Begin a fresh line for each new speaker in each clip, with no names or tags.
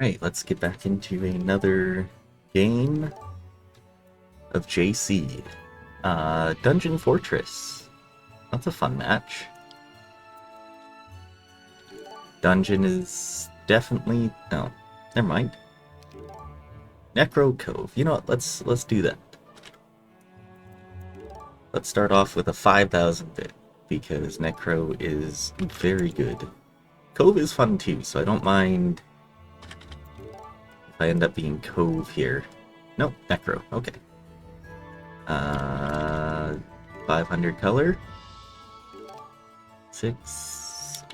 Alright, let's get back into another game of JC. Dungeon Fortress. That's a fun match. Dungeon is definitely... no, never mind. Necro Cove. You know what, let's do that. Let's start off with a 5,000 bit, because Necro is very good. Cove is fun too, so I don't mind if I end up being Cove here. Nope, Necro, okay. 500 color. 6.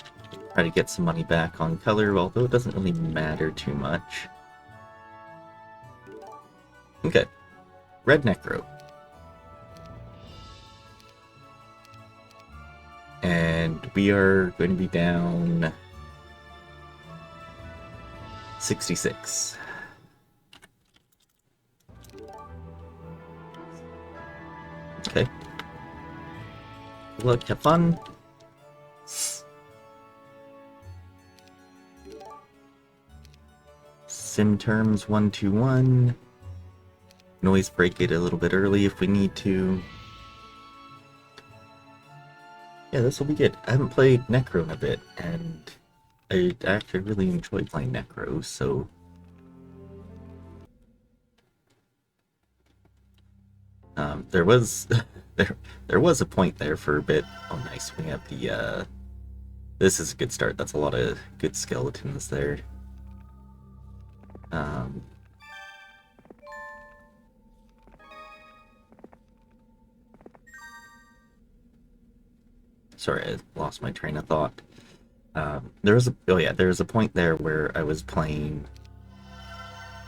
Try to get some money back on color, although it doesn't really matter too much. Okay. Red Necro. And we are going to be down 66. Okay. Good luck, have fun. Sim terms 121. Can always break it a little bit early if we need to. Yeah, this will be good. I haven't played Necro in a bit, and I actually really enjoy playing Necro, so... there was... there was a point there for a bit. Oh, nice. We have the, this is a good start. That's a lot of good skeletons there. Sorry, I lost my train of thought. There was a point there where I was playing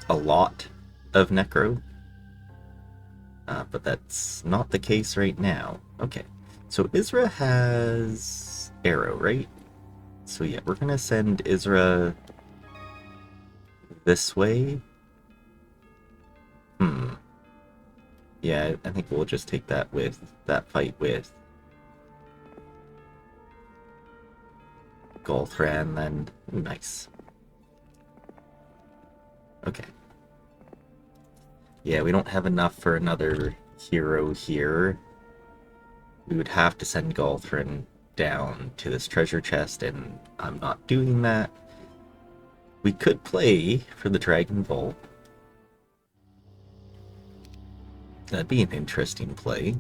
a lot of Necro, but that's not the case right now. Okay, so Isra has arrow, right? So yeah, we're gonna send Isra this way. Yeah, I think we'll just take that fight with Golthran, then nice. Okay. Yeah, we don't have enough for another hero here. We would have to send Golthran down to this treasure chest, and I'm not doing that. We could play for the Dragon Vault. That'd be an interesting play.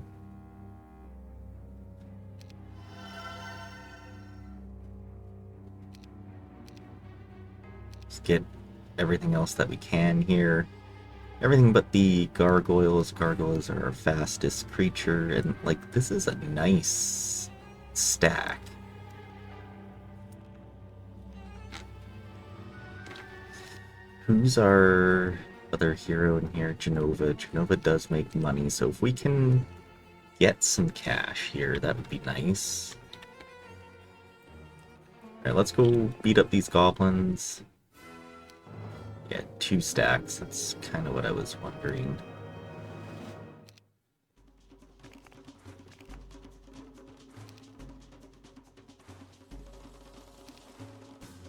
Let's get everything else that we can here. Everything but the gargoyles. Gargoyles are our fastest creature, and like, this is a nice stack. Who's our other hero in here? Genova. Genova does make money, so if we can get some cash here, that would be nice. Alright, let's go beat up these goblins. Yeah, 2 stacks. That's kind of what I was wondering.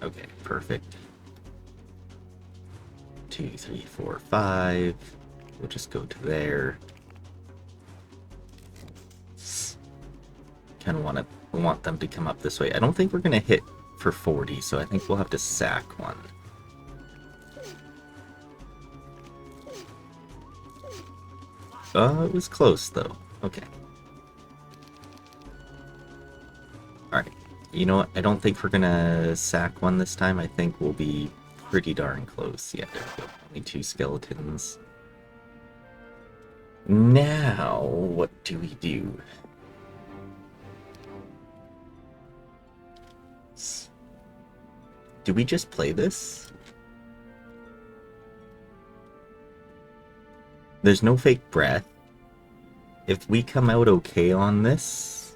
Okay, perfect. 2, 3, 4, 5. We'll just go to there. Kind of want them to come up this way. I don't think we're gonna hit for 40, so I think we'll have to sack one. It was close though. Okay. Alright. You know what? I don't think we're gonna sack one this time. I think we'll be pretty darn close. Yeah, there we go. Only 2 skeletons. Now, what do we do? Do we just play this? There's no fake breath. If we come out okay on this,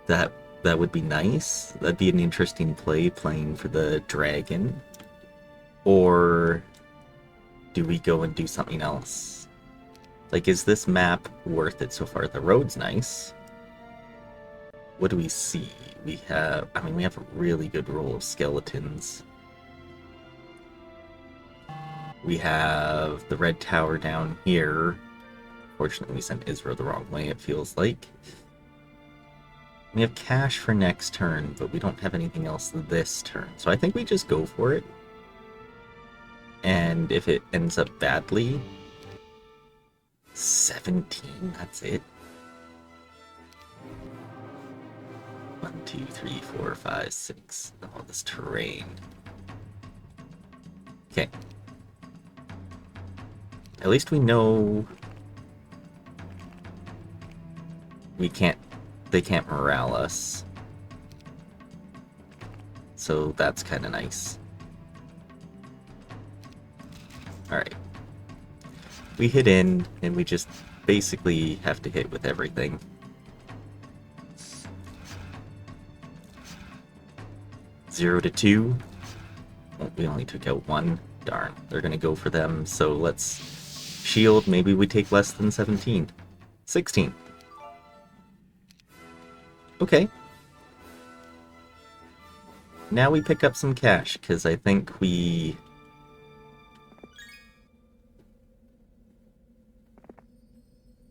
that would be nice. That'd be an interesting play, playing for the dragon. Or do we go and do something else? Like, is this map worth it so far? The road's nice. What do we see? We have a really good roll of skeletons. We have the red tower down here. Fortunately, we sent Israel the wrong way, it feels like. We have cash for next turn, but we don't have anything else this turn. So I think we just go for it. And if it ends up badly, 17, that's it. 1, 2, 3, 4, 5, 6. Oh, this terrain. Okay. At least we know they can't morale us. So that's kind of nice. Alright. We hit in, and we just basically have to hit with everything. Zero to 2. Oh, we only took out 1. Darn. They're gonna go for them, so let's shield. Maybe we take less than 17. 16. Okay. Now we pick up some cash, because I think we...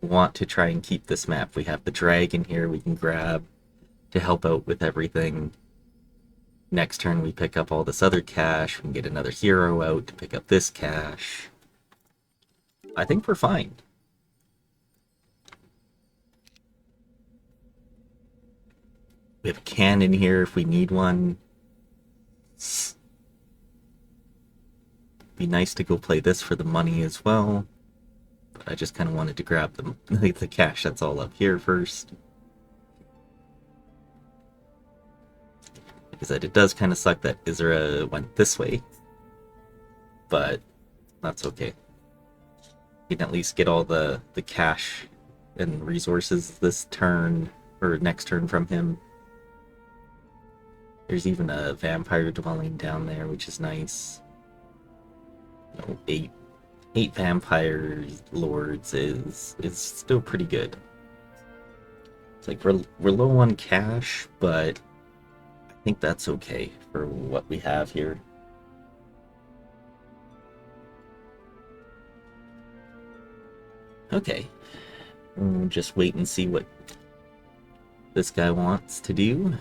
want to try and keep this map. We have the dragon here we can grab to help out with everything. Next turn we pick up all this other cash. We can get another hero out to pick up this cash. I think we're fine. We have a cannon here if we need one. Be nice to go play this for the money as well. But I just kind of wanted to grab the cash that's all up here first. Because it does kind of suck that Isra went this way. But that's okay. You can at least get all the cash and resources this turn, or next turn from him. There's even a vampire dwelling down there, which is nice. You know, eight vampire lords is still pretty good. It's like we're low on cash, but I think that's okay for what we have here. Okay, we'll just wait and see what this guy wants to do.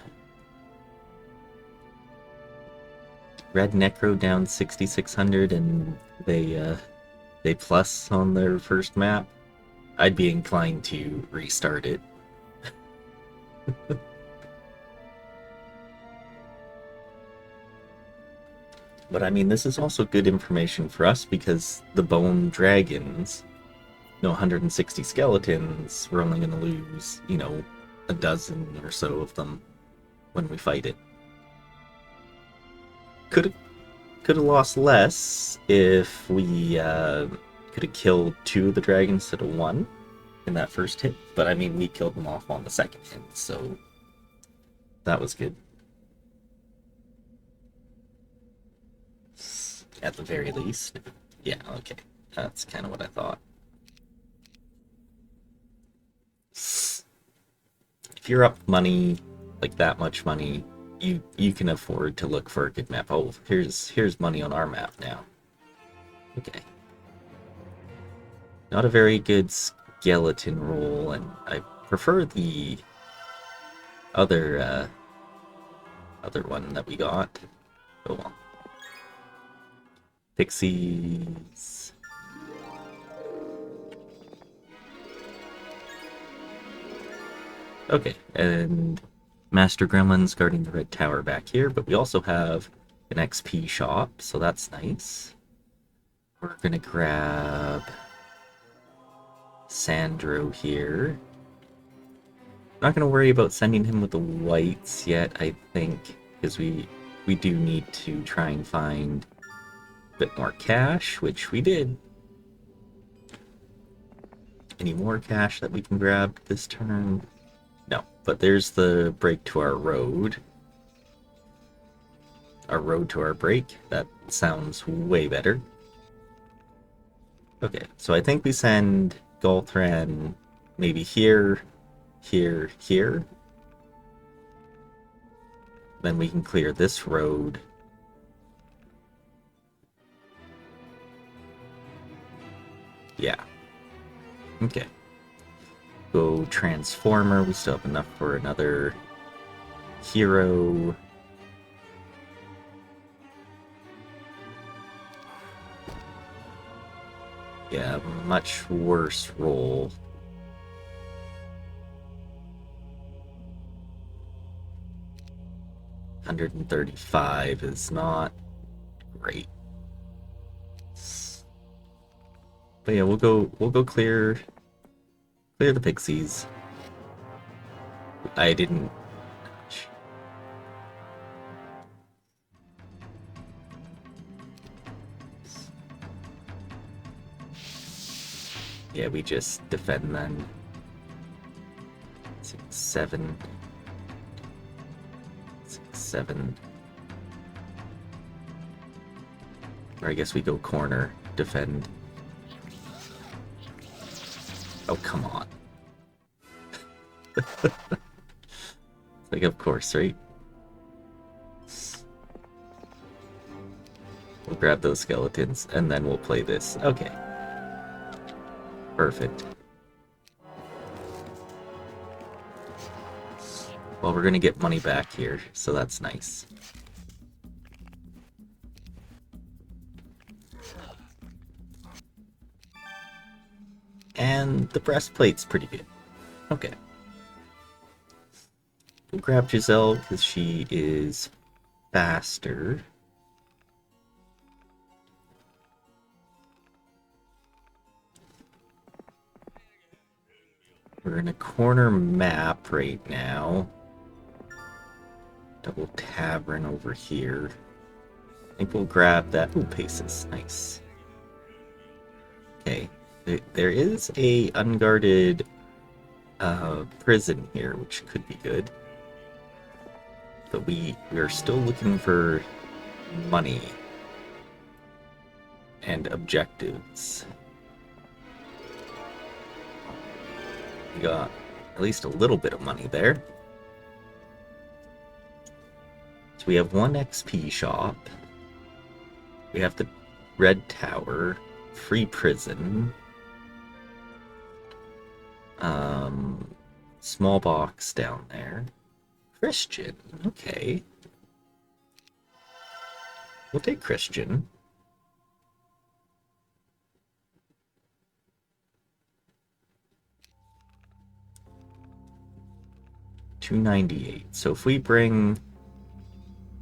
Red Necro down 6,600 and they plus on their first map. I'd be inclined to restart it. But I mean, this is also good information for us because the bone dragons, 160 skeletons, we're only going to lose, a dozen or so of them when we fight it. Could have lost less if we could have killed 2 of the dragons instead of 1 in that first hit, but I mean, we killed them off on the second hit, so that was good. At the very least. Yeah, okay. That's kind of what I thought. If you're up money, like that much money, you can afford to look for a good map. Oh, here's money on our map now. Okay. Not a very good skeleton roll, and I prefer the other one that we got. Oh well. Pixies. Okay, and Master Gremlins guarding the red tower back here, but we also have an XP shop, so that's nice. We're gonna grab Sandro here. I'm not gonna worry about sending him with the whites yet, I think, because we do need to try and find a bit more cash, which we did. Any more cash that we can grab this turn? No, but there's the break to our road. Our road to our break. That sounds way better. Okay, so I think we send Golthran maybe here, here, here. Then we can clear this road. Yeah. Okay. Go Transformer. We still have enough for another hero. Yeah, much worse roll. $135 is not great. But yeah, we'll go clear the pixies. I didn't. Yeah, we just defend then. 6, 7. 6, 7. Or I guess we go corner, defend. Oh, come on. Like, of course, right? We'll grab those skeletons, and then we'll play this. Okay. Perfect. Well, we're gonna get money back here, so that's nice. And the breastplate's pretty good. Okay. We'll grab Giselle, because she is faster. We're in a corner map right now. Double tavern over here. I think we'll grab that. Ooh, Paces. Nice. Okay. There is a unguarded prison here, which could be good. But we are still looking for money and objectives. We got at least a little bit of money there. So we have 1 XP shop. We have the Red Tower, free prison. Small box down there. Christian, okay. We'll take Christian. $298. So if we bring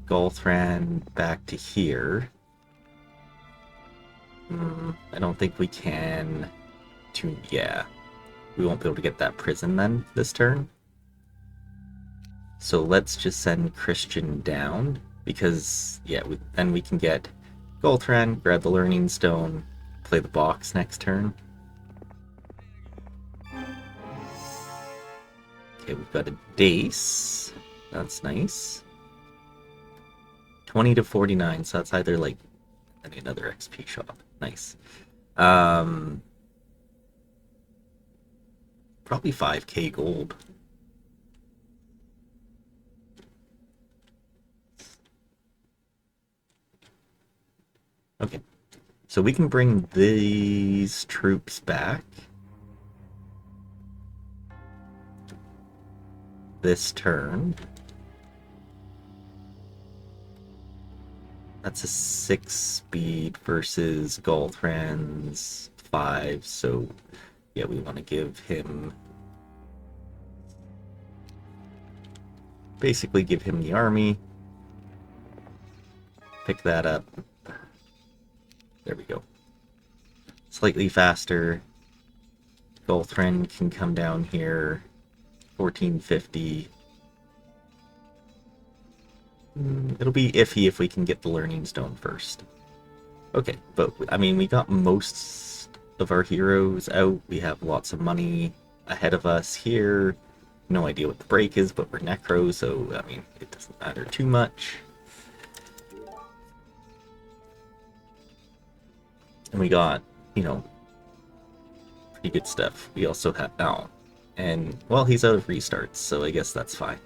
Golthran back to here, I don't think we can. Yeah, we won't be able to get that prison then this turn. So let's just send Christian down, because yeah, then we can get Golthran, grab the Learning Stone, play the box next turn. Okay, we've got a Dace. That's nice. 20 to 49, so that's either like another XP shop. Nice. Probably 5k gold. Okay, so we can bring these troops back this turn. That's a 6 speed versus Golthran's 5, so yeah, we want to give him... basically give him the army. Pick that up. There we go. Slightly faster. Golthran can come down here. 1450. It'll be iffy if we can get the Learning Stone first. Okay, but I mean, we got most of our heroes out. We have lots of money ahead of us here. No idea what the break is, but we're Necro, so I mean, it doesn't matter too much. And we got, you know, pretty good stuff. We also have now. And, well, he's out of restarts, so I guess that's fine.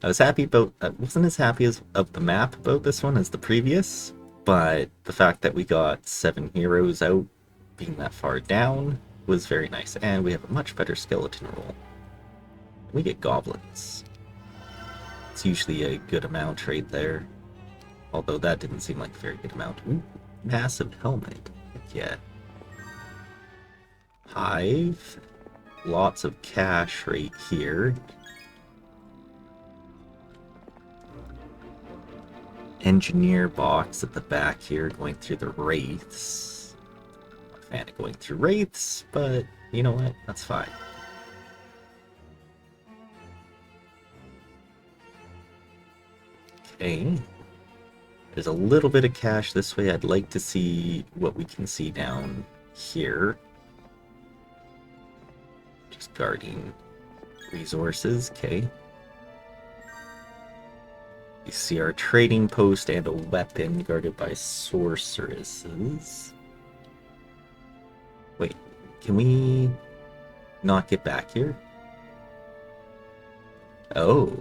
I was happy about... I wasn't as happy of the map about this one as the previous, But the fact that we got 7 heroes out, being that far down, was very nice. And we have a much better skeleton roll. We get goblins. It's usually a good amount right there. Although that didn't seem like a very good amount. Ooh, massive helmet. Yeah. Hive. Lots of cash right here. Engineer box at the back here going through the wraiths. Not a fan of going through wraiths, but you know what? That's fine. Okay. There's a little bit of cash this way. I'd like to see what we can see down here. Just guarding resources. Okay. You see our trading post and a weapon guarded by sorceresses. Wait, can we not get back here? Oh.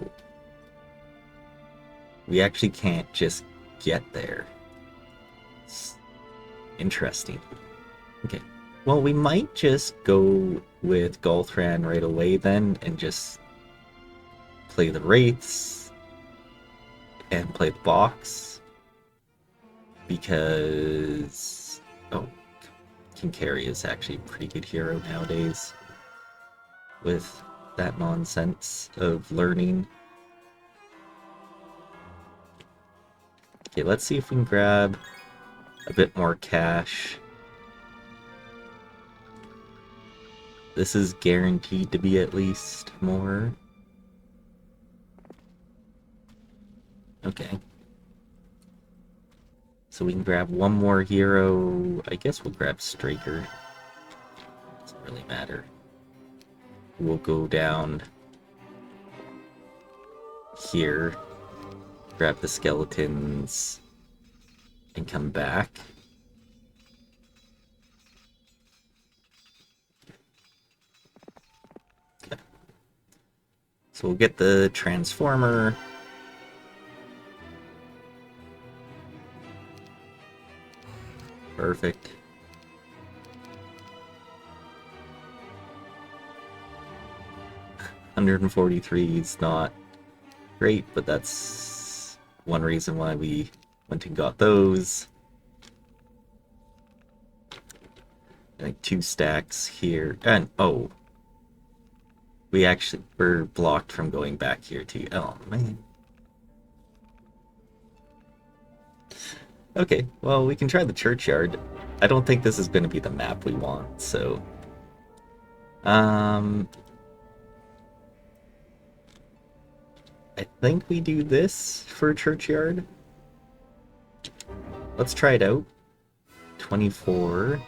We actually can't just get there. It's interesting. Okay. Well, we might just go with Golthran right away then and just play the Wraiths and play the box, because Kinkari is actually a pretty good hero nowadays with that nonsense of learning. Okay, let's see if we can grab a bit more cash. This is guaranteed to be at least more. Okay. So we can grab one more hero. I guess we'll grab Straker. Doesn't really matter. We'll go down here, grab the skeletons, and come back. Okay. So we'll get the transformer. Perfect. $143 is not great, but that's one reason why we went and got those. Like 2 stacks here, and oh, we actually were blocked from going back here too. Oh man. Okay, well, we can try the churchyard. I don't think this is going to be the map we want, so... I think we do this for churchyard. Let's try it out. 24.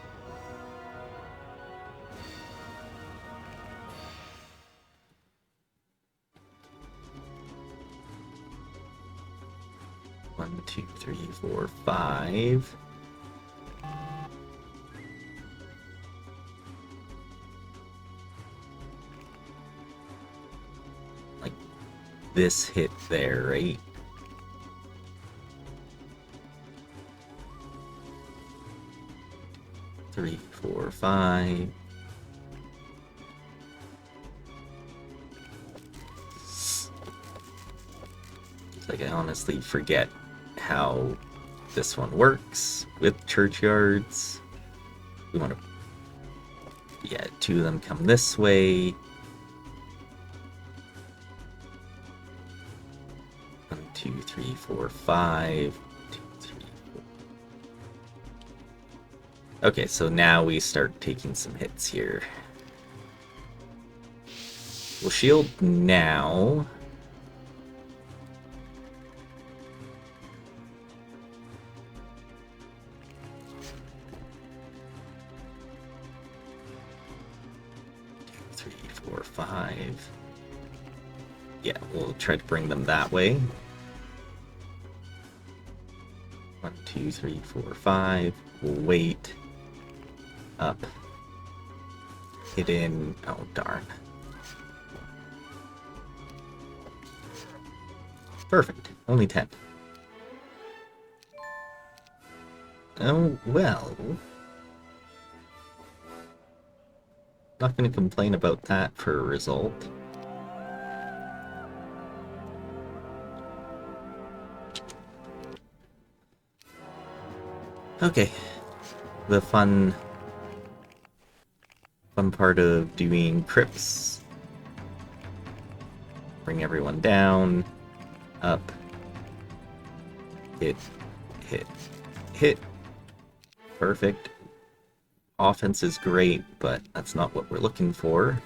One, 2, 3, 4, 5. Like this hit there, right? Three, 4, 5. It's like I honestly forget how this one works with churchyards. We want to, yeah, 2 of them come this way. 1, 2, 3, 4, 5. 2, 3, 4. Okay, so now we start taking some hits here. We'll shield now. Yeah, we'll try to bring them that way. 1, 2, 3, 4, 5. We'll wait. Up. Hit in. Oh, darn. Perfect. Only 10. Oh, well. Not going to complain about that for a result. Okay. The fun part of doing crypts. Bring everyone down, up, hit, hit, hit. Perfect. Offense is great, but that's not what we're looking for.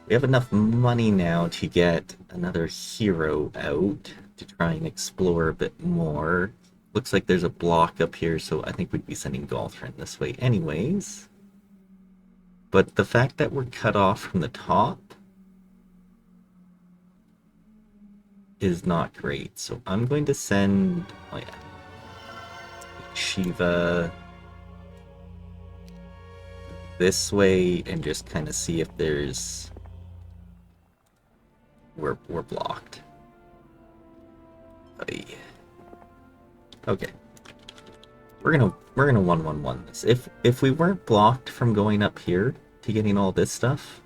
We have enough money now to get another hero out to try and explore a bit more. Looks like there's a block up here, so I think we'd be sending Galtrin this way anyways. But the fact that we're cut off from the top is not great. So I'm going to send, oh yeah, Shiva this way and just kind of see if there's, we're blocked. Okay. We're gonna 1-1-1 this. If we weren't blocked from going up here to getting all this stuff,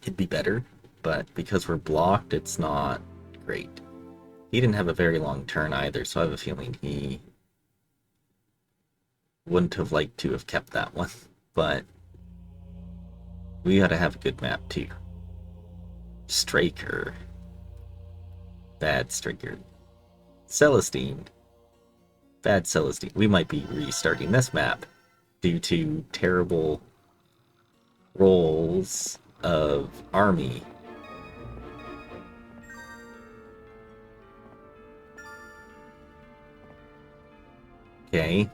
it'd be better, but because we're blocked, it's not great. He didn't have a very long turn either, so I have a feeling he wouldn't have liked to have kept that one, but we gotta have a good map too. Straker. Bad Straker. Celestine. Bad Celestine. We might be restarting this map due to terrible rolls of army. Okay.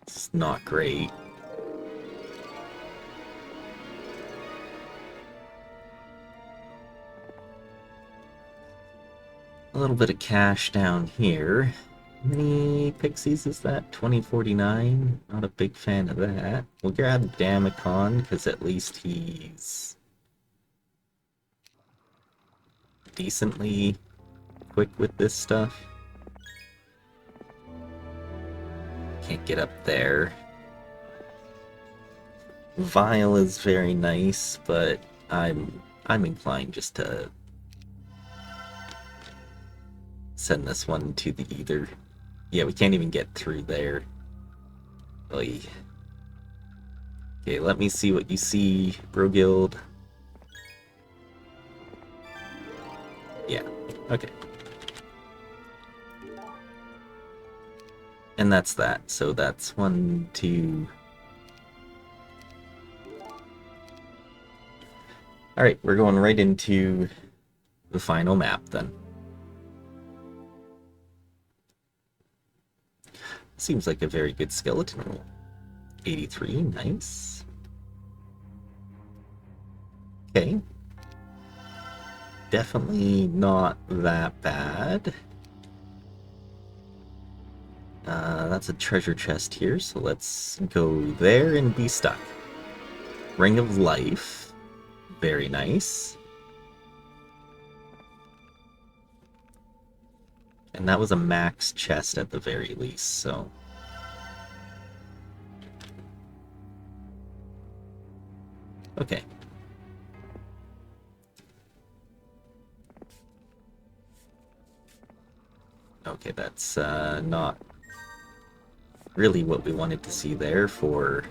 It's not great. A little bit of cash down here. How many pixies is that? 2049? Not a big fan of that. We'll grab Damicon, because at least he's decently quick with this stuff. Can't get up there. Vile is very nice, but I'm inclined just to send this one to the ether. Yeah, we can't even get through there. Oy. Okay, let me see what you see, Bro Guild. Yeah, okay. And that's that. So that's 1, 2. Alright, we're going right into the final map then. Seems like a very good skeleton roll. 83, nice. Okay. Definitely not that bad. That's a treasure chest here, so let's go there and be stuck. Ring of Life. Very nice. And that was a max chest at the very least, so... Okay. Okay, that's not really what we wanted to see there for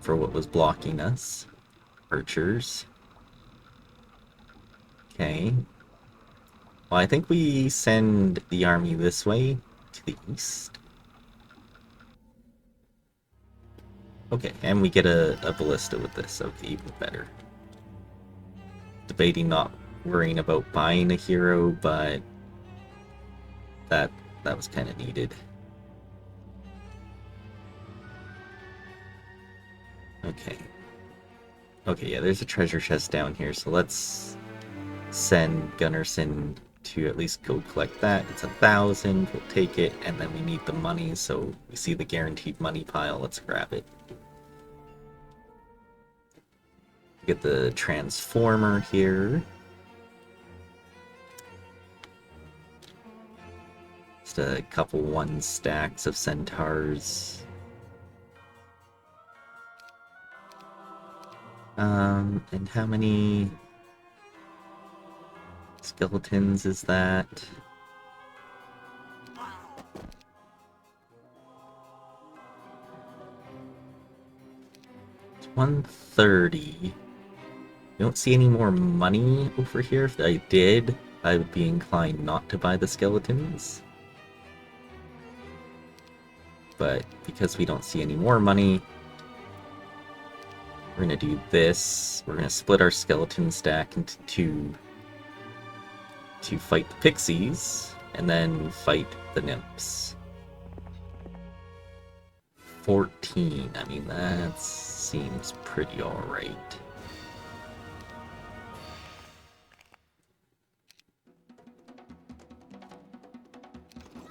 what was blocking us. Archers. Okay. Well, I think we send the army this way to the east. Okay, and we get a ballista with this, okay, even better. Debating not worrying about buying a hero, but that was kind of needed. Okay. Okay, yeah, there's a treasure chest down here, so let's send Gunnarsson to at least go collect that. It's 1,000, we'll take it, and then we need the money, so we see the guaranteed money pile, let's grab it. Get the transformer here. Just a couple 1 stacks of centaurs. And how many skeletons is that? It's 130. You don't see any more money over here. If I did, I would be inclined not to buy the skeletons. But because we don't see any more money, we're going to do this. We're going to split our skeleton stack into 2 to fight the pixies, and then fight the nymphs. 14. I mean, that seems pretty alright.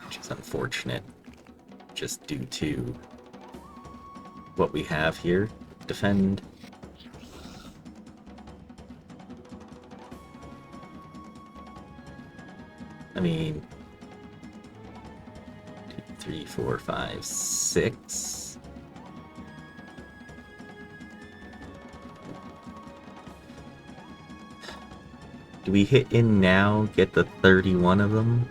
Which is unfortunate, just due to what we have here. Defend. I mean, 2, 3, 4, 5, 6. Do we hit in now, get the 31 of them?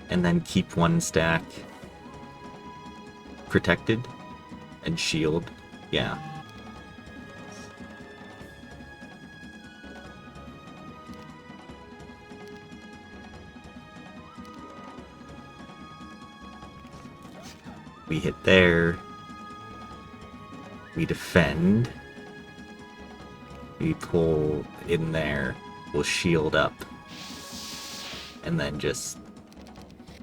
And then keep 1 stack protected and shield? Yeah. We hit there, we defend, we pull in there, we'll shield up, and then just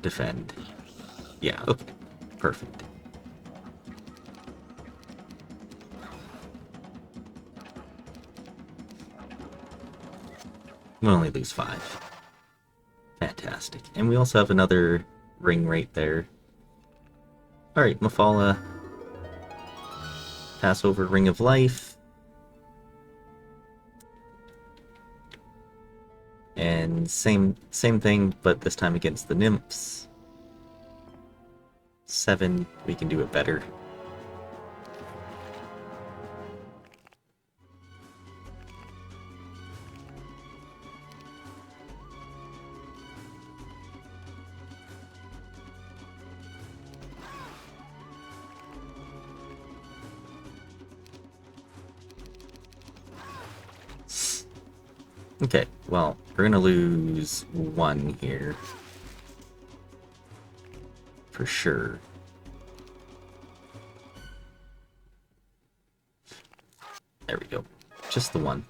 defend. Yeah, okay, perfect. We'll only lose 5. Fantastic. And we also have another ring right there. Alright, Mafala. Pass over Ring of Life. And same thing, but this time against the nymphs. 7, we can do it better. Okay, well, we're gonna lose 1 here. For sure. There we go. Just the 1.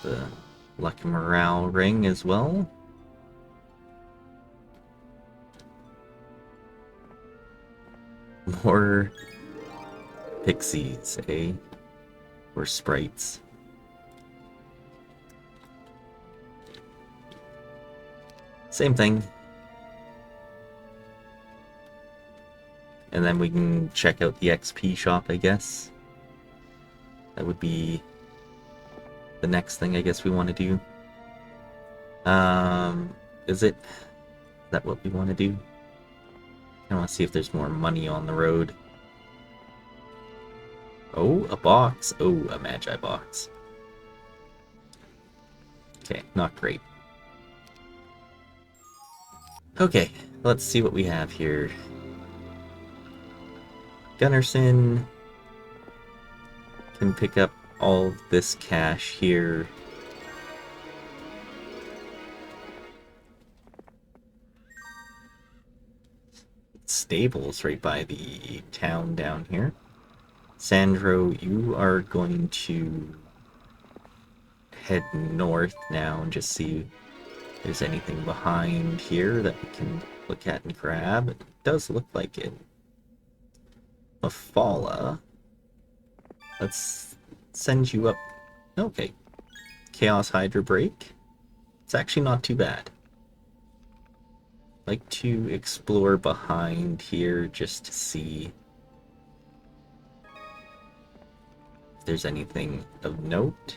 The luck and morale ring as well. More pixies, eh? Or sprites. Same thing. And then we can check out the XP shop, I guess. That would be the next thing I guess we want to do. Is that what we want to do? I want to see if there's more money on the road. Oh, a box. Oh, a Magi box. Okay, not great. Okay, let's see what we have here. Gunnarsson can pick up all of this cash here. Stables right by the town down here. Sandro, you are going to head north now and just see if there's anything behind here that we can look at and grab. It does look like it. Mafala. Let's send you up. Okay. Chaos Hydra Break. It's actually not too bad. Like to explore behind here just to see if there's anything of note.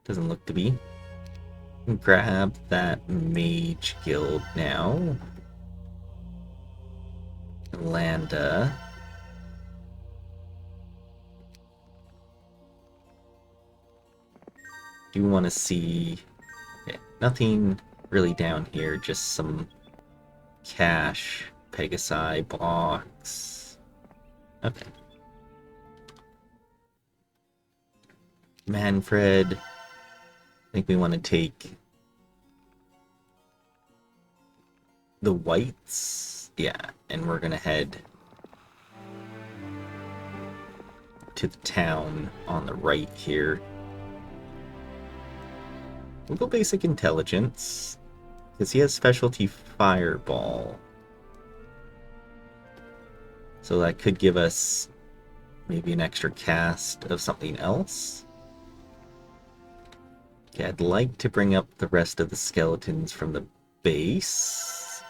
Doesn't look to be. Grab that Mage Guild now. Landa. Do want to see... Okay, nothing really down here, just some cash, Pegasi box. Okay. Manfred. I think we want to take the whites. Yeah, and we're gonna head to the town on the right here. We'll go basic intelligence, because he has specialty fireball. So that could give us maybe an extra cast of something else. Okay, I'd like to bring up the rest of the skeletons from the base.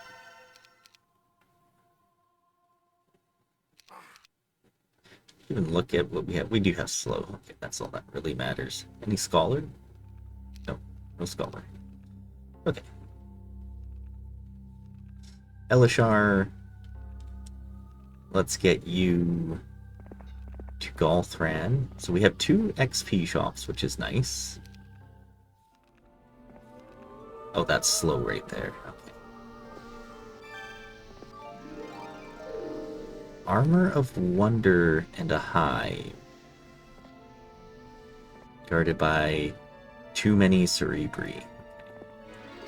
Even look at what we have. We do have slow. Okay, that's all that really matters. Any scholar? No, no scholar. Okay. Elishar, let's get you to Golthran. So we have 2 XP shops, which is nice. Oh, that's slow right there. Okay. Armor of Wonder and a Hive. Guarded by too many Cerebri.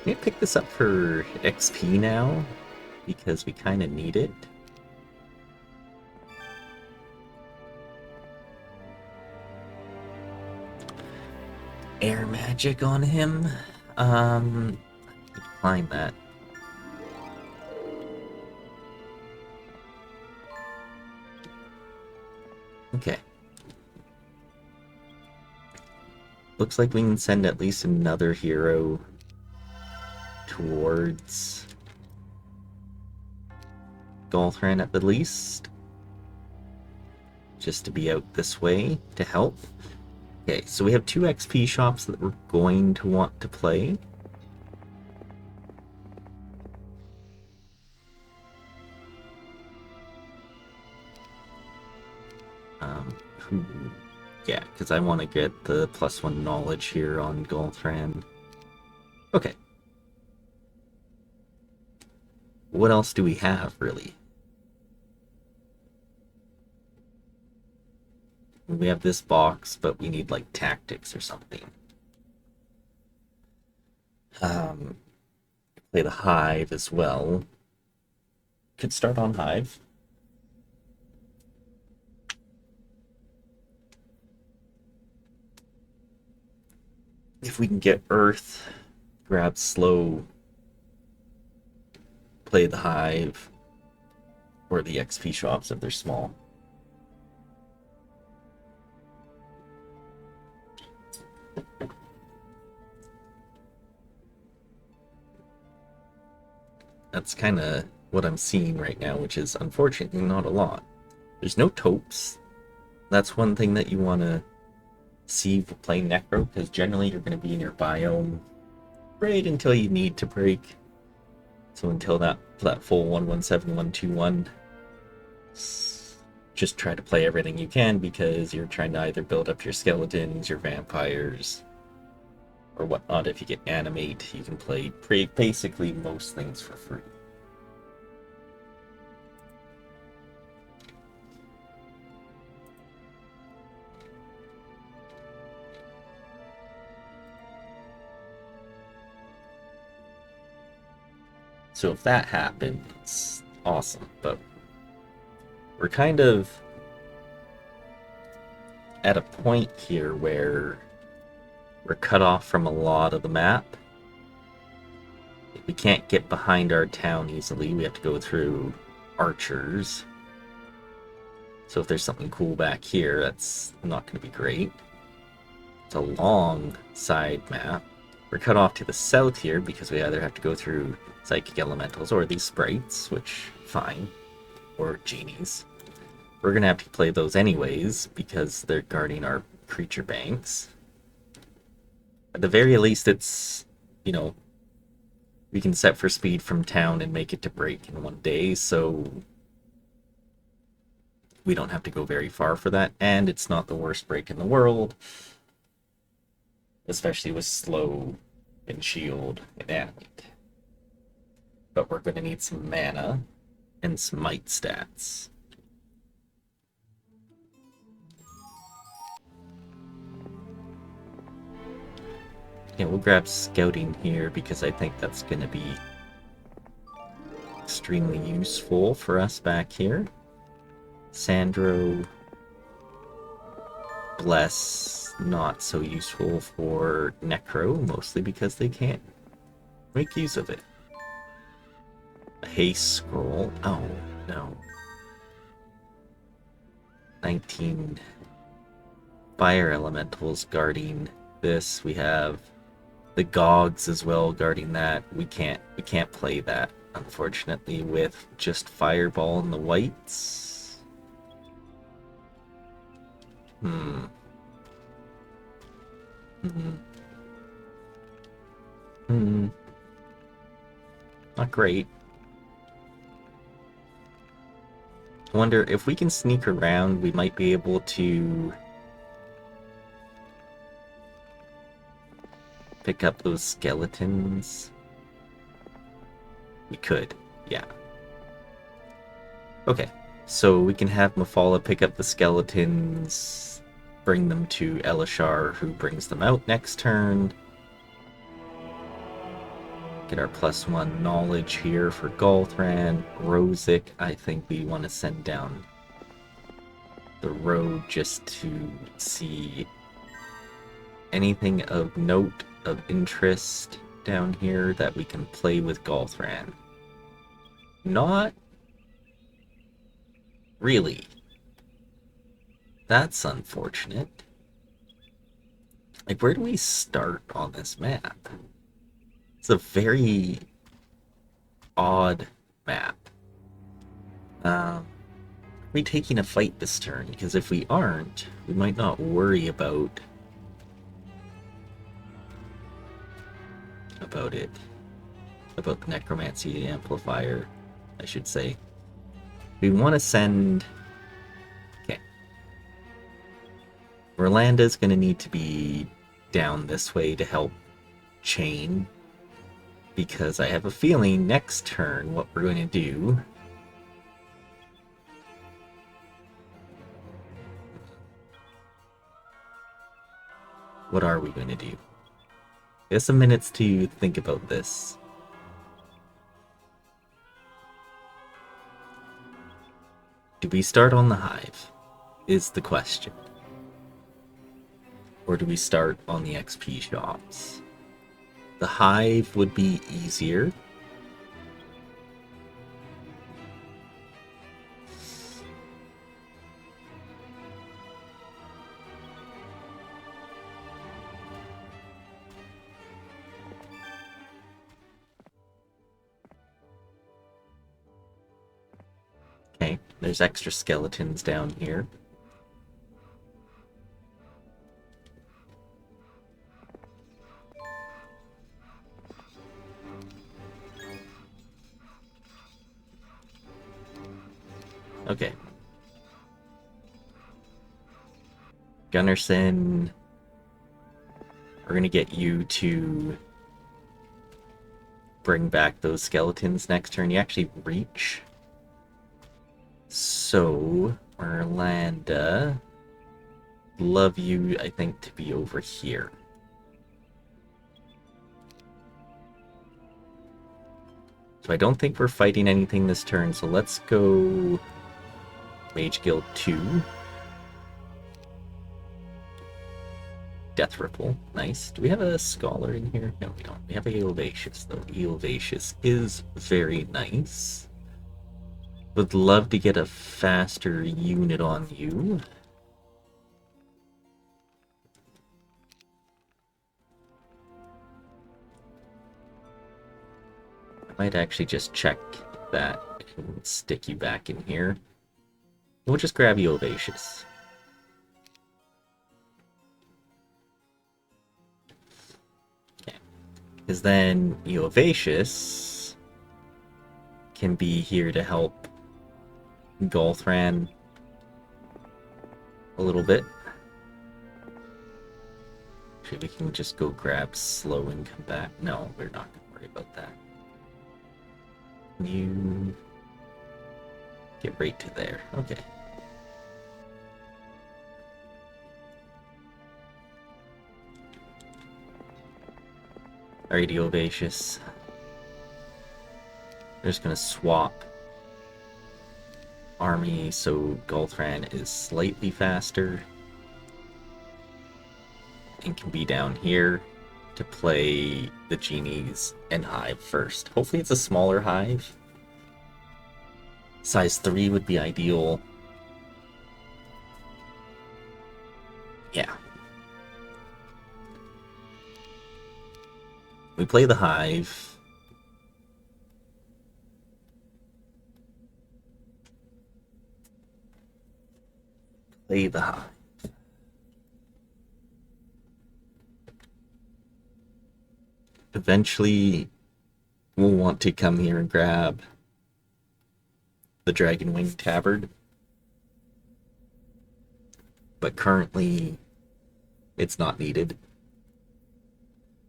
Can I pick this up for XP now? Because we kind of need it. Air magic on him? Decline that. Okay. Looks like we can send at least another hero towards Golthran at the least. Just to be out this way to help. Okay, so we have 2 XP shops that we're going to want to play. Yeah, because I want to get the +1 knowledge here on Golthran. Okay. What else do we have, really? We have this box, but we need, like, tactics or something. Play the Hive as well. Could start on Hive. If we can get Earth, grab Slow, play the Hive, or the XP shops if they're small. That's kind of what I'm seeing right now, which is unfortunately not a lot. There's no taupes. That's one thing that you want to see for playing Necro, because generally you're going to be in your biome right until you need to break. So until that full 117121, just try to play everything you can, because you're trying to either build up your skeletons, your vampires, or whatnot. If you get animate, you can play basically most things for free. So if that happens, awesome. But we're kind of at a point here where we're cut off from a lot of the map. we can't get behind our town easily. We have to go through archers. So if there's something cool back here, that's not going to be great. It's a long side map. We're cut off to the south here because we either have to go through psychic elementals or these sprites, which, fine. Or genies. We're going to have to play those anyways because they're guarding our creature banks. At the very least, it's, you know, we can set for speed from town and make it to break in one day, so we don't have to go very far for that, and it's not the worst break in the world, especially with slow and shield and animate. But we're going to need some mana and some might stats. Yeah, we'll grab scouting here because I think that's going to be extremely useful for us back here. Sandro, Bless, not so useful for Necro, mostly because they can't make use of it. A haste scroll, oh no. 19 fire elementals guarding this. We have the Gogs as well guarding that. We can't play that, unfortunately, with just Fireball and the whites. Not great. I wonder if we can sneak around, we might be able to pick up those skeletons. We could, yeah. Okay, so we can have Mafala pick up the skeletons, bring them to Elishar, who brings them out next turn. Get our +1 knowledge here for Golthran. Rosic, I think we want to send down the road just to see anything of note, of interest down here that we can play with Golthran. Not really. That's unfortunate. Like, where do we start on this map? It's a very odd map. Are we taking a fight this turn? Because if we aren't, we might not worry about it. About the Necromancy Amplifier, I should say. We want to send... Okay. Rolanda's going to need to be down this way to help chain, because I have a feeling next turn what we're going to do... What are we going to do? Give us some minutes to think about this. Do we start on the Hive? Is the question. Or do we start on the XP shops? The Hive would be easier. Okay, there's extra skeletons down here. Okay. Gunnarsson, we're gonna get you to bring back those skeletons next turn. You actually reach. So, Orlando, love you, I think, to be over here. So I don't think we're fighting anything this turn, so let's go Mage Guild 2. Death Ripple, nice. Do we have a Scholar in here? No, we don't. We have a Eovacious, though. Eovacious is very nice. Would love to get a faster unit on you. I might actually just check that and stick you back in here. We'll just grab Eovacious. Okay. Because then Eovacious can be here to help Golthran a little bit. Actually, we can just go grab Slow and come back. No, we're not going to worry about that. You get right to there. Okay. Alright, Eovacious. We're just going to swap army so Golthran is slightly faster and can be down here to play the genies and hive first. Hopefully it's a smaller hive. Size 3 would be ideal. Yeah. We play the hive. Play the hive. Eventually, we'll want to come here and grab the Dragon Wing Tabard. But currently, it's not needed.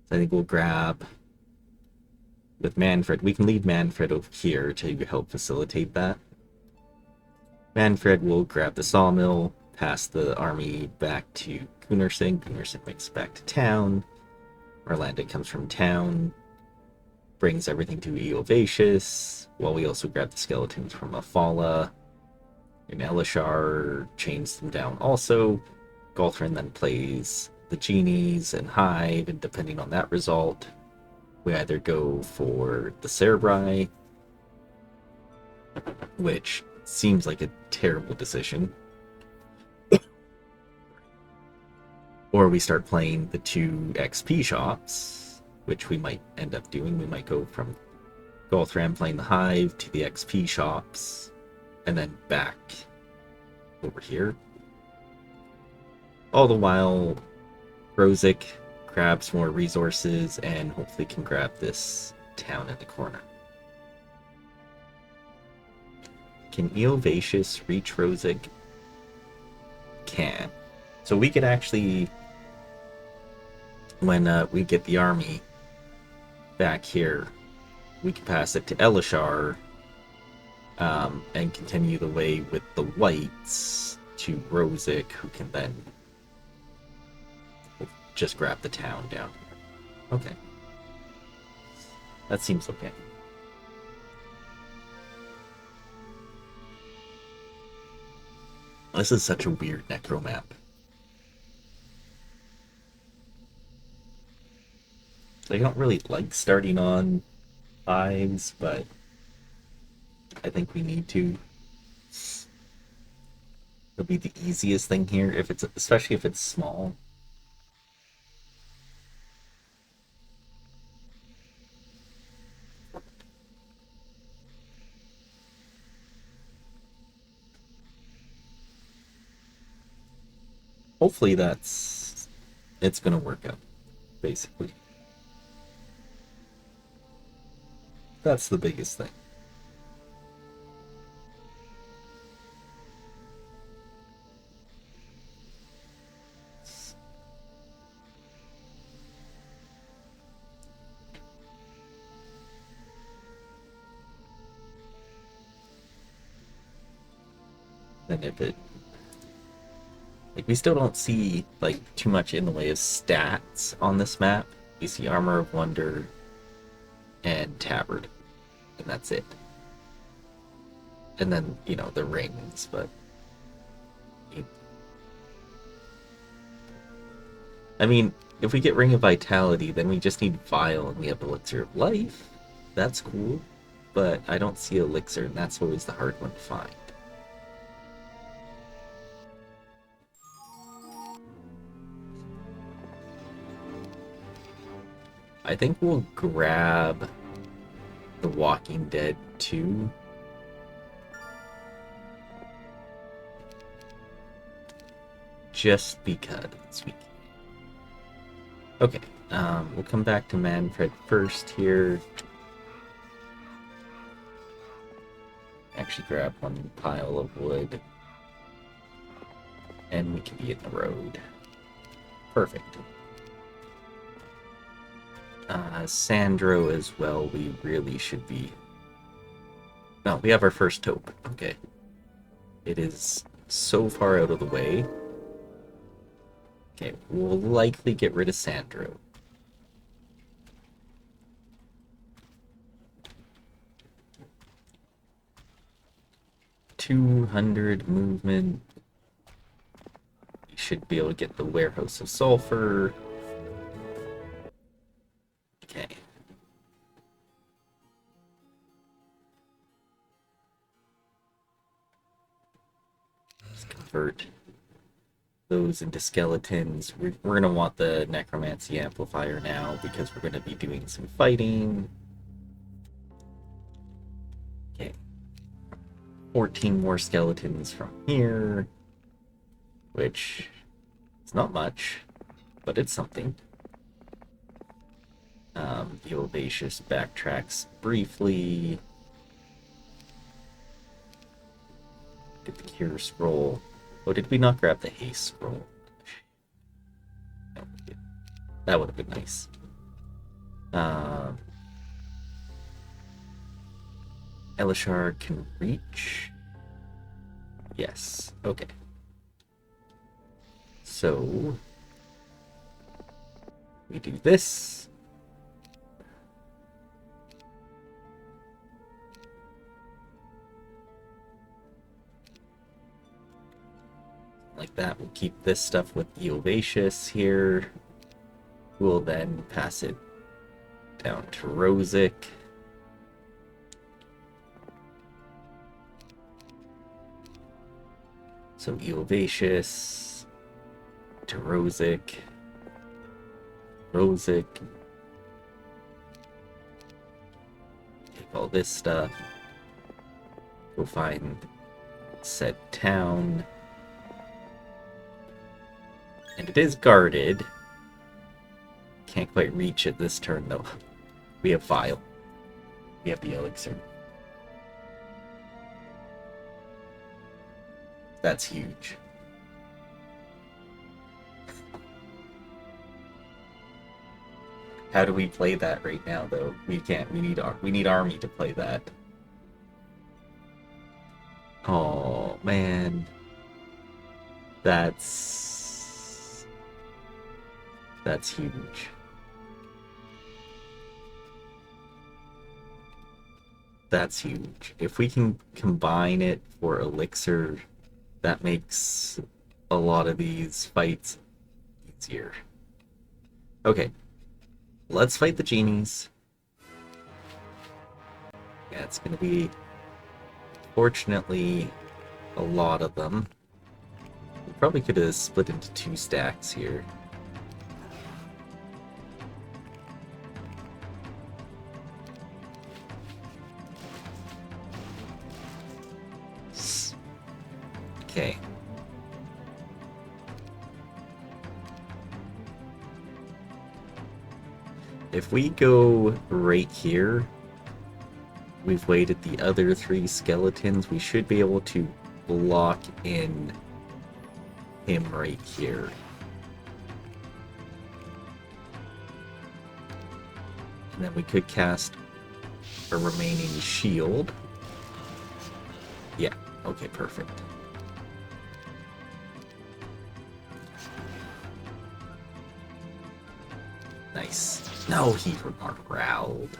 So I think we'll grab with Manfred. We can leave Manfred over here to help facilitate that. Manfred will grab the sawmill, pass the army back to Gunnarsson. Gunnarsson makes it back to town. Orlando comes from town, brings everything to Eovacious, while we also grab the skeletons from Afala. And Elishar chains them down also. Golthran then plays the genies and hive, and depending on that result, we either go for the Cerebri, which seems like a terrible decision, or we start playing the 2 XP shops, which we might end up doing. We might go from Golthran playing the hive to the XP shops, and then back over here. All the while, Rosic grabs more resources and hopefully can grab this town in the corner. Can Eovacious reach Rosic? Can. So we could actually, when we get the army back here, we can pass it to Elishar and continue the way with the whites to Rosic, who can then just grab the town down here. Okay. That seems okay. This is such a weird Necro map. I don't really like starting on hives, but I think we need to. It'll be the easiest thing here, if it's, especially if it's small. Hopefully it's gonna work out, basically. That's the biggest thing. And if it, like, we still don't see like too much in the way of stats on this map. We see Armor of Wonder and Tabard, and that's it. And then, you know, the rings, but I mean, if we get Ring of Vitality, then we just need Vile and we have Elixir of Life. That's cool. But I don't see Elixir, and that's always the hard one to find. I think we'll grab The Walking Dead 2. Just because we can. Okay, we'll come back to Manfred first here. Actually grab one pile of wood. And we can be in the road. Perfect. Sandro as well, we really should be... No, we have our first taupe. Okay. It is so far out of the way. Okay, we'll likely get rid of Sandro. $200 movement. We should be able to get the Warehouse of Sulfur. Okay. Let's convert those into skeletons. We're going to want the Necromancy Amplifier now because we're going to be doing some fighting. Okay. 14 more skeletons from here, which is not much, but it's something. The Ovacious backtracks briefly. Get the Cure Scroll. Oh, did we not grab the Haste Scroll? No, we did. That would have been nice. Elishar can reach. Yes. Okay. So we do this. Like that. We'll keep this stuff with the Ovacious here. We'll then pass it down to Rosic. So Eovacious to Rosic. Rosic. Take all this stuff. Go find said town. And it is guarded. Can't quite reach it this turn though. We have Vile. We have the Elixir. That's huge. How do we play that right now though? We can't. We need Army to play that. Oh man. That's huge. That's huge. If we can combine it for Elixir, that makes a lot of these fights easier. Okay. Let's fight the genies. Yeah, it's gonna be, fortunately, a lot of them. We probably could have split into 2 stacks here. Okay. If we go right here, we've waited the other 3 skeletons, we should be able to block in him right here. And then we could cast a remaining shield. Yeah, okay, perfect. Nice. No, he growled.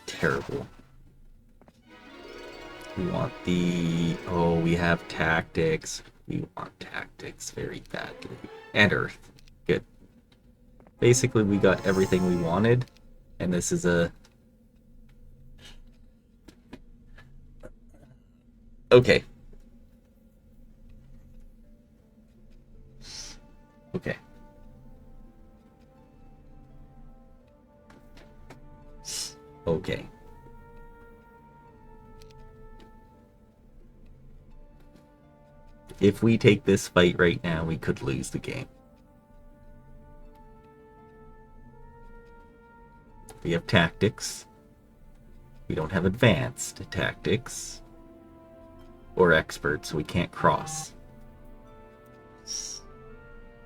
Terrible. We want the... Oh, we have tactics. We want tactics very badly. And Earth. Good. Basically, we got everything we wanted, and this is a... Okay. Okay. Okay. If we take this fight right now, we could lose the game. We have tactics. We don't have advanced tactics. Or experts, so we can't cross.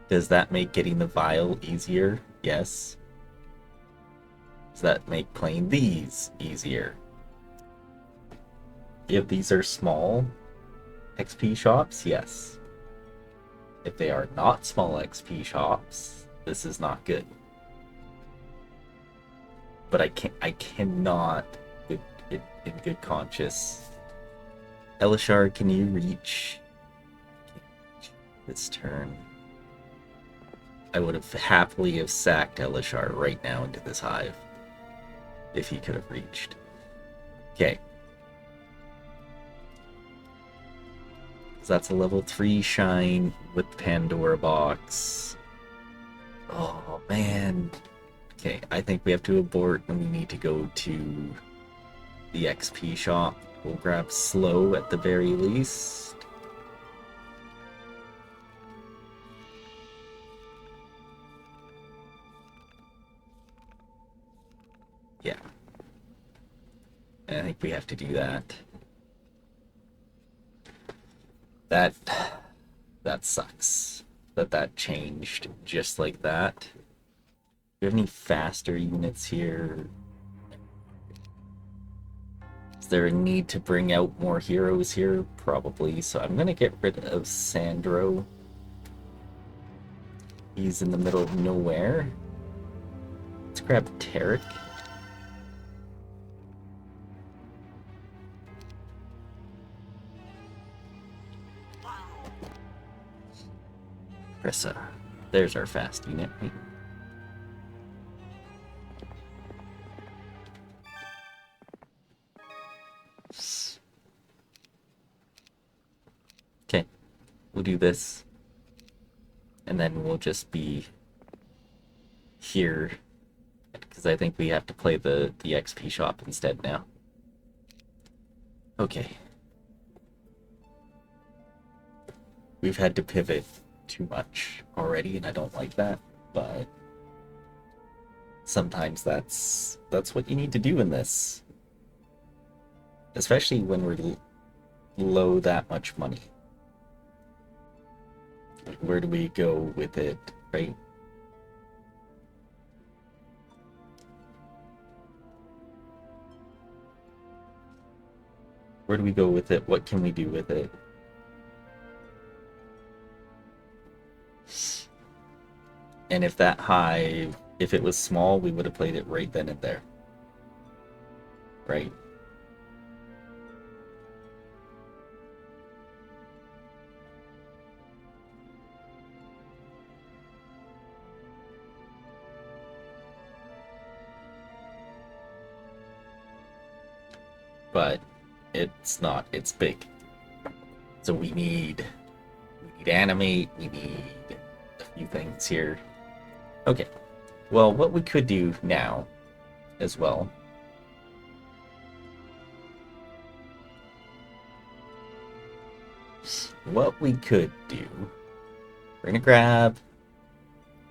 Does that make getting the vial easier? Yes. Does that make playing these easier? If these are small XP shops, yes. If they are not small XP shops, this is not good. But I cannot, in good conscience. Elishar, can you reach this turn? I would have happily have sacked Elishar right now into this hive if he could have reached. Okay. So that's a level 3 shine with Pandora box. Oh man. Okay, I think we have to abort and we need to go to the XP shop. We'll grab slow at the very least. Yeah. And I think we have to do that. That sucks. That changed just like that. Do you have any faster units here? Is there a need to bring out more heroes here? Probably. So I'm gonna get rid of Sandro. He's in the middle of nowhere. Let's grab Tarek. Rissa. There's our fast unit. Okay, we'll do this. And then we'll just be here. Because I think we have to play the XP shop instead now. Okay. We've had to pivot too much already, and I don't like that, but sometimes that's what you need to do in this. Especially when we're low that much money. Like, where do we go with it, right? Where do we go with it? What can we do with it? And if that high, if it was small, we would have played it right then and there. Right? But it's not, it's big. So we need animate, we need a few things here. Okay, well, what we could do now as well we're gonna grab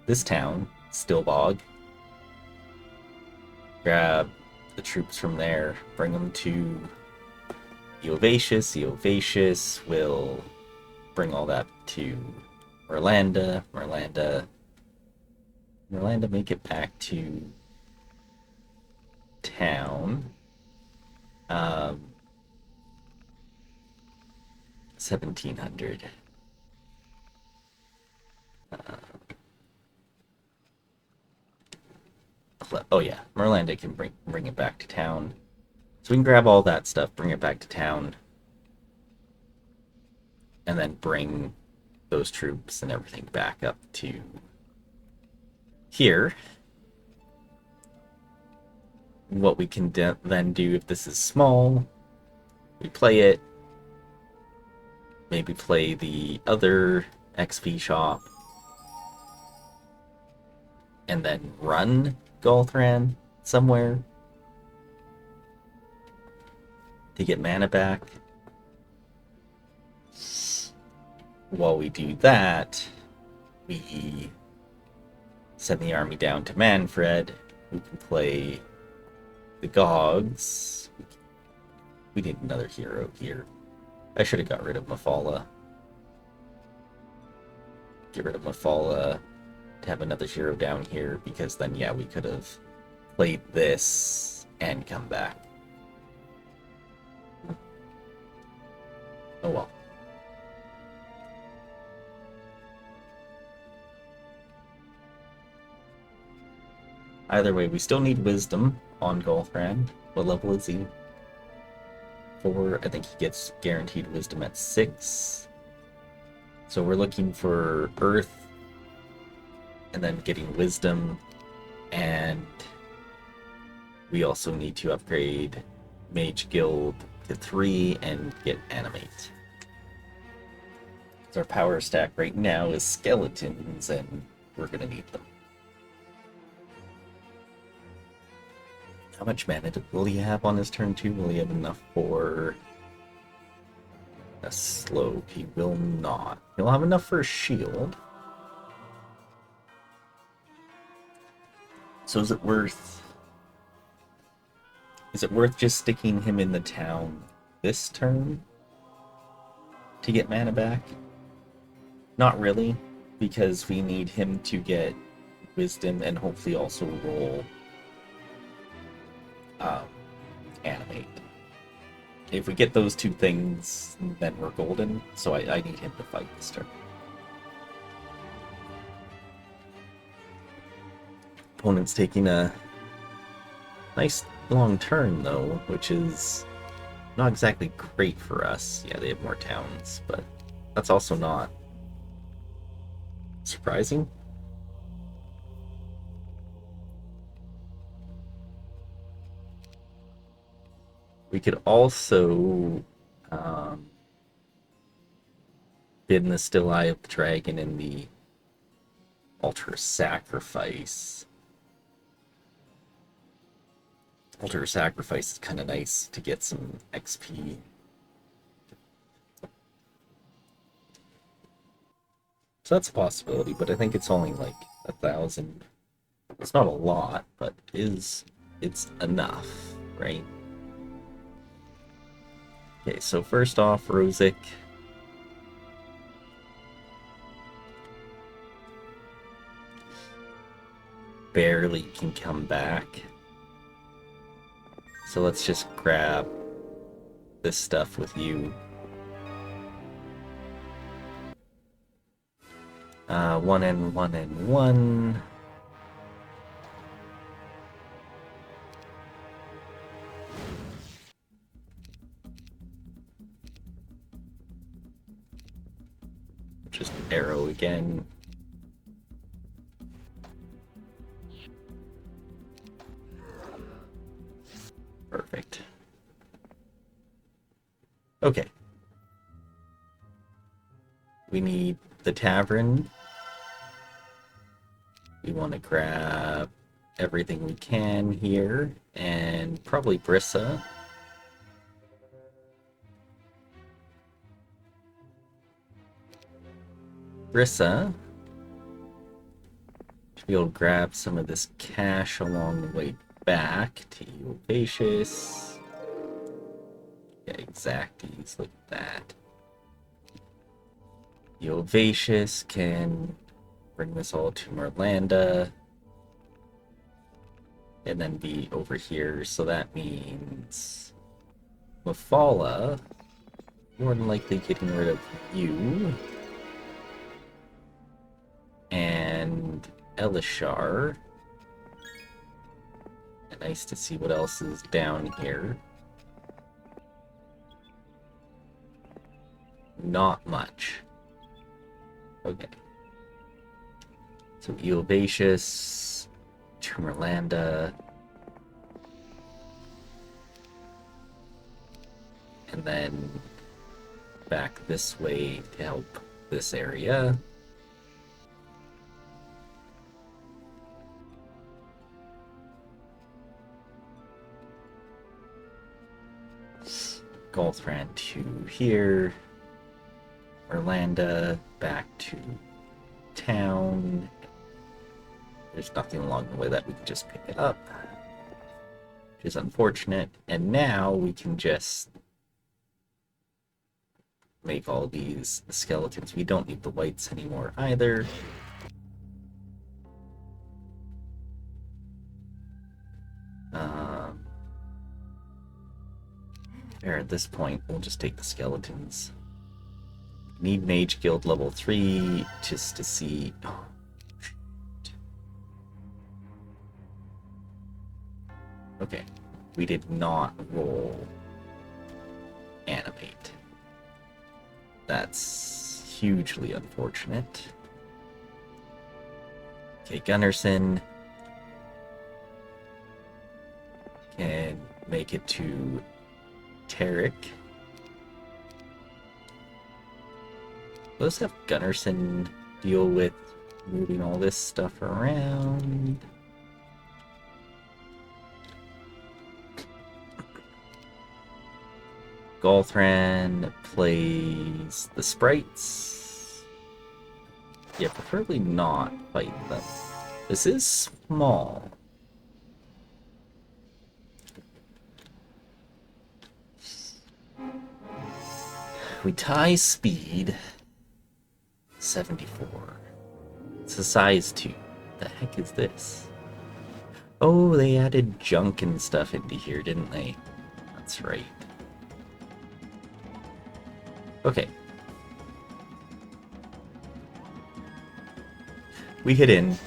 this town, Stillbog, grab the troops from there, bring them to Eovacious. Eovacious will bring all that to Merlanda. Merlanda make it back to town. 1700. Oh yeah, Merlanda can bring it back to town. So we can grab all that stuff, bring it back to town, and then bring those troops and everything back up to here, what we can then do if this is small, we play it, maybe play the other XP shop, and then run Golthran somewhere to get mana back. While we do that, we send the army down to Manfred. We can play the Gogs. We need another hero here. I should have got rid of Mafala. Get rid of Mafala to have another hero down here, because then, yeah, we could have played this and come back. Oh well. Either way, we still need Wisdom on Golthran. What level is he? 4. I think he gets guaranteed Wisdom at 6. So we're looking for Earth, and then getting Wisdom, and we also need to upgrade Mage Guild to 3 and get Animate. So our power stack right now is Skeletons, and we're gonna need them. How much mana will he have on his turn 2? Will he have enough for a slope? He will not. He'll have enough for a shield. So is it worth just sticking him in the town this turn to get mana back? Not really, because we need him to get Wisdom and hopefully also roll Animate. If we get those two things, then we're golden, so I need him to fight this turn. Opponent's taking a nice long turn, though, which is not exactly great for us. Yeah, they have more towns, but that's also not surprising. We could also bid in the Still Eye of the Dragon in the Altar Sacrifice. Altar Sacrifice is kind of nice to get some XP. So that's a possibility, but I think it's only like 1,000. It's not a lot, but it's enough, right? Okay, so first off, Rosic. Barely can come back. So let's just grab this stuff with you. 1 and 1 and 1. Just arrow again. Perfect. Okay. We need the tavern. We want to grab everything we can here, and probably Brissa. Brissa should be able to grab some of this cash along the way back to Ovacious. Yeah, exacties, look at that. The Ovacious can bring this all to Merlanda and then be over here, so that means Mafala more than likely getting rid of you, and Elishar. Nice to see what else is down here. Not much. Okay. So So Eobaceous, Tumorlanda, and then back this way to help this area. Golthran to here. Orlando back to town. There's nothing along the way that we can just pick it up, which is unfortunate. And now we can just make all these skeletons. We don't need the whites anymore either. There, at this point, we'll just take the skeletons. Need Mage Guild level 3 just to see. Oh, shit. Okay, we did not roll animate. That's hugely unfortunate. Okay, Gunnarsson can make it to Tarek. Let's have Gunnarsson deal with moving all this stuff around. Golthran plays the sprites. Yeah, preferably not fight them. This is small. We tie speed 74. It's a size 2. The heck is this? Oh, they added junk and stuff into here, didn't they? That's right. Okay. We hit in.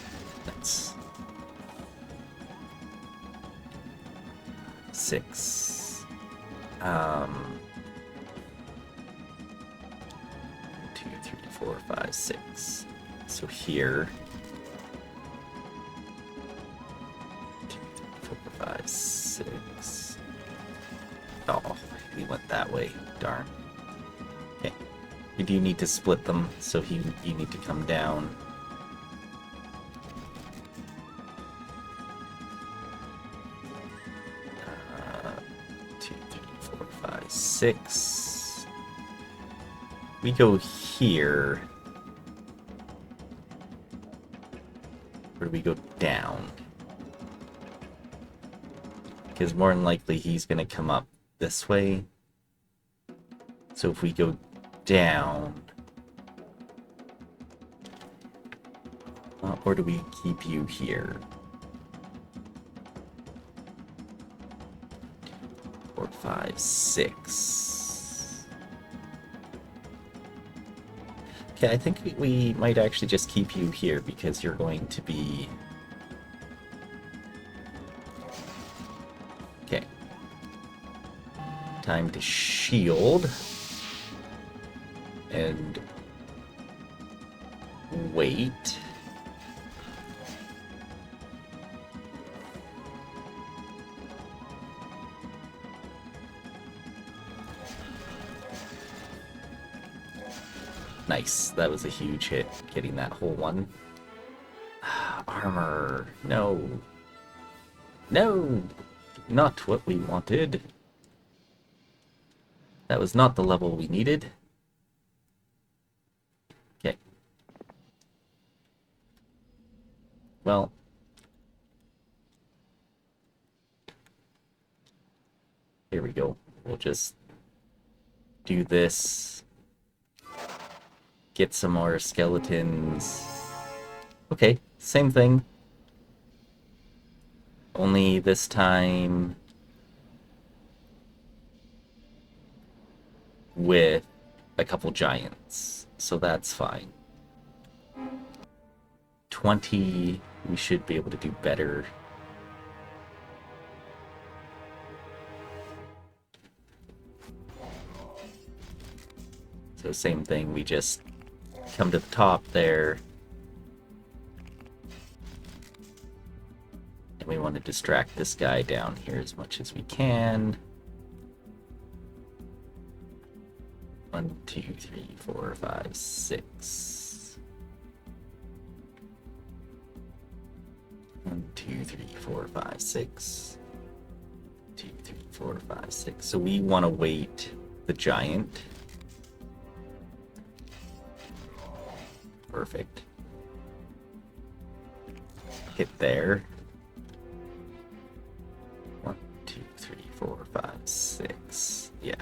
That's 6. 2, 3, 4, 5, 6. So here. 2, 3, 4, 5, 6. Oh, we went that way. Darn. Okay. You do need to split them, so you need to come down. Six. We go here. Or do we go down? Because more than likely he's going to come up this way. So if we go down... or do we keep you here? 4, 5, 6. Okay, I think we might actually just keep you here because you're going to be... Okay. Time to shield. And... wait. Nice. That was a huge hit, getting that whole one. Armor. No. No! Not what we wanted. That was not the level we needed. Okay. Well. Here we go. We'll just do this. Get some more skeletons. Okay, same thing. Only this time with a couple giants. So that's fine. 20, we should be able to do better. So same thing, we just come to the top there, And we want to distract this guy down here as much as we can. 1, 2, 3, 4, 5, 6. 1, 2, 3, 4, 5, 6. 2, 3, 4, 5, 6. So we want to wait the giant. Perfect. Hit there. 1, 2, 3, 4, 5, 6. Yeah.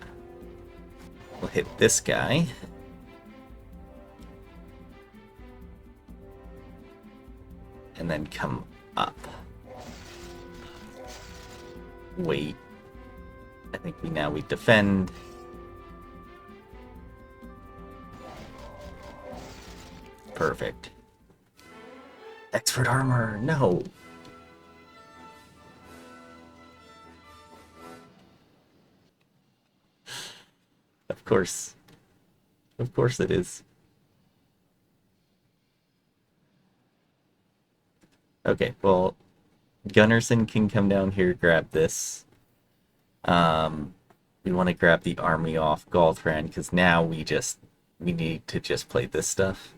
We'll hit this guy. And then come up. Wait. I think we defend. Perfect. Expert armor, no. Of course. Of course it is. Okay, well, Gunnarsson can come down here, grab this. We want to grab the army off Galthran, because now we need to just play this stuff.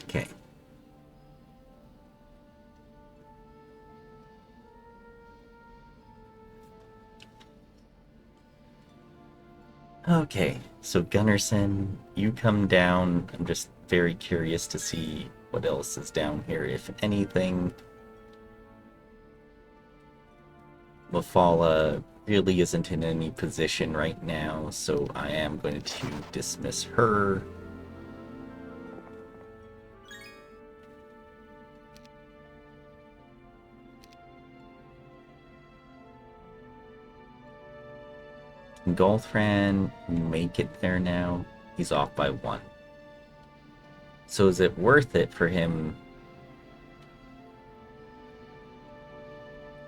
Okay. Okay, so Gunnarsson, you come down. I'm just very curious to see what else is down here, if anything. Mafala really isn't in any position right now, so I am going to dismiss her. Can Galthran make it there now? He's off by 1. So is it worth it for him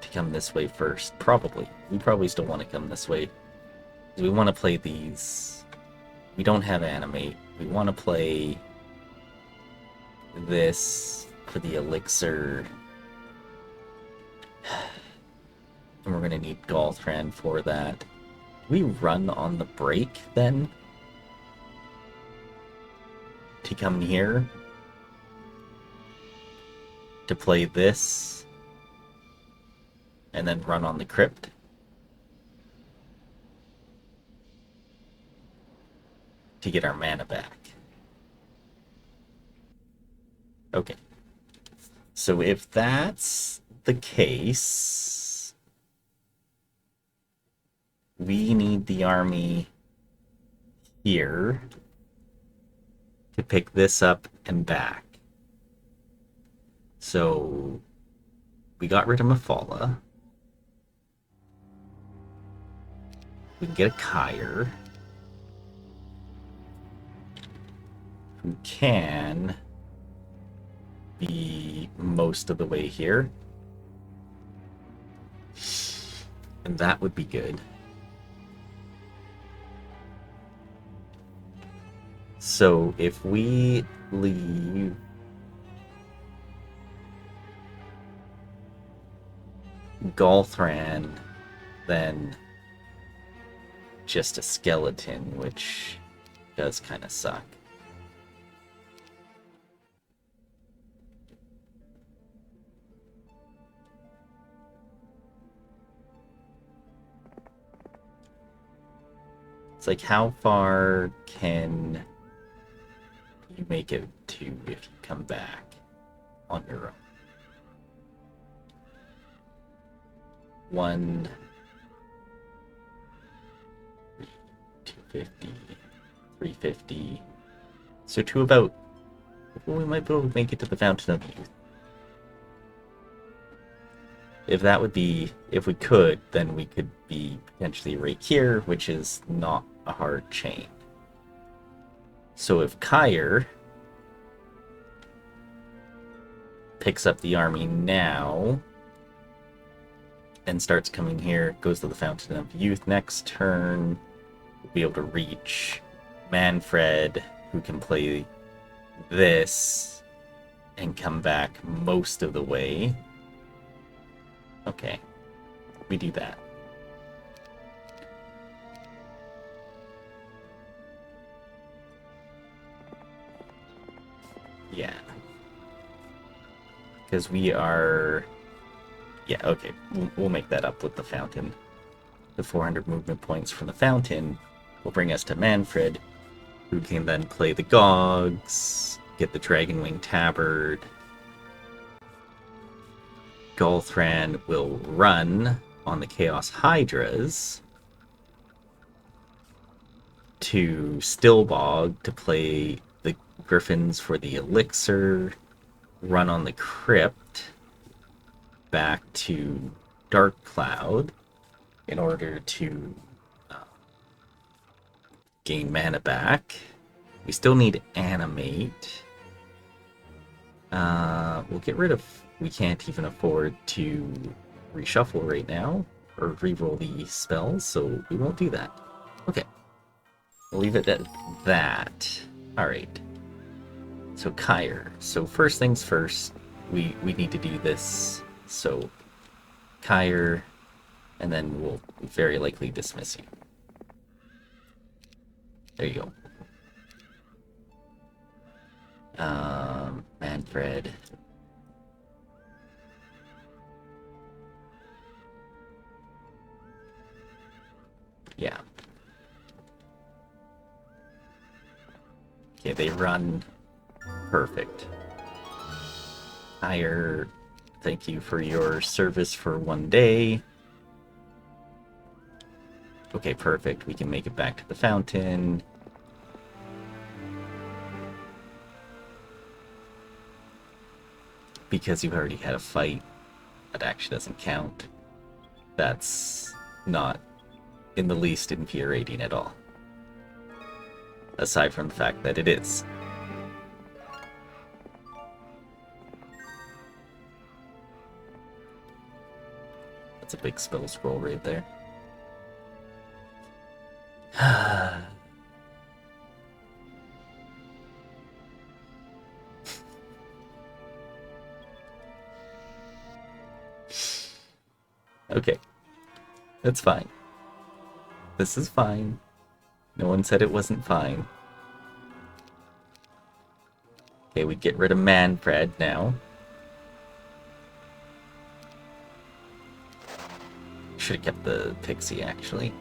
to come this way first? Probably. We probably still want to come this way. We want to play these. We don't have animate. We want to play this for the elixir. And we're going to need Galthran for that. We run on the break then to come here to play this and then run on the crypt. To get our mana back. Okay. So if that's the case, we need the army here to pick this up and back. So we got rid of Mafala. We can get a Kyre. Who can be most of the way here. And that would be good. So if we leave Galthran, then just a skeleton, which does kind of suck. It's like, how far can you make it to if you come back on your own? 1, 250, 350. So to about, we might be able to make it to the Fountain of Youth. If that would be, if we could, then we could be potentially right here, which is not a hard chain. So if Kyre picks up the army now, and starts coming here, goes to the Fountain of Youth next turn. We'll be able to reach Manfred, who can play this and come back most of the way. Okay, we do that. Yeah. Because we are... Yeah, okay. We'll make that up with the fountain. The 400 movement points from the fountain will bring us to Manfred, who can then play the Gogs, get the Dragonwing Tabard. Golthran will run on the Chaos Hydras to Stillbog to play the Griffins for the Elixir, run on the Crypt back to Dark Cloud in order to gain mana back. We still need Animate. We'll get rid of... We can't even afford to reshuffle right now, or reroll the spells, so we won't do that. Okay. We'll leave it at that. Alright. So Kyre. So first things first, we need to do this. So Kyre, and then we'll very likely dismiss you. There you go. Manfred. Yeah. Okay, they run perfect. Kyre, thank you for your service for 1 day. Okay, perfect. We can make it back to the fountain. Because you've already had a fight, that actually doesn't count. That's not in the least infuriating at all. Aside from the fact that it is. That's a big spell scroll right there. Okay. That's fine. This is fine. No one said it wasn't fine. Okay, we get rid of Manfred now. Should have kept the Pixie, actually.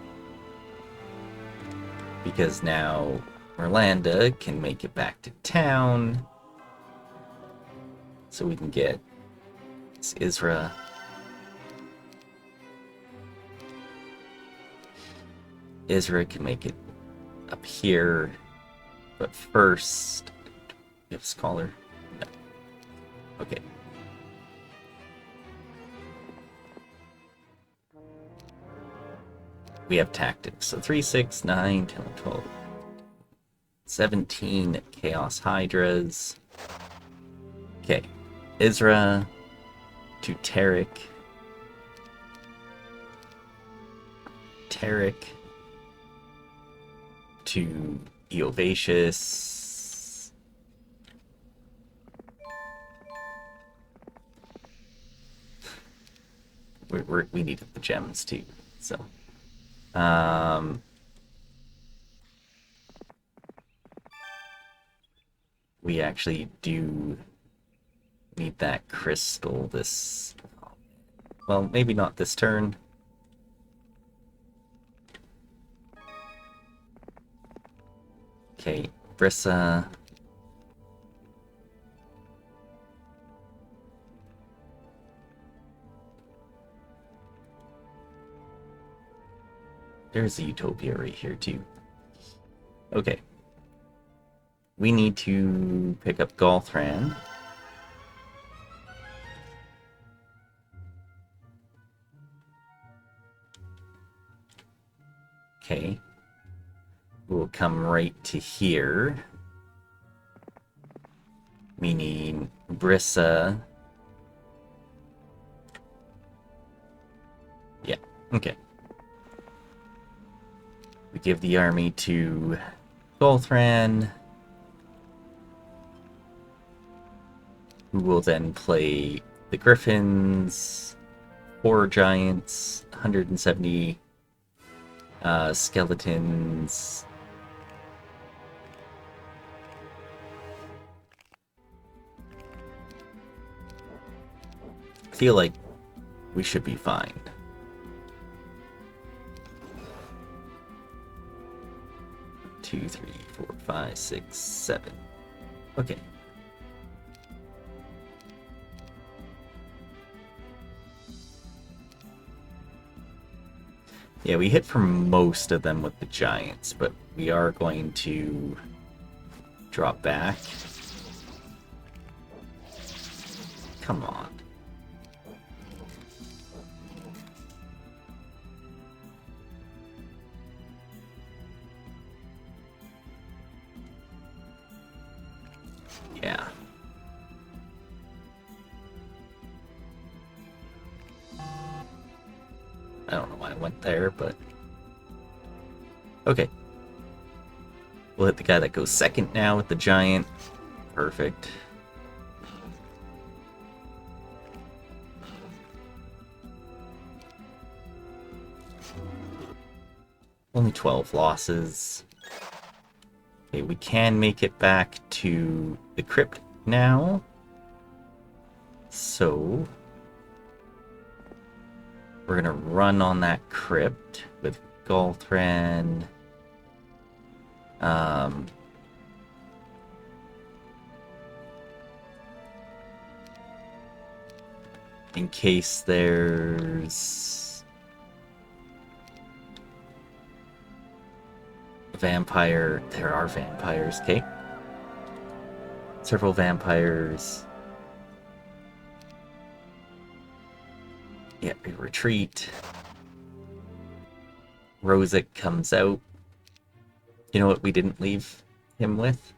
Because now Merlanda can make it back to town. So we can get Isra. Isra can make it up here. But first... We have Scholar? No. Okay. We have Tactics. So 3, 6, 9, 10, 12, 17 Chaos Hydras. Okay. Isra to Tarek. Tarek to Eovacious. We needed the gems too, so. We actually do need that crystal this... Well, maybe not this turn. Okay, Brissa. There's a Utopia right here, too. Okay. We need to pick up Golthran. Okay. We'll come right to here. Meaning Brissa Okay. We give the army to Golthran, who will then play the Griffins, 4 Giants, 170 Skeletons. I feel like we should be fine. Two, 3, 4, 5, 6, 7. Okay. Yeah, we hit for most of them with the Giants, but we are going to drop back. Come on. Yeah. I don't know why I went there, but... Okay. We'll hit the guy that goes second now with the Giant. Perfect. Only 12 losses. Okay, we can make it back to the crypt now. So... we're gonna run on that crypt with Golthran. In case there's a vampire, there are vampires, okay? Several vampires. Yeah, we retreat. Rosic comes out. You know what we didn't leave him with?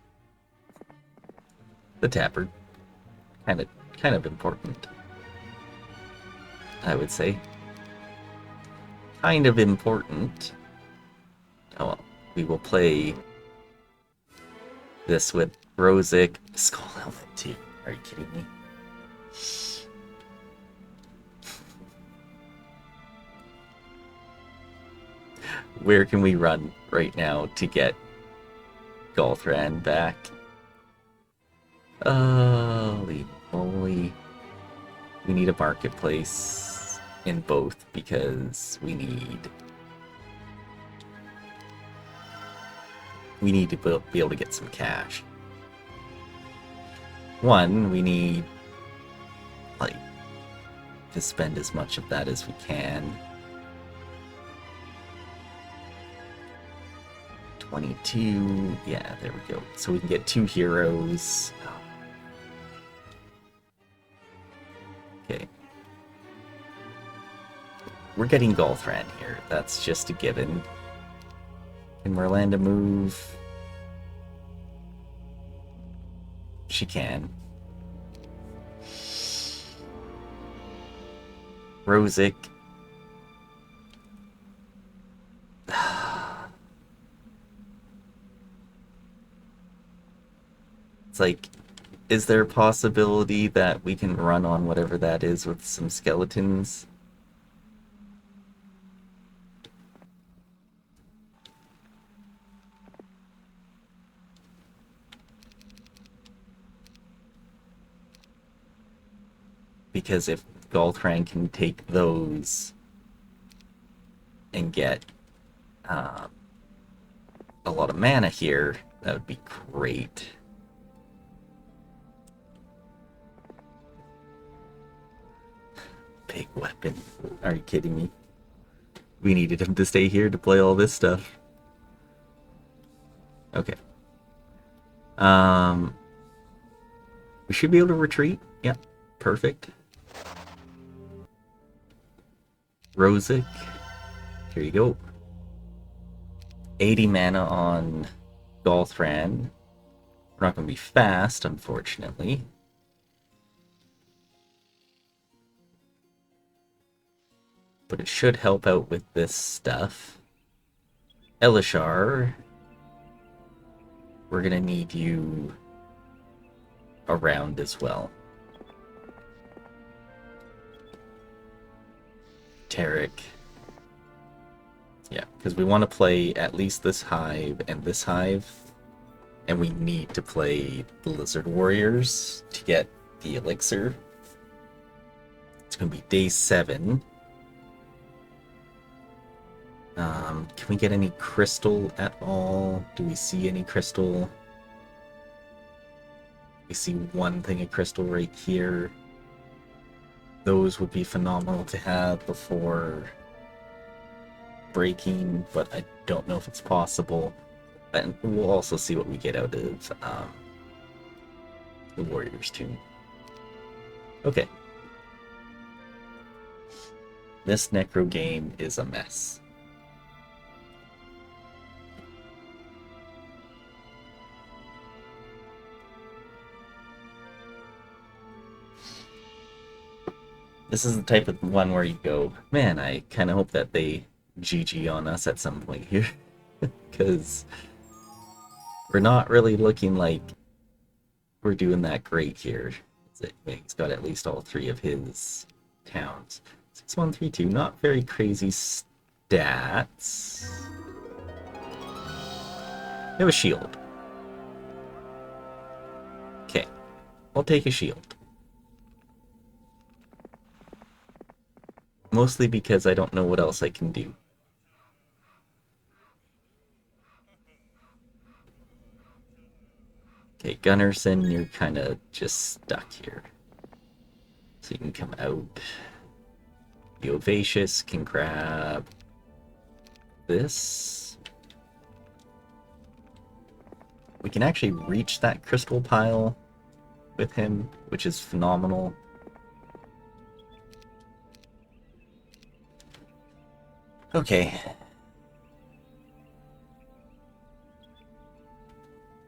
The tabard. Kind of important, I would say. Kind of important. Oh well, we will play this with Rosic. Skull Helmet too. Are you kidding me? Where can we run right now to get Golthran back? Holy moly. We need a marketplace in both because we need to be able to get some cash. One, we need like to spend as much of that as we can. 22, yeah, there we go. So we can get 2 heroes. Okay. We're getting Golthran here. That's just a given. Can Merlanda move? She can. Rosic. It's like, is there a possibility that we can run on whatever that is with some skeletons? Because if Golthran can take those and get a lot of mana here, that would be great. Big weapon. Are you kidding me? We needed him to stay here to play all this stuff. Okay. We should be able to retreat. Yeah, perfect. Rosic. Here you go. 80 mana on Golthran. We're not going to be fast, unfortunately. but it should help out with this stuff. Elishar, we're gonna need you around as well. Tarek. Yeah, because we want to play at least this hive and this hive, and we need to play the Lizard Warriors to get the elixir. It's going to be day 7. Can we get any crystal at all? Do we see any crystal? We see one thing of crystal right here. Those would be phenomenal to have before breaking, but I don't know if it's possible. And we'll also see what we get out of the Warriors too. Okay. This Necro game is a mess. This is the type of one where you go, man, I kind of hope that they GG on us at some point here. Because we're not really looking like we're doing that great here. He's got at least all 3 of his towns. 6132, not very crazy stats. We have a shield. Okay, I'll take a shield. Mostly because I don't know what else I can do. Okay, Gunnarsson, you're kind of just stuck here. So you can come out. The Ovacious can grab this. We can actually reach that crystal pile with him, which is phenomenal. Okay.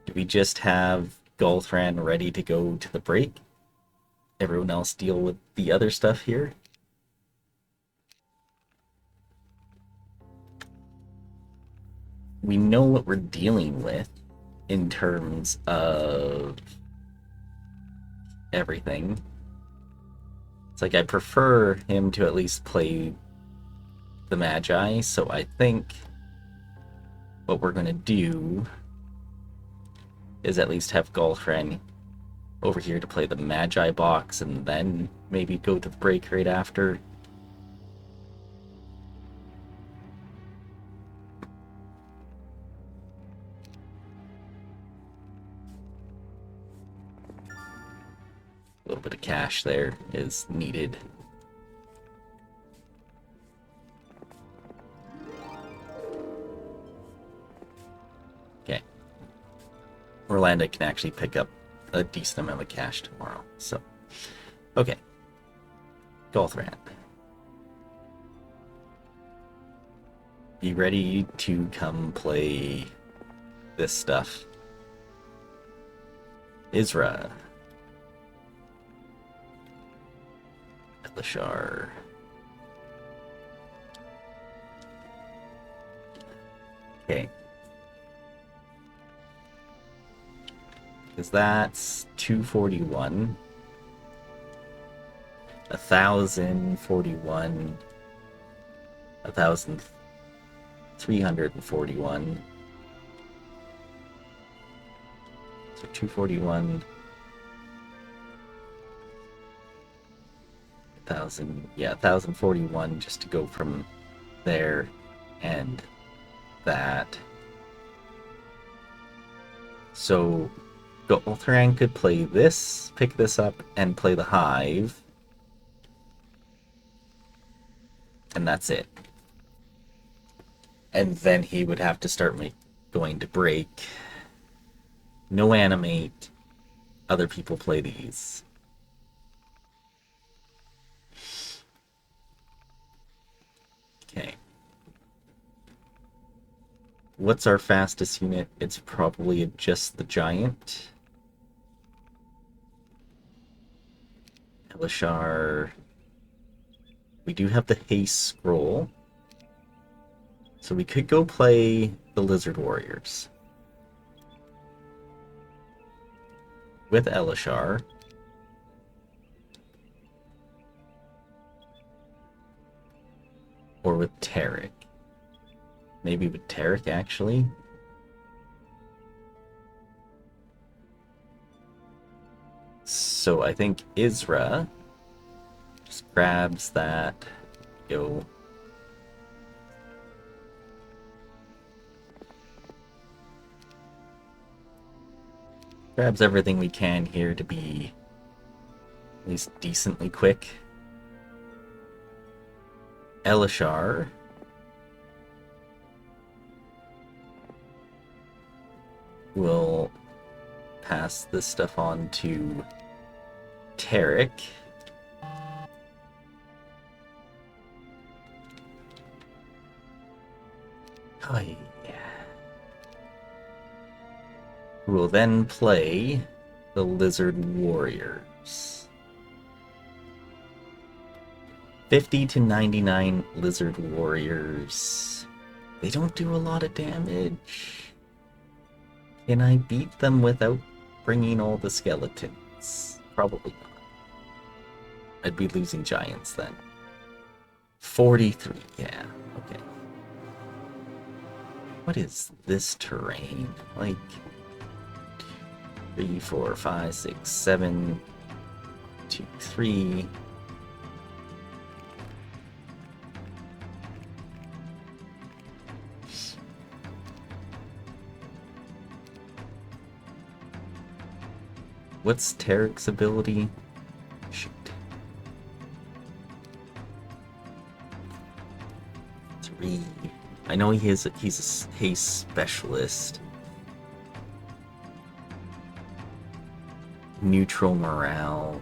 Do we just have Gulthran ready to go to the break? Everyone else deal with the other stuff here? We know what we're dealing with in terms of everything. It's like I prefer him to at least play the Magi, so I think what we're gonna do is at least have Gulthran over here to play the Magi box and then maybe go to the break right after. A little bit of cash there is needed. Okay. Orlando can actually pick up a decent amount of cash tomorrow, so. Okay. Gulthran. Be ready to come play this stuff. Isra. Elishar. Okay. Because that's 241. 1,041. 1,341. So 241. 1,041 just to go from there and that. So Gulthran could play this, pick this up, and play the Hive. And that's it. And then he would have to start going to break. No animate. Other people play these. Okay. What's our fastest unit? It's probably just the Giant. Elishar. We do have the haste scroll. So we could go play the Lizard Warriors with Elishar. Or with Tarek. Maybe with Tarek, actually. So I think Isra just grabs that. Go. Grabs everything we can here to be at least decently quick. Elishar will pass this stuff on to Tarek. Oh, yeah. Who will then play the Lizard Warriors. 50 to 99 Lizard Warriors. They don't do a lot of damage. Can I beat them without bringing all the skeletons? Probably not. I'd be losing giants then. 43, yeah, okay. What is this terrain? Like 3, 4, 5, 6, 7, 2, 3. What's Tarek's ability? Shoot. 3. I know he's a haste specialist. Neutral morale.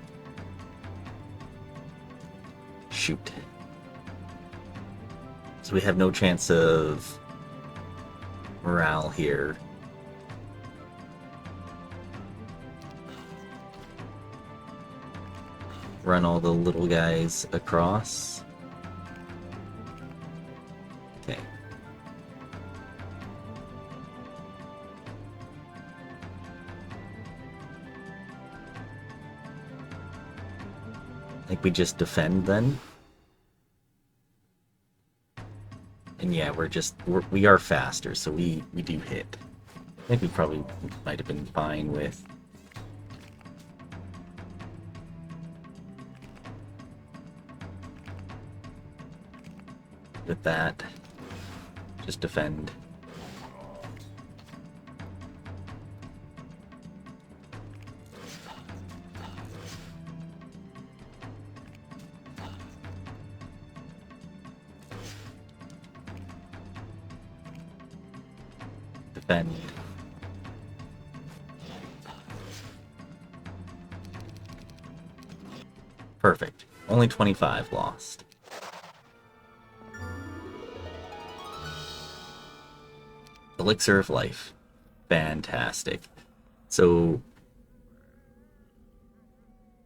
Shoot. So we have no chance of morale here. Run all the little guys across. Okay. I think we just defend then. And yeah, we are faster, so we do hit. I think we probably might have been fine with that. Just defend. Defend. Perfect. Only 25 lost. Elixir of Life. Fantastic. So,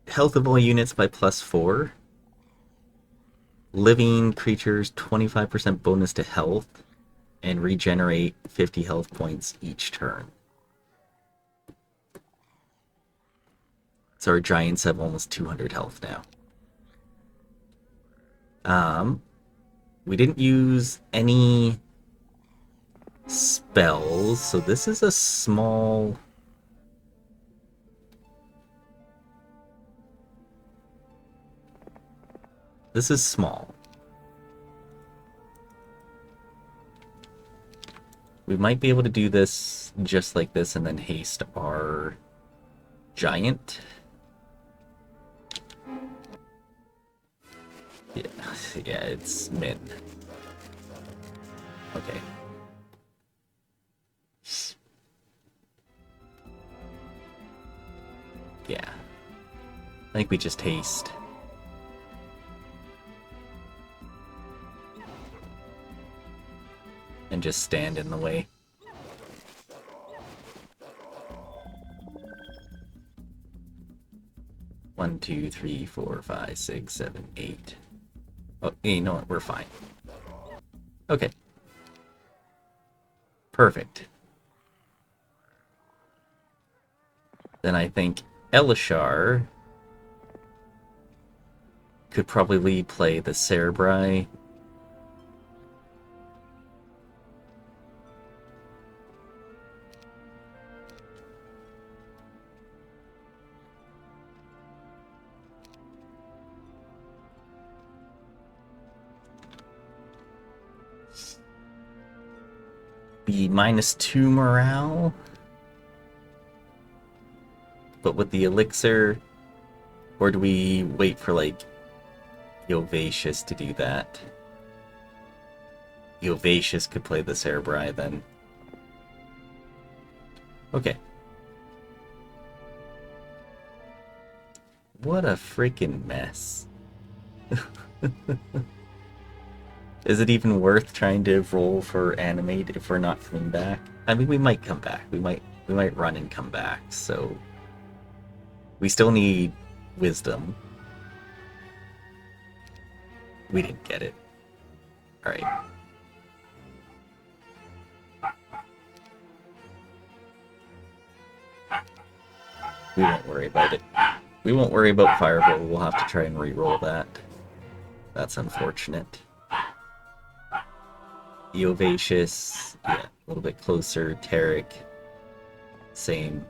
health of all units by +4. Living creatures 25% bonus to health. And regenerate 50 health points each turn. So our giants have almost 200 health now. We didn't use any spells, so this is a small... This is small. We might be able to do this just like this and then haste our giant. Yeah, it's min. Okay. Yeah. I think we just haste. And just stand in the way. One, two, three, 4, 5, 6, 7, 8. Oh, you know what? We're fine. Okay. Perfect. Then I think Elishar could probably play the Cerebri. Be -2 morale. But with the elixir, or do we wait for like Yovacious to do that? Yovacious could play the Cerebri then. Okay. What a freaking mess. Is it even worth trying to roll for animate if we're not coming back? I mean, we might come back. We might run and come back. So we still need wisdom. We didn't get it. All right. We won't worry about it. We won't worry about Fireball. We'll have to try and re-roll that. That's unfortunate. Eovacious, yeah, a little bit closer. Tarek, same.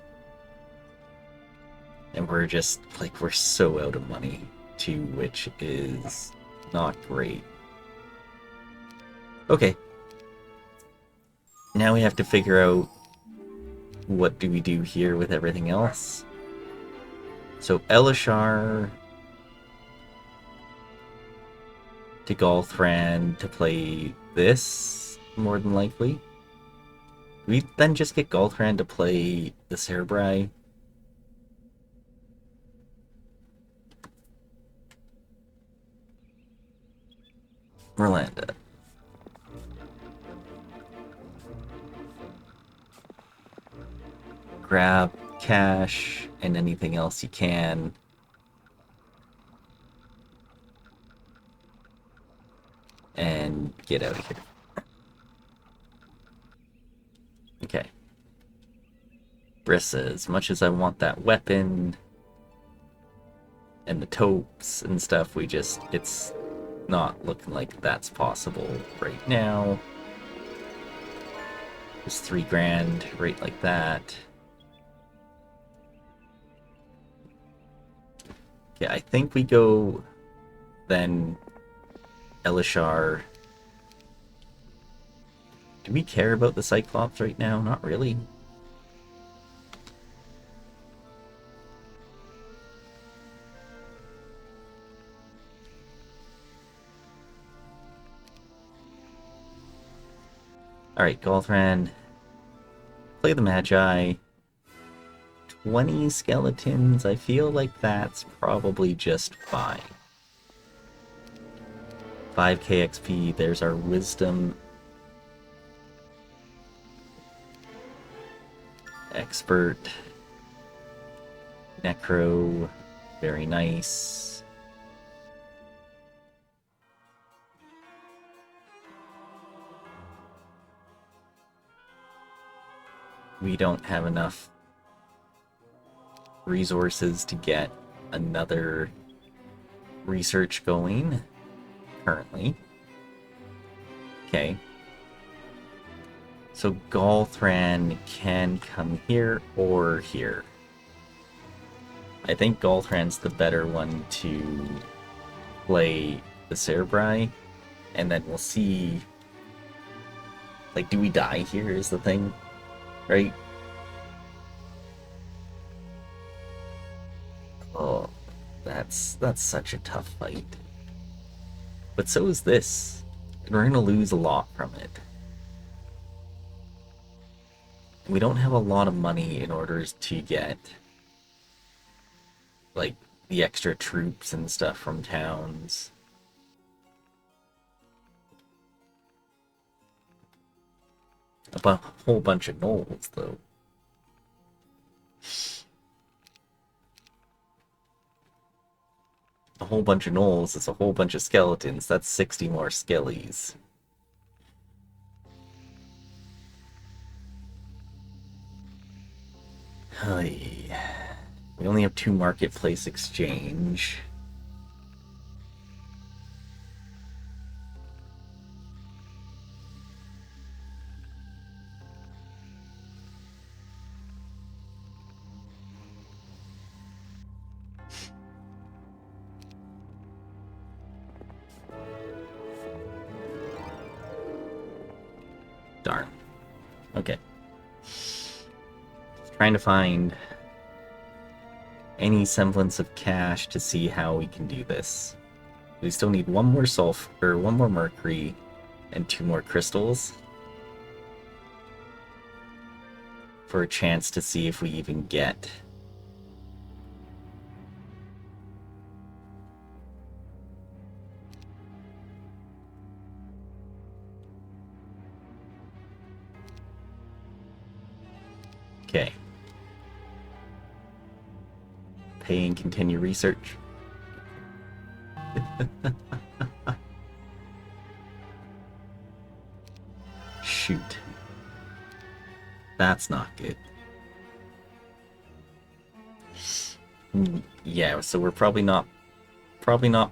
And we're just, like, we're so out of money, too, which is not great. Okay. Now we have to figure out what do we do here with everything else. So Elishar to Golthran to play this, more than likely. We then just get Golthran to play the Cerebri. Merlanda. Grab cash and anything else you can. And get out of here. Okay. Brissa, as much as I want that weapon and the taupes and stuff, it's not looking like that's possible right now. Just 3 grand right like that. Okay, I think we go then Elishar. Do we care about the Cyclops right now? Not really. Alright, Golthran. Play the Magi. 20 skeletons. I feel like that's probably just fine. 5k XP. There's our wisdom. Expert. Necro. Very nice. We don't have enough resources to get another research going currently. Okay. So Golthran can come here or here. I think Golthran's the better one to play the Cerebri, and then we'll see. Like, do we die here is the thing, right? Oh, that's such a tough fight. But so is this. We're gonna lose a lot from it. We don't have a lot of money in order to get, like, the extra troops and stuff from towns. A whole bunch of gnolls, though. A whole bunch of gnolls is a whole bunch of skeletons. That's 60 more skellies. Hey. We only have 2 marketplace exchange. Darn. Okay. Trying to find any semblance of cash to see how we can do this. We still need 1 more sulfur, or 1 more mercury, and 2 more crystals for a chance to see if we even get okay. Pay and continue research. Shoot. That's not good. Yeah, so we're probably not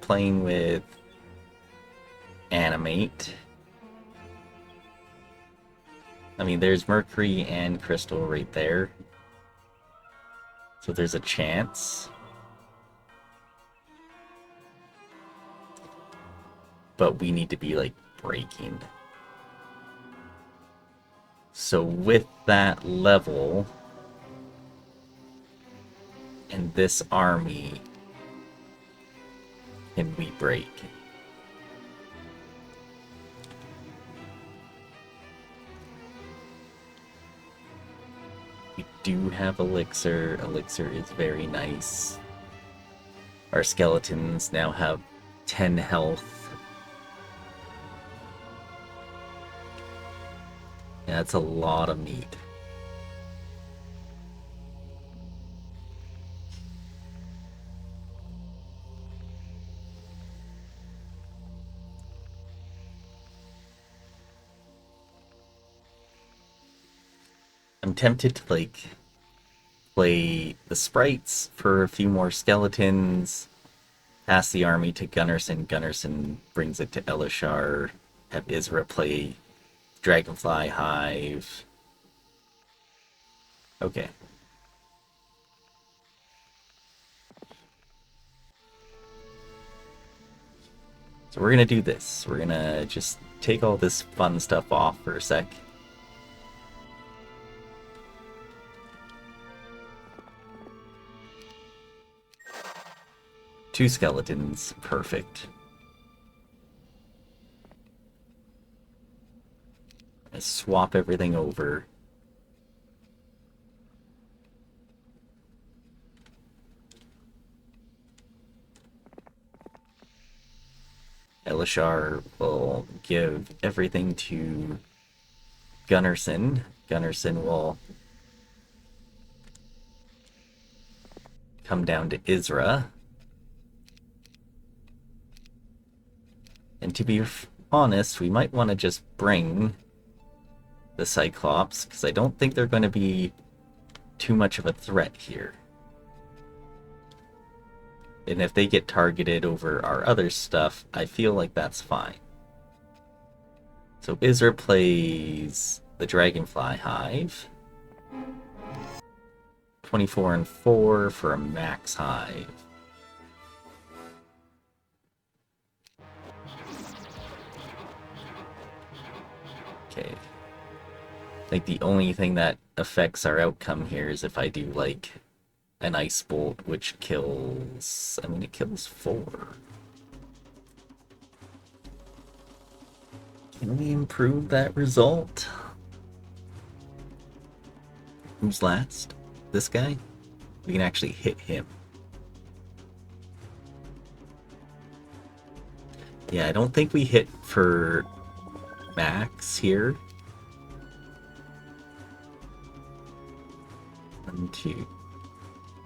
playing with animate. I mean, there's mercury and crystal right there. So there's a chance. But we need to be, like, breaking. So with that level and this army, can we break? We do have elixir. Elixir is very nice. Our skeletons now have 10 health. Yeah, that's a lot of meat. I'm tempted to, like, play the sprites for a few more skeletons, pass the army to Gunnarsson. Gunnarsson brings it to Elishar, have Isra play Dragonfly Hive. Okay. So we're gonna do this. We're gonna just take all this fun stuff off for a sec. Two skeletons, perfect. Let's swap everything over. Elishar will give everything to Gunnarsson. Gunnarsson will come down to Isra. And to be honest, we might want to just bring the Cyclops, because I don't think they're going to be too much of a threat here. And if they get targeted over our other stuff, I feel like that's fine. So Isra plays the Dragonfly Hive. 24 and 4 for a max hive. Okay. Like, the only thing that affects our outcome here is if I do, like, an Ice Bolt, which kills... I mean, it kills 4. Can we improve that result? Who's last? This guy? We can actually hit him. Yeah, I don't think we hit for max here. 1, 2.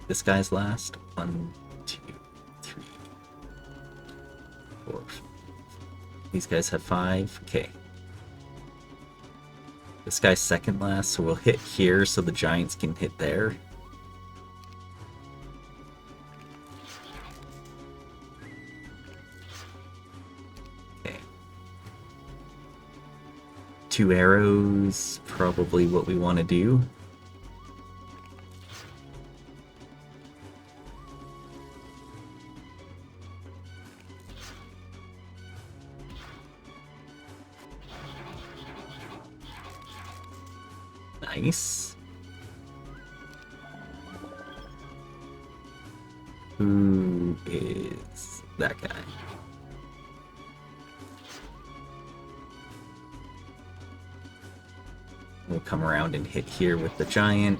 This guy's last. 1, 2, 3. 4. These guys have 5. Okay. This guy's second last, so we'll hit here so the giants can hit there. Okay. 2 arrows, probably what we want to do. Nice. Who is that guy? We'll come around and hit here with the giant.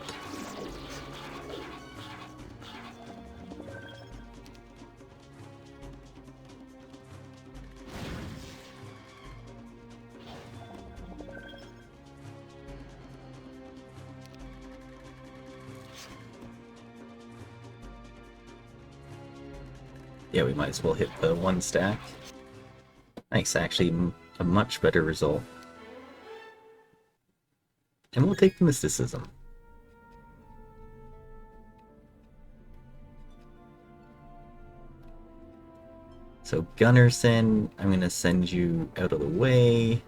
Yeah, we might as well hit the 1 stack. Nice, actually a much better result. And we'll take the mysticism. So Gunnarsson, I'm gonna send you out of the way.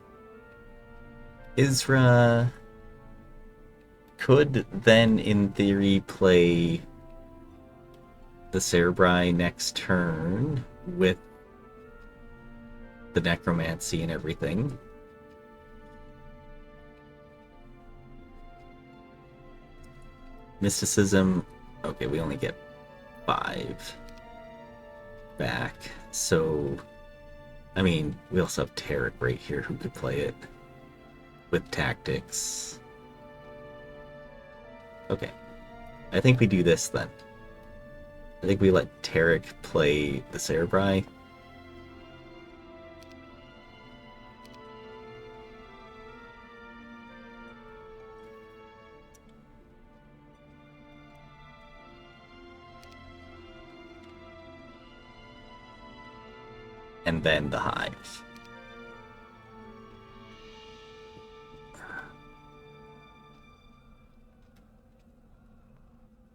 Isra could then, in theory, play the Cerebri next turn with the Necromancy and everything. Mysticism, okay, we only get 5 back, so I mean, we also have Tarek right here who could play it with tactics. Okay, I think we do this then. I think we let Tarek play the Cerebri. And then the hive.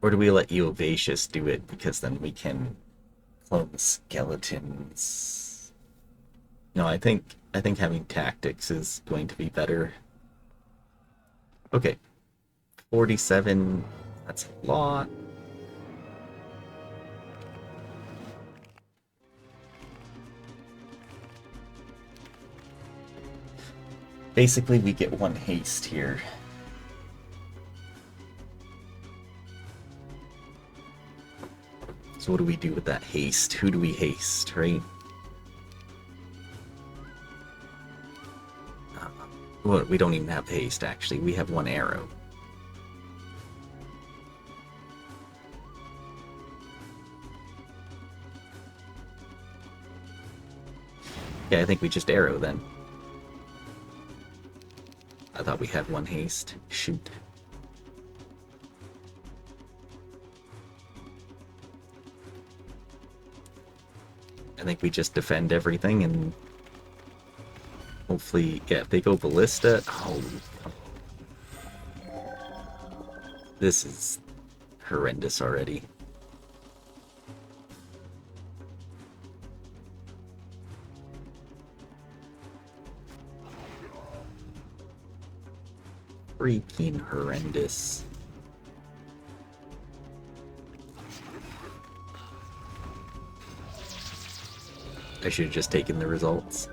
Or do we let Eovacious do it, because then we can clone the skeletons? No, I think having tactics is going to be better. Okay. 47, that's a lot. Basically, we get 1 haste here. So what do we do with that haste? Who do we haste, right? Well, we don't even have haste, actually. We have 1 arrow. Yeah, I think we just arrow then. I thought we had 1 haste. Shoot. I think we just defend everything and hopefully, yeah, if they go ballista, oh, this is horrendous already. Freaking horrendous. I should have just taken the results.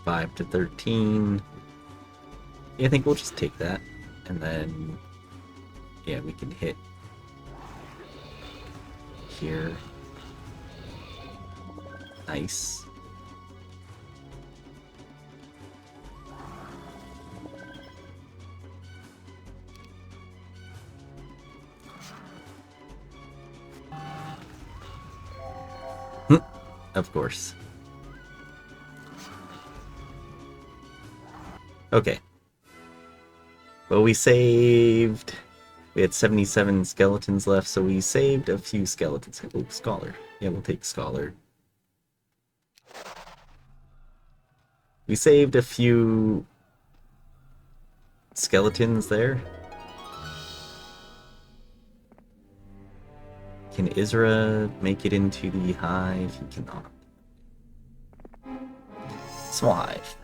Five to 13. Yeah, I think we'll just take that, and then yeah, we can hit here. Nice. Of course. Okay. Well, we saved... We had 77 skeletons left, so we saved a few skeletons. Oh, Scholar. Yeah, we'll take Scholar. We saved a few skeletons there. Can Isra make it into the hive? He cannot. Small hive.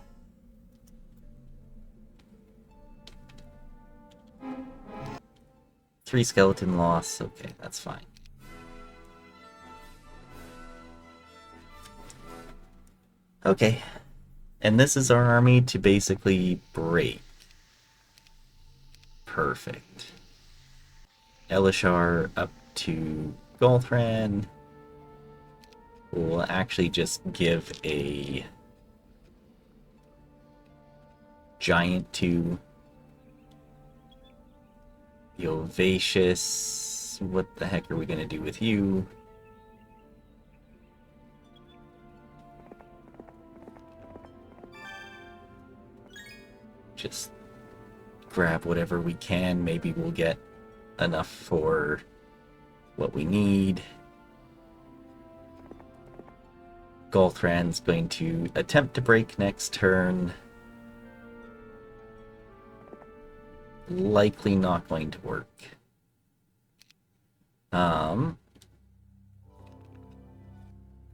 Three skeleton loss. Okay, that's fine. Okay. And this is our army to basically break. Perfect. Elishar up to Golthran. We'll actually just give a giant to the Ovacious. What the heck are we gonna do with you? Just grab whatever we can. Maybe we'll get enough for what we need. Golthran's going to attempt to break next turn. Likely not going to work.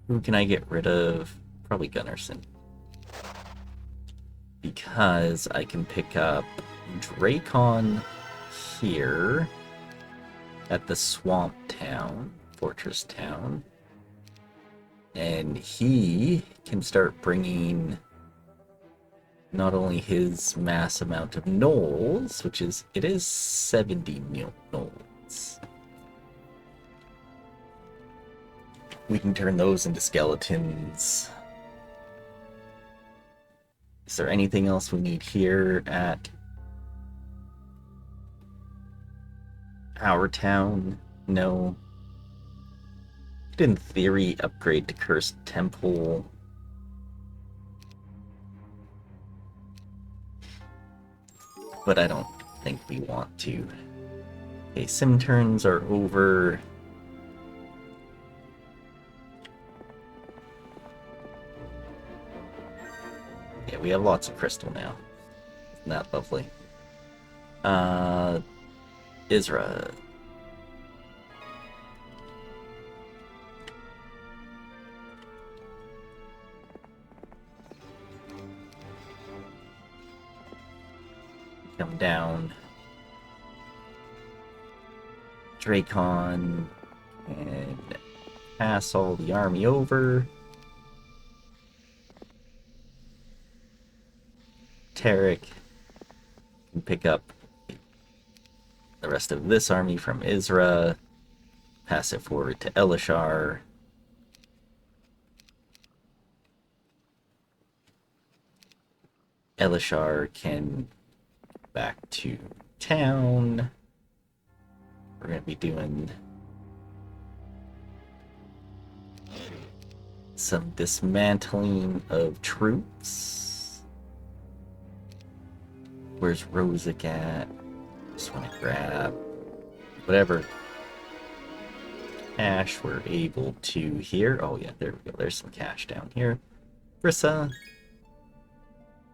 Who can I get rid of? Probably Gunnarsson. Because I can pick up Dracon here at the Swamp Town, Fortress Town. And he can start bringing not only his mass amount of gnolls, which is, it is 70 gnolls. We can turn those into skeletons. Is there anything else we need here at our town? No. Could in theory upgrade to Cursed Temple. But I don't think we want to. Okay, sim turns are over. Yeah, we have lots of crystal now. Isn't that lovely? Isra. Come down. Dracon. And pass all the army over. Tarek can pick up the rest of this army from Isra, pass it forward to Elishar. Elishar can back to town. We're going to be doing some dismantling of troops. Where's Rosic at? Just want to grab whatever cash we're able to here. Oh yeah, there we go. There's some cash down here. Brissa,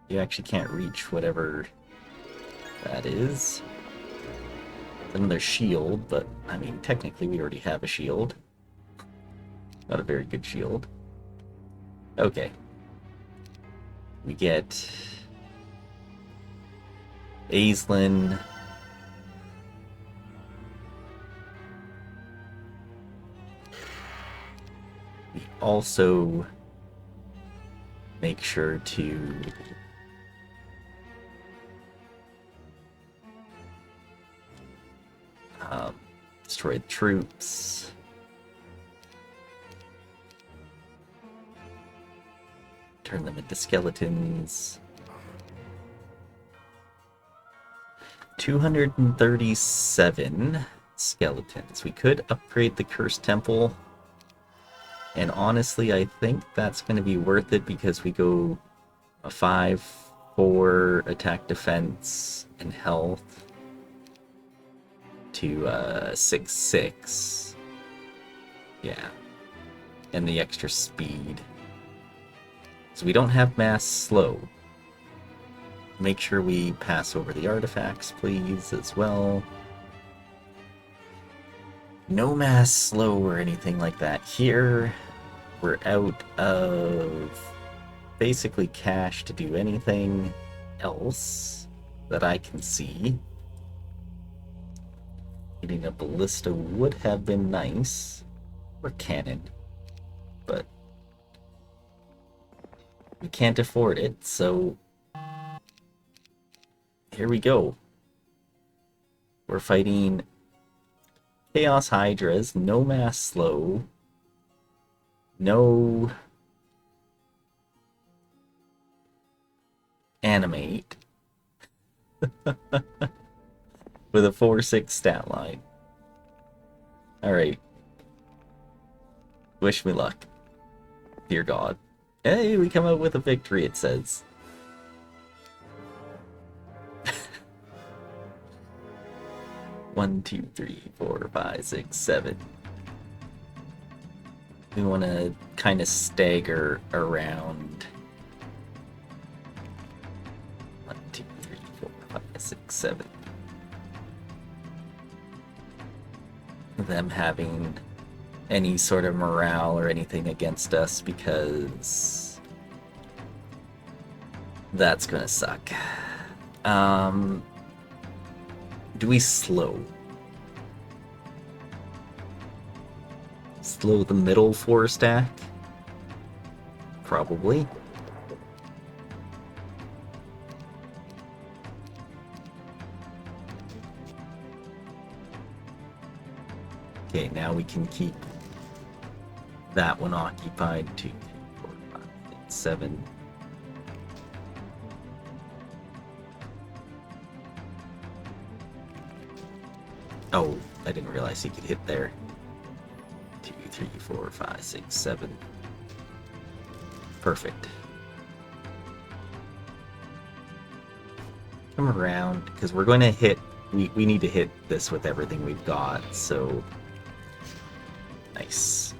you actually can't reach whatever that is. It's another shield, but I mean, technically we already have a shield. Not a very good shield. Okay. We get Aislinn. We also make sure to destroy the troops. Turn them into skeletons. 237 skeletons. We could upgrade the Cursed Temple And honestly, I think that's going to be worth it because we go a 5-4 attack, defense, and health to 6-6. Yeah. And the extra speed. So we don't have mass slow. Make sure we pass over the artifacts, please, as well. No mass slow or anything like that here. We're out of basically cash to do anything else that I can see. Getting a ballista would have been nice. Or cannon. But we can't afford it, so here we go. We're fighting Chaos Hydras, no mass slow, no animate, with a 4-6 stat line. Alright. Wish me luck. Dear God. Hey, we come out with a victory, it says. 1, 2, 3, 4, 5, 6, 7. We want to kind of stagger around. 1, 2, 3, 4, 5, 6, 7. Them having any sort of morale or anything against us, because that's gonna suck. Do we slow? Slow the middle 4 stack? Probably. Okay, now we can keep that one occupied. 2, 3, 4, 5, 6, 7. Oh, I didn't realize he could hit there. 2, 3, 4, 5, 6, 7. Perfect. Come around, because we're going to hit... We need to hit this with everything we've got, so... Nice.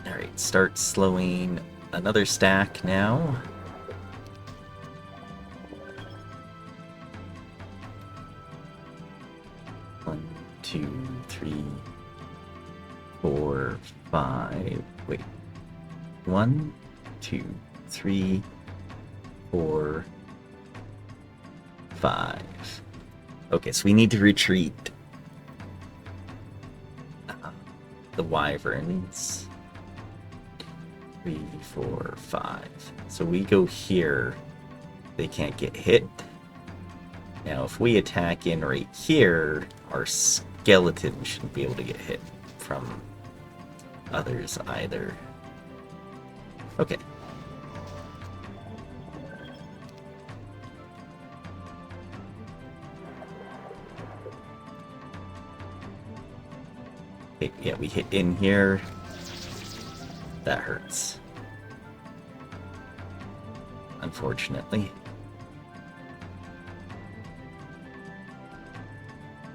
Alright, start slowing another stack now. One, 2, 3, 4, 5. Wait. 1, 2, 3, 4, 5. Okay, so we need to retreat the wyverns. 3, 4, 5. So we go here. They can't get hit. Now, if we attack in right here, our skeleton shouldn't be able to get hit from others either. Okay. Okay, yeah, we hit in here. That hurts. Unfortunately.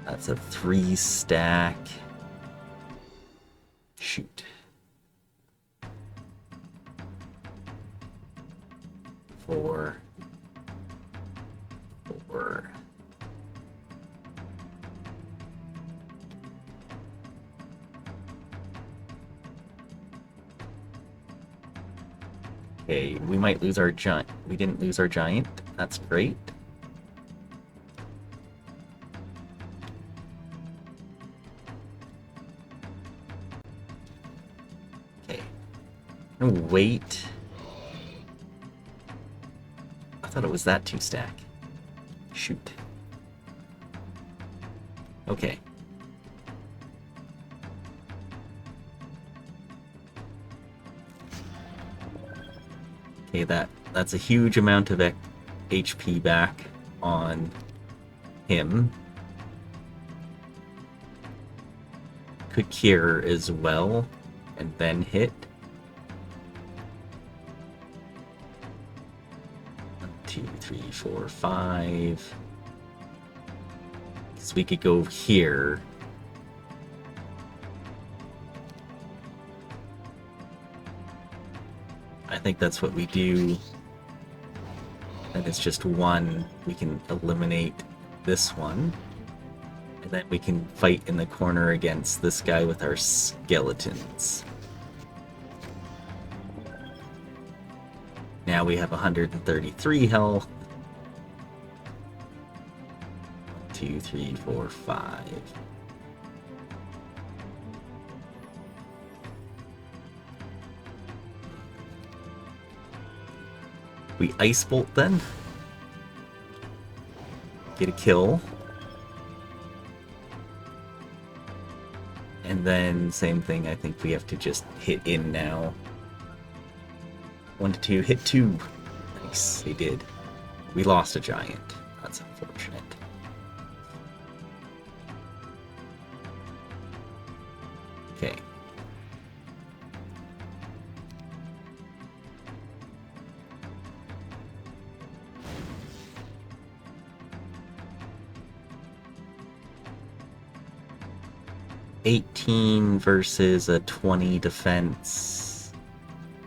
That's a 3 stack. Shoot. 4. 4. Okay, we might lose our giant. We didn't lose our giant. That's great. Okay. No, wait. I thought it was that 2 stack. Shoot. Okay. Okay, that's a huge amount of HP back on him. Could cure as well, and then hit. 3, 4, 5. So we could go here. I think that's what we do. And it's just one. We can eliminate this one. And then we can fight in the corner against this guy with our skeletons. Now we have 133 health. 2, 3, 4, 5. We Ice Bolt then. Get a kill. And then same thing, I think we have to just hit in now. 1 to 2, hit 2. Nice, they did. We lost a giant. That's unfortunate. Okay. $18 versus a 20 defense.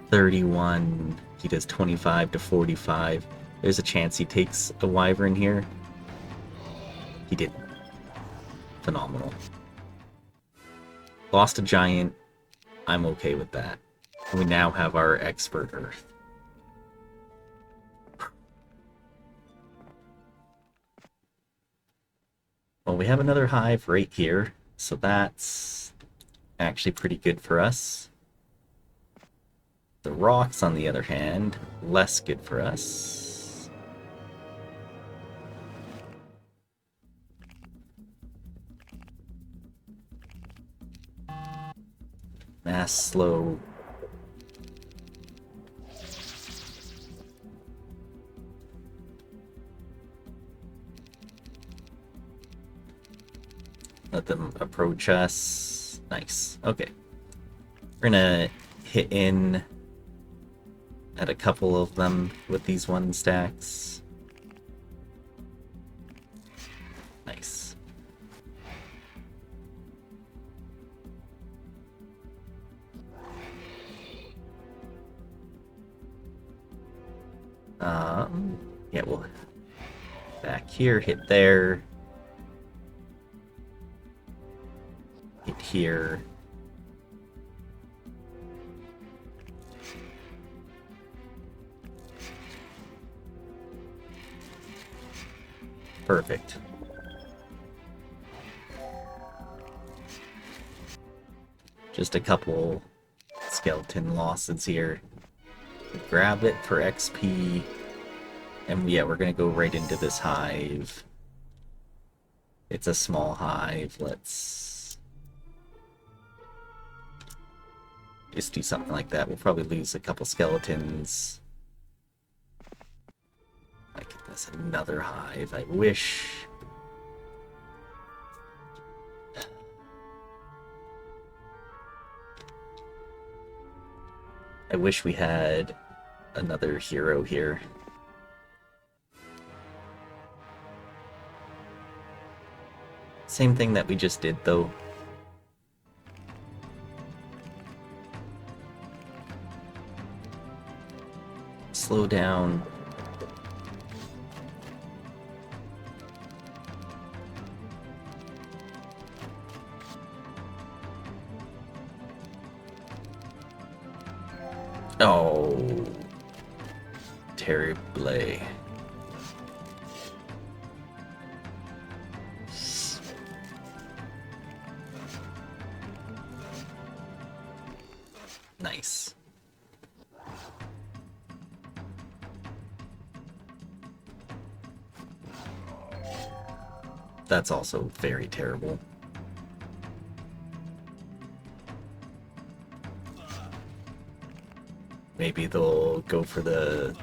31. He does 25 to 45. There's a chance he takes a wyvern here. He didn't. Phenomenal. Lost a giant. I'm okay with that. We now have our expert earth. Well, we have another hive right here, so that's actually pretty good for us. The rocks, on the other hand, less good for us. Mass slow. Let them approach us. Nice. Okay. We're gonna hit in at a couple of them with these 1 stacks. Nice. Yeah, we'll back here, hit there. Hit here. Perfect. Just a couple skeleton losses here. Grab it for XP. And yeah, we're gonna go right into this hive. It's a small hive. Let's just do something like that. We'll probably lose a couple skeletons. My goodness, another hive. I wish. I wish we had another hero here. Same thing that we just did, though. Slow down. Oh, terrible. Nice. That's also very terrible. Maybe they'll go for the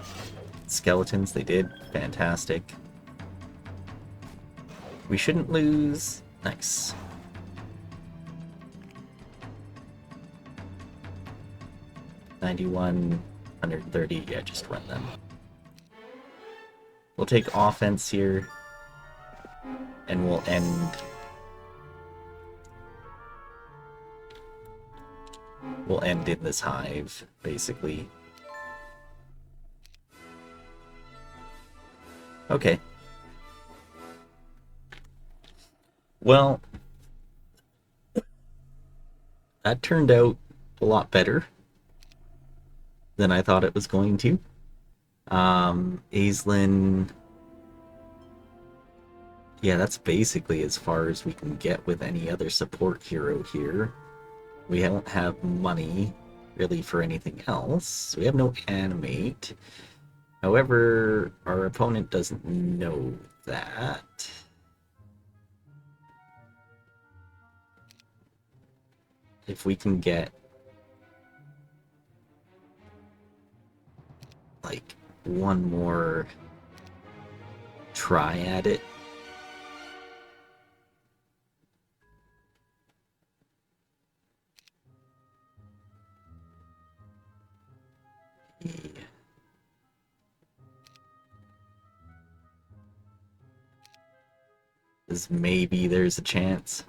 skeletons. They did. Fantastic. We shouldn't lose. Nice. $91, $130. Yeah, just run them. We'll take offense here, and we'll end... We'll end in this hive, basically. Okay. Well, that turned out a lot better than I thought it was going to. Aislinn... Yeah, that's basically as far as we can get with any other support hero here. We don't have money, really, for anything else. We have no animate. However, our opponent doesn't know that. If we can get, like, one more try at it. Yeah. Maybe there's a chance.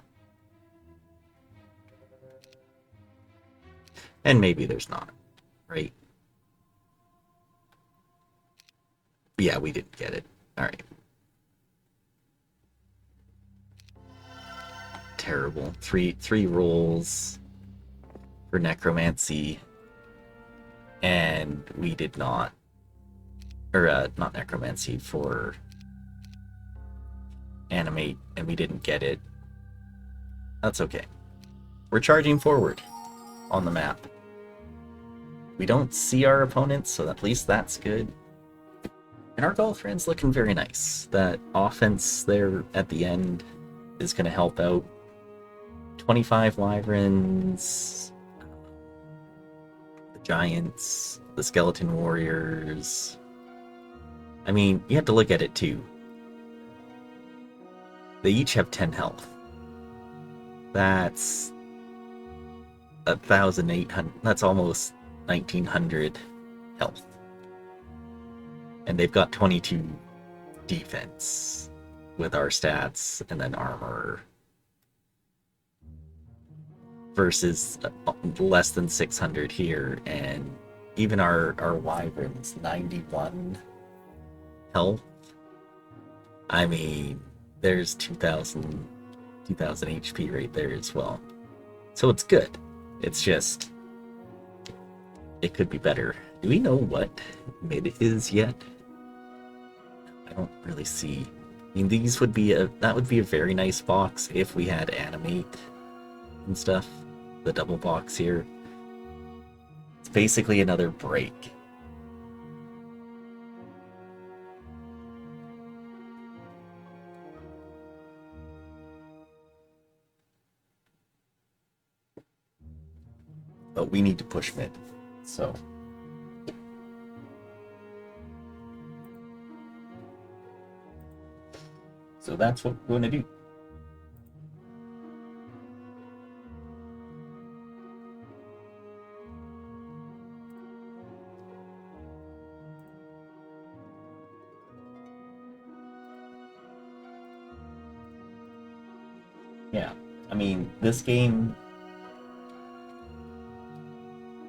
And maybe there's not, right? Yeah, we didn't get it. Alright. Terrible. Three rolls for necromancy. And we did not. Or, not necromancy, for animate, and we didn't get it. That's okay. We're charging forward on the map. We don't see our opponents, so at least that's good. And our girlfriend's looking very nice. That offense there at the end is going to help out. 25 wyverns, the giants, the skeleton warriors. I mean, you have to look at it too. They each have 10 health. That's 1,800. That's almost 1,900 health. And they've got 22 defense with our stats, and then armor. Versus less than 600 here, and even our wyverns, 91 health. I mean, there's 2,000 HP right there as well. So it's good. It's just, it could be better. Do we know what mid is yet? I don't really see. I mean, these would be that would be a very nice box if we had animate and stuff. The double box here. It's basically another break. But we need to push mid, so that's what we're going to do. Yeah, I mean, this game,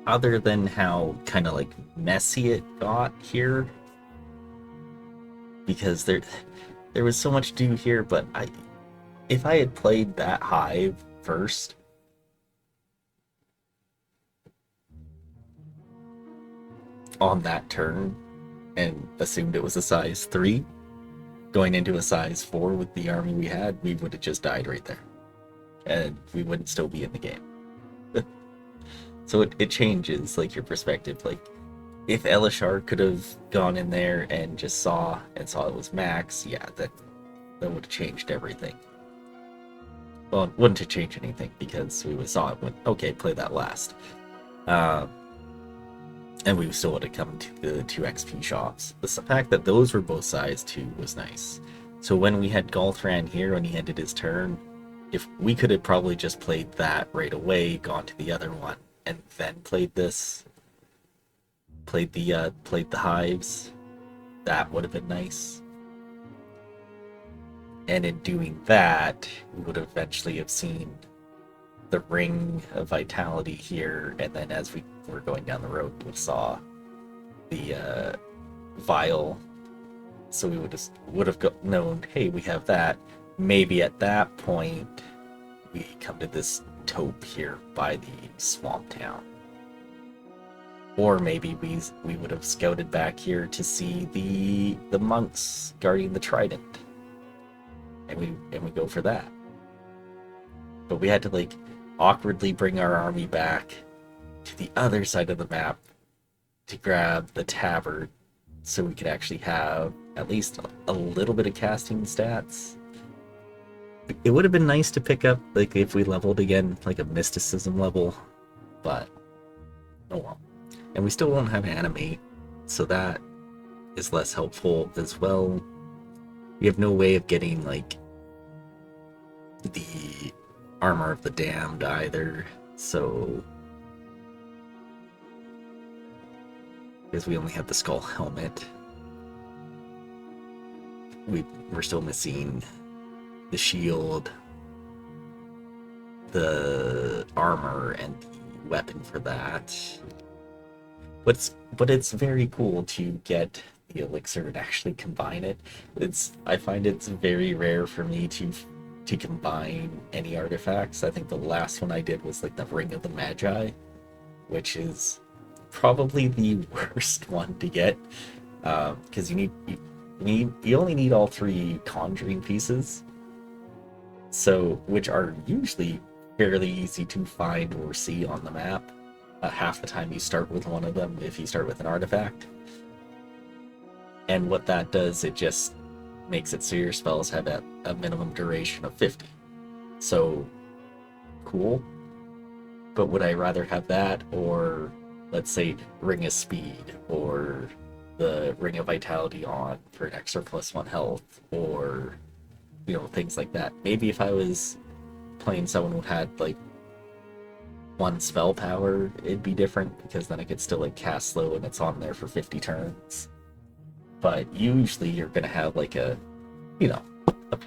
other than how kind of like messy it got here, because there was so much to do here, but if I had played that hive first, on that turn, and assumed it was a size 3, going into a size 4 with the army we had, we would have just died right there. And we wouldn't still be in the game. So it changes, like, your perspective. Like, if Elishar could have gone in there and just saw it was max, yeah, that would have changed everything. Well, it wouldn't have changed anything, because we saw it when, okay, play that last. And we still would have come to the 2 XP shops. The fact that those were both size 2 was nice. So when we had Galthran here, when he ended his turn, if we could have probably just played that right away, gone to the other one, and then played this, played the hives, that would have been nice. And in doing that, we would eventually have seen the ring of vitality here, and then as we were going down the road, we saw the vial. So we would have known, hey, we have that. Maybe at that point, we come to this taupe here by the swamp town. Or maybe we would have scouted back here to see the monks guarding the trident, and we go for that. But we had to like awkwardly bring our army back to the other side of the map to grab the tabard, so we could actually have at least a little bit of casting stats. It would have been nice to pick up, like, if we leveled again, like a mysticism level, but oh well. And we still won't have animate, so that is less helpful as well. We have no way of getting, like, the armor of the damned either, so because we only have the skull helmet. We're still missing the shield, the armor, and the weapon for that. But it's very cool to get the elixir and actually combine it. I find it's very rare for me to combine any artifacts. I think the last one I did was like the Ring of the Magi, which is probably the worst one to get, because you only need all 3 conjuring pieces, so which are usually fairly easy to find or see on the map. Half the time you start with one of them if you start with an artifact. And what that does, it just makes it so your spells have a minimum duration of 50. So, cool. But would I rather have that, or let's say Ring of Speed, or the Ring of Vitality on for an extra +1 health, or, you know, things like that. Maybe if I was playing someone who had like 1 spell power, it'd be different, because then I could still like cast slow and it's on there for 50 turns. But usually you're gonna have like a, you know,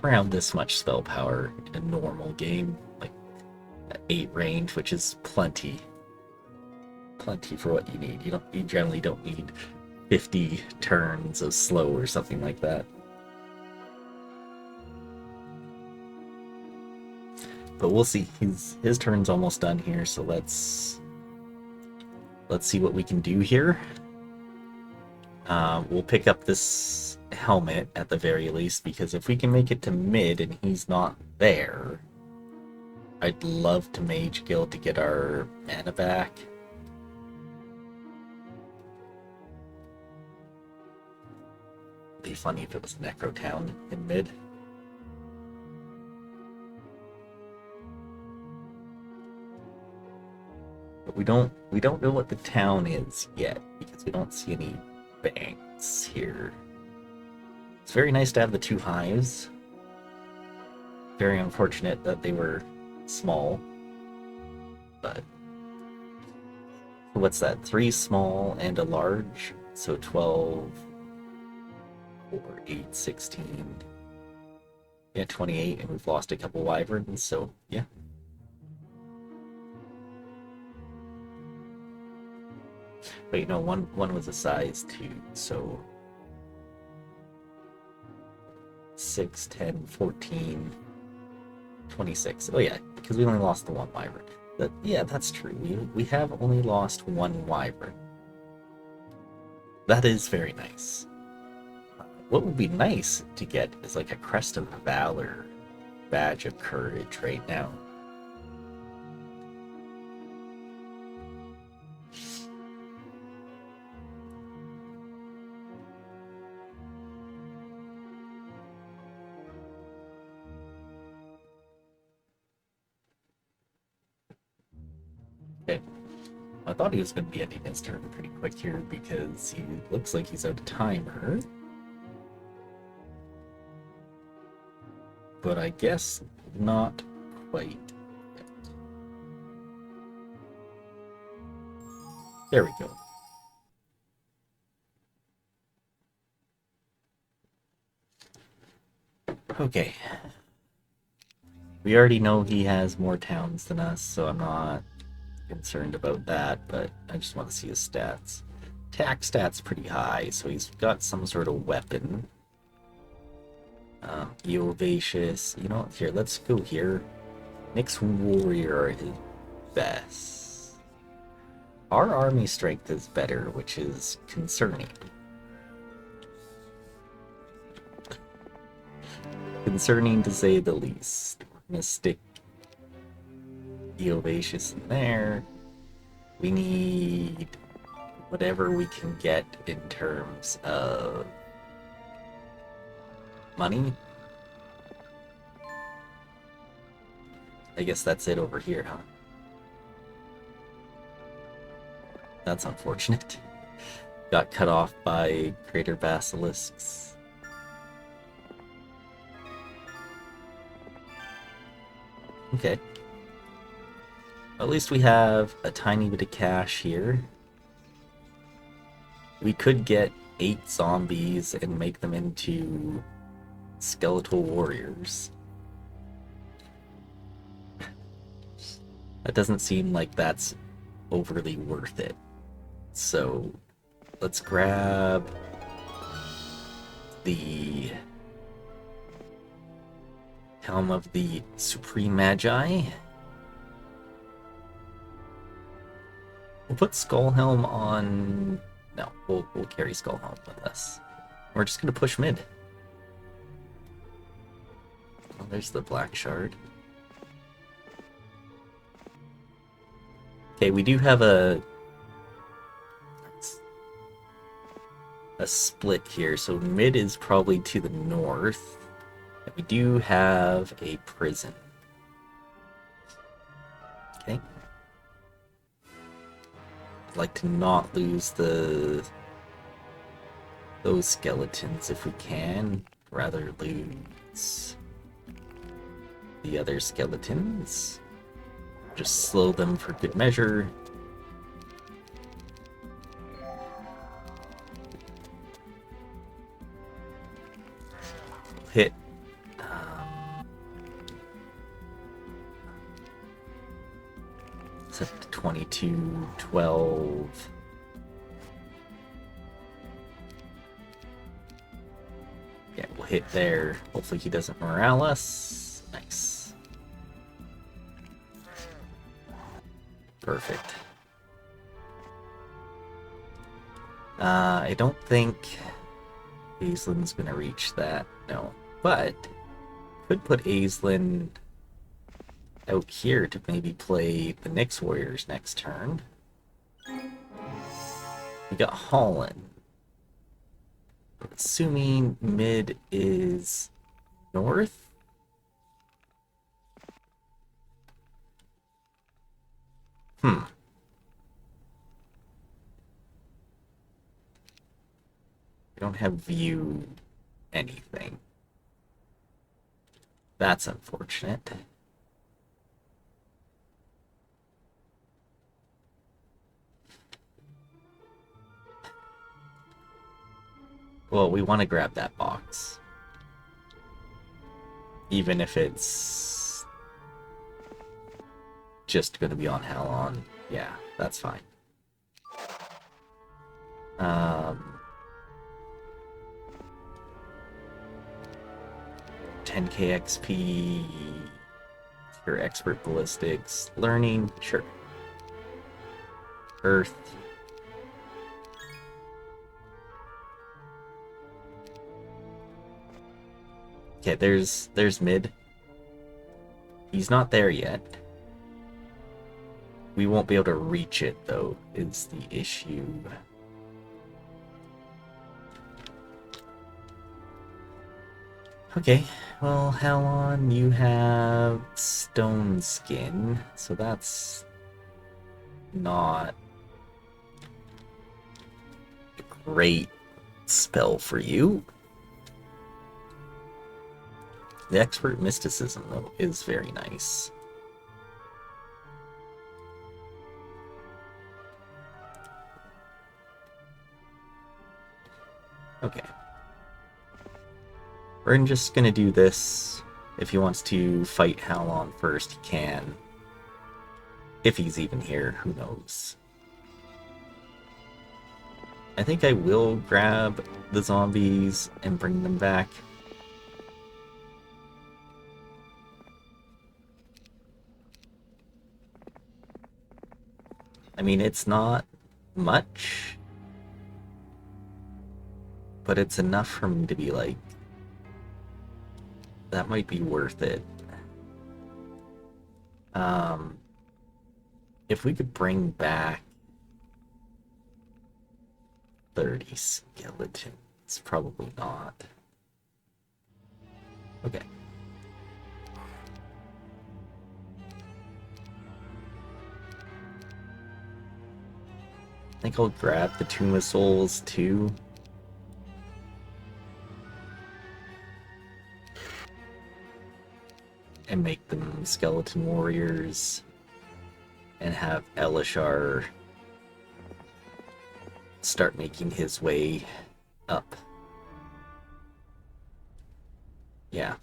around this much spell power in a normal game, like 8 range, which is plenty for what you need. You generally don't need 50 turns of slow or something like that. But we'll see. His turn's almost done here, so let's see what we can do here. We'll pick up this helmet at the very least, because if we can make it to mid and he's not there, I'd love to Mage Guild to get our mana back. It'd be funny if it was Necro Town in mid. But we don't know what the town is yet, because we don't see any banks here. It's very nice to have the 2 hives. Very unfortunate that they were small. But what's that? 3 small and a large, so 12, 4, 8, 16. Yeah, 28, and we've lost a couple wyverns, so yeah. Wait, no, one was a size 2, so 6, 10, 14, 26. Oh yeah, because we only lost the 1 wyvern. Yeah, that's true. We have only lost 1 wyvern. That is very nice. What would be nice to get is like a Crest of Valor, Badge of Courage right now. Okay. I thought he was going to be ending his turn pretty quick here, because he looks like he's out of timer. But I guess not quite yet. There we go. Okay. We already know he has more towns than us, so I'm not concerned about that, but I just want to see his stats. Attack stats pretty high, so he's got some sort of weapon. Eovacious. You know what? Here, let's go here. Nyx Warrior are his best. Our army strength is better, which is concerning. Concerning to say the least. I'm gonna stick Eovacious in there. We need whatever we can get in terms of money. I guess that's it over here, huh? That's unfortunate. Got cut off by greater basilisks. Okay. At least we have a tiny bit of cash here. We could get 8 zombies and make them into skeletal warriors. That doesn't seem like that's overly worth it. So let's grab the Helm of the Supreme Magi. We'll put Skullhelm on... No, we'll carry Skullhelm with us. We're just gonna push mid. Oh, there's the Black Shard. Okay, we do have a split here, so mid is probably to the north. And we do have a prison. Okay. I'd like to not lose those skeletons if we can. Rather lose the other skeletons. Just slow them for good measure. Hit set to 22, 12. Yeah, we'll hit there. Hopefully he doesn't morale us. Nice. Perfect. I don't think Aislin's gonna reach that, no. But could put Aislinn out here to maybe play the Nyx Warriors next turn. We got Holland. Assuming mid is north. We don't have view anything. That's unfortunate. Well, we want to grab that box. Even if it's just going to be on Halon. Yeah, that's fine. 10k XP for expert ballistics. Learning, sure. Earth. Okay, there's mid. He's not there yet. We won't be able to reach it, though, is the issue. Okay, well, Halon, you have Stone Skin, so that's not a great spell for you. The Expert Mysticism, though, is very nice. Okay. We're just gonna do this. If he wants to fight Halon first, he can. If he's even here, who knows. I think I will grab the zombies and bring them back. I mean, it's not much, but it's enough for me to be like, that might be worth it. If we could bring back 30 skeletons, probably not. Okay. I think I'll grab the Tomb of Souls too. And make them skeleton warriors. And have Elishar start making his way up. Yeah.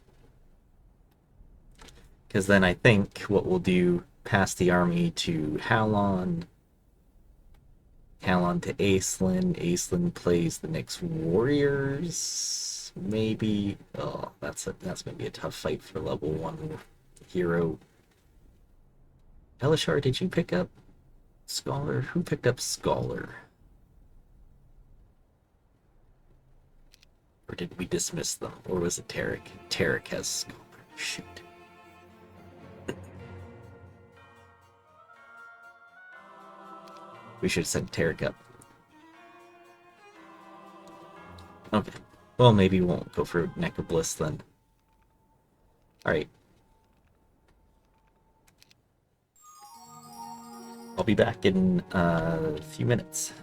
Because then I think what we'll do, pass the army to Halon, Halon to Aislinn, Aislinn plays the next warriors, maybe. Oh, that's gonna be a tough fight for level 1 hero. Elishar, did you pick up Scholar? Who picked up Scholar? Or did we dismiss them? Or was it Tarek? Tarek has Scholar. Shoot. We should have sent Tarek up. Okay. Well, maybe we won't go for Neck of Bliss then. Alright. I'll be back in a few minutes.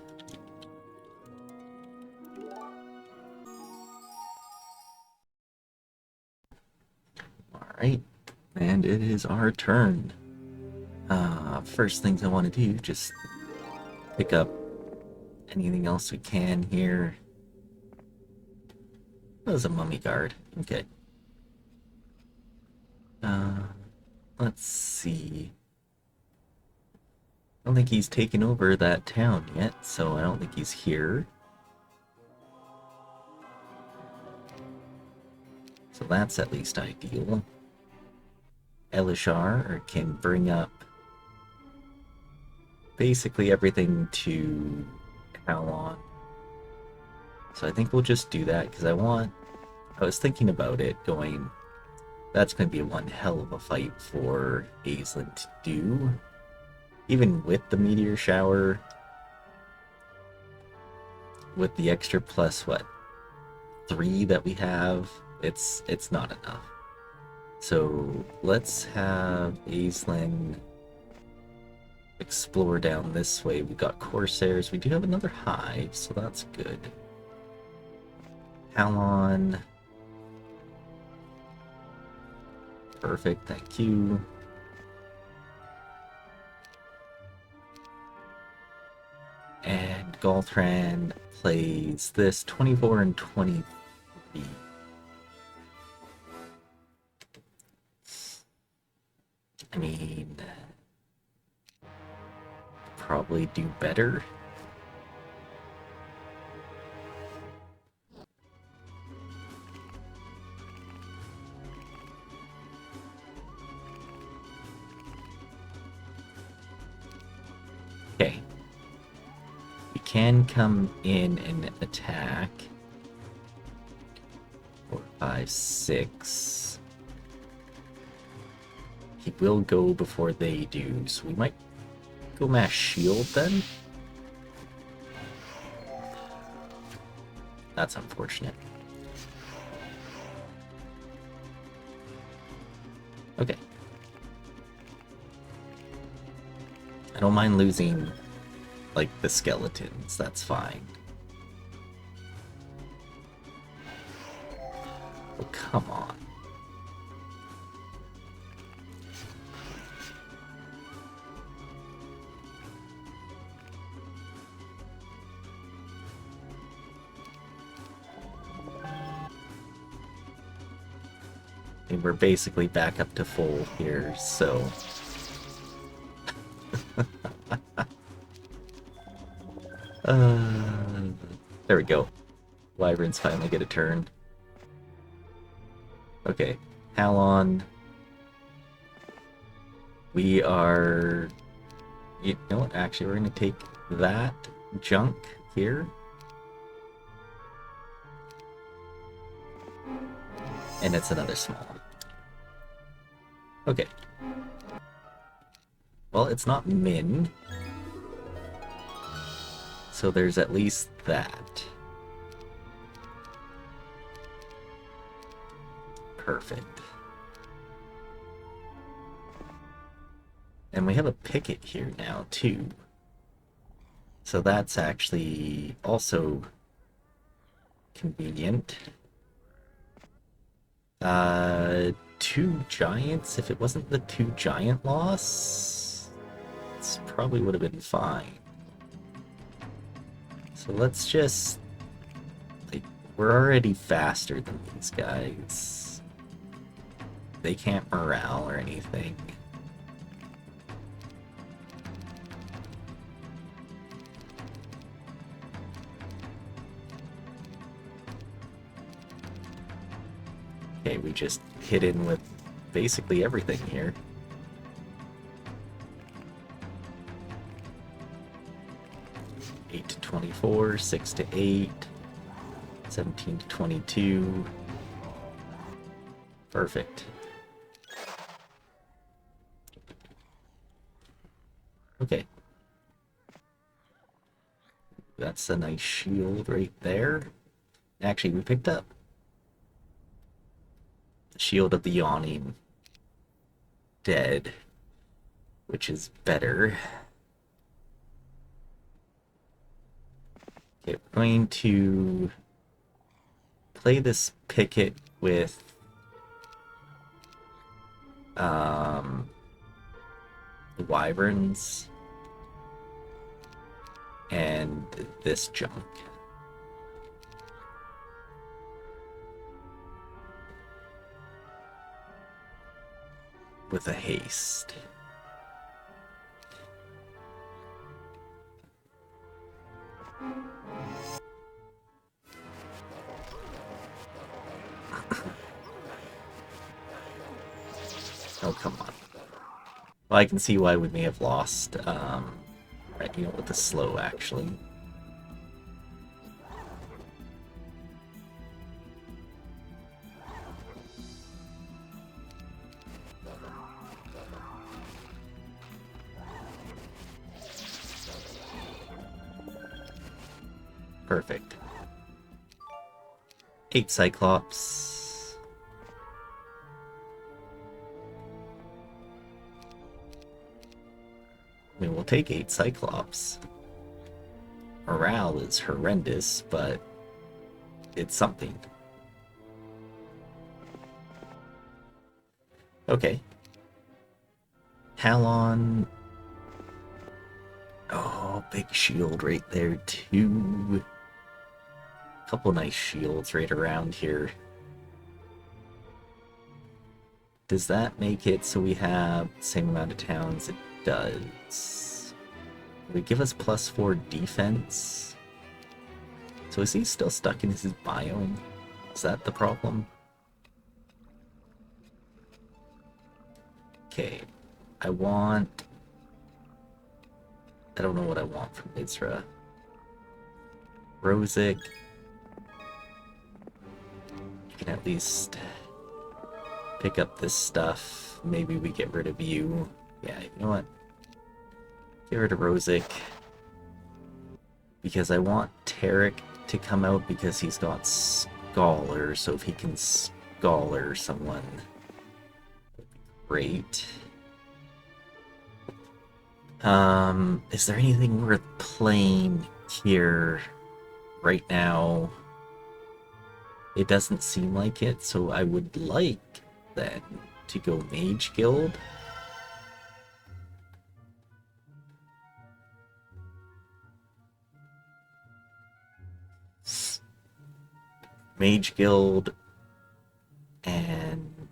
Alright, and it is our turn. First things I want to do, just pick up anything else we can here. There's a mummy guard. Okay. Let's see. I don't think he's taken over that town yet, so I don't think he's here. So that's at least ideal. Elishar can bring up basically everything to Halon. So I think we'll just do that, because I was thinking about it, going, that's going to be one hell of a fight for Aislinn to do. Even with the meteor shower, with the extra plus, what, 3 that we have, it's not enough. So let's have Aislinn explore down this way. We got Corsairs. We do have another hive, so that's good. Halon. Perfect, thank you. And Galtran plays this 24 and 23. I mean, probably do better. Okay. We can come in and attack. 4, 5, 6. He will go before they do, so we might go mass shield then. That's unfortunate. Okay. I don't mind losing, like, the skeletons, that's fine. Oh, come on. And we're basically back up to full here, so... there we go. Wyverns finally get a turn. Okay, Halon. We are... You know what? Actually, we're going to take that junk here. And it's another small. Okay. Well, it's not min. So there's at least that. Perfect. And we have a picket here now, too. So that's actually also convenient. 2 giants. If it wasn't the 2 giant loss, this probably would have been fine. So let's just... like, we're already faster than these guys. They can't morale or anything. Okay, we just hit in with basically everything here. Eight to 24, 6 to 8, 17 to 22. Perfect. Okay. That's a nice shield right there. Actually, we picked up Shield of the Yawning Dead, which is better. Okay, we're going to play this picket with the wyverns and this junk. With a haste. Oh, come on. Well, I can see why we may have lost, right, you know, with the slow, actually. Perfect. 8 Cyclops. I mean, we'll take 8 Cyclops. Morale is horrendous, but it's something. Okay. Halon. Oh, big shield right there, too. Couple nice shields right around here. Does that make it so we have the same amount of towns? It does. Would it give us +4 defense? So is he still stuck in his biome? Is that the problem? Okay. I don't know what I want from Mizra. Rosic. You can at least pick up this stuff. Maybe we get rid of you. Yeah, you know what? Get rid of Rosic. Because I want Tarek to come out because he's got Scholar, so if he can Scholar someone, that'd be great. Is there anything worth playing here right now? It doesn't seem like it, so I would like then to go Mage Guild. Mage Guild and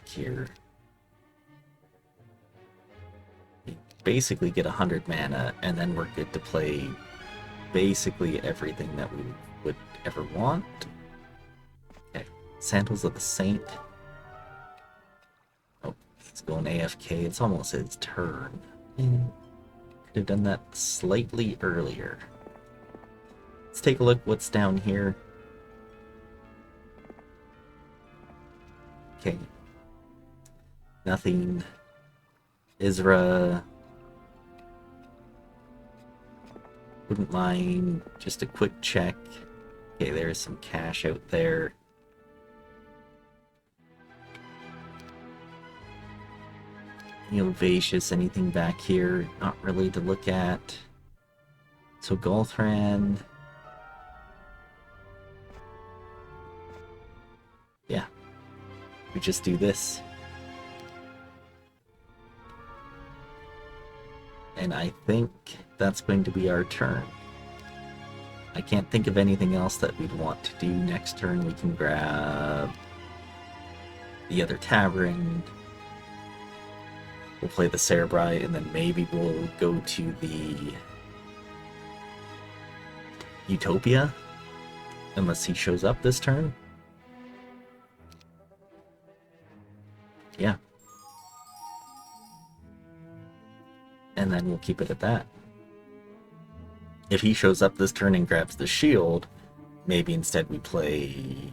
here. We basically get 100 mana, and then we're good to play basically everything that we would ever want. Okay, Sandals of the Saint. Oh, he's going AFK. It's almost his turn. Could have done that slightly earlier. Let's take a look what's down here. Okay. Nothing. Isra. Wouldn't mind just a quick check. Okay, there's some cash out there. Vivacious, anything back here? Not really to look at. So Golthran. Yeah. We just do this. And I think that's going to be our turn. I can't think of anything else that we'd want to do next turn. We can grab the other tavern. We'll play the Cerebri, and then maybe we'll go to the Utopia, unless he shows up this turn. Yeah. And then we'll keep it at that. If he shows up this turn and grabs the shield, maybe instead we play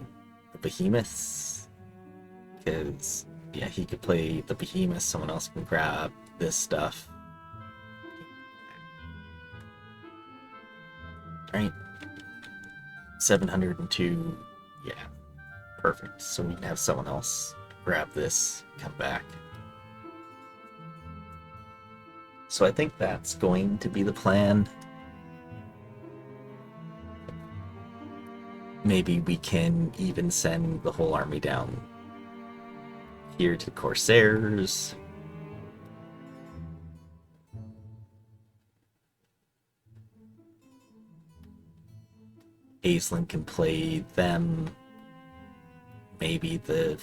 the Behemoths. Because, yeah, he could play the Behemoth, someone else can grab this stuff. Alright. 702. Yeah. Perfect. So we can have someone else grab this, come back. So I think that's going to be the plan. Maybe we can even send the whole army down here to the Corsairs. Aislinn can play them. Maybe the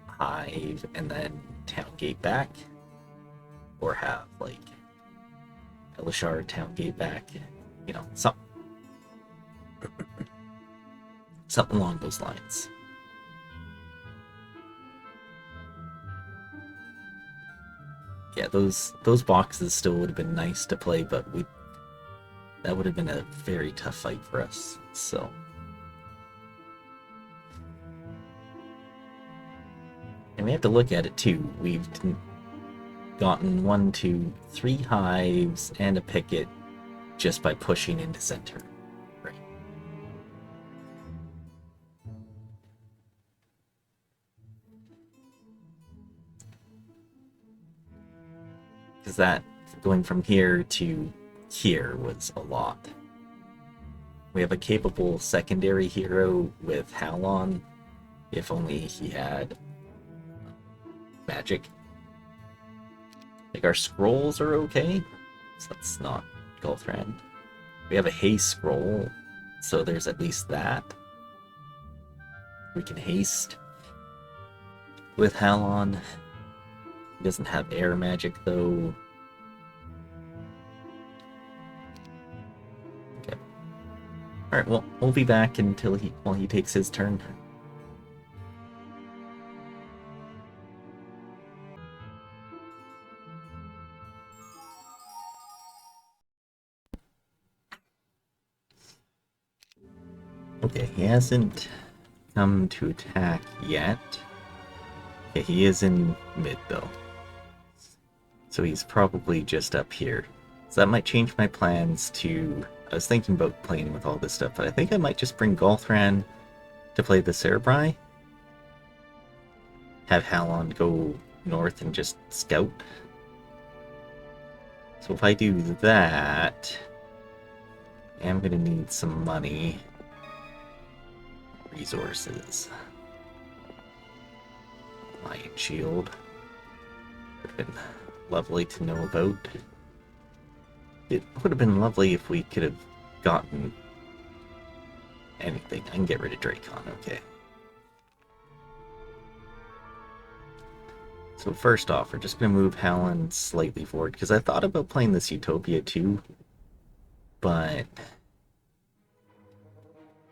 Hive and then Town Gate back. Or have, like, Elishar Town Gate back. You know, something along those lines. Yeah, those boxes still would have been nice to play, but that would have been a very tough fight for us. So and we have to look at it too. We've gotten 1, 2, 3 hives and a picket just by pushing into center. Right. Because that going from here to here was a lot. We have a capable secondary hero with Halon, if only he had magic. Like, our scrolls are okay, so that's not Golthran. We have a haste scroll, so there's at least that. We can haste with Halon. He doesn't have air magic though. Okay. Alright, well, we'll be back until while he takes his turn. Okay, he hasn't come to attack yet. Okay, he is in mid though. So he's probably just up here. So that might change my plans to... I was thinking about playing with all this stuff, but I think I might just bring Golthran to play the Cerebri. Have Halon go north and just scout. So if I do that, I'm gonna need some money. Resources. Lion Shield. Would have been lovely to know about. It would have been lovely if we could have gotten anything. I can get rid of Dracon, okay. So first off, we're just going to move Howland slightly forward, because I thought about playing this Utopia too, but it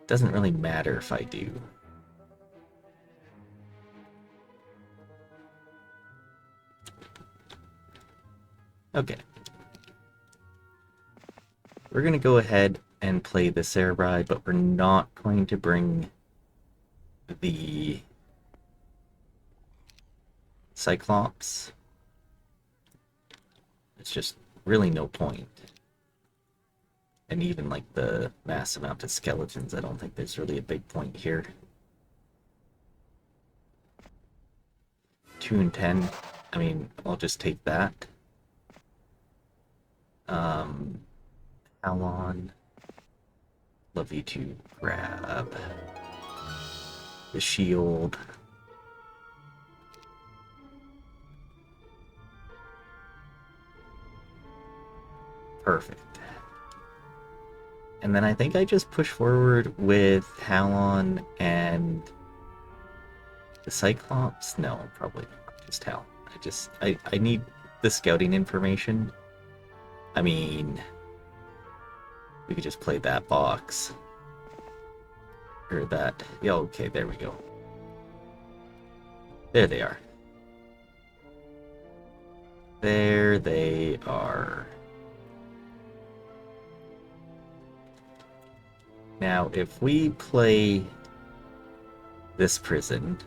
doesn't really matter if I do. Okay. We're going to go ahead and play the Samurai, but we're not going to bring the Cyclops. It's just really no point. And even like the mass amount of skeletons, I don't think there's really a big point here. 2 and 10. I mean, I'll just take that. How on? Love you to grab the shield. Perfect. And then I think I just push forward with Halon and the Cyclops. No, probably not. Just Hal. I need the scouting information. I mean, we could just play that box. Or that. Yeah, okay, there we go. There they are. There they are. Now, if we play this prison,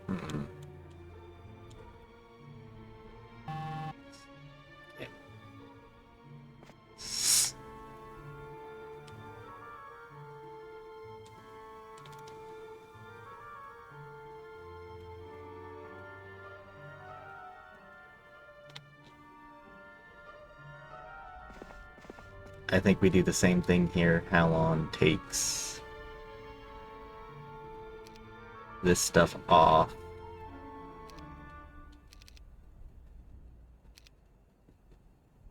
okay. I think we do the same thing here. Halon takes this stuff off.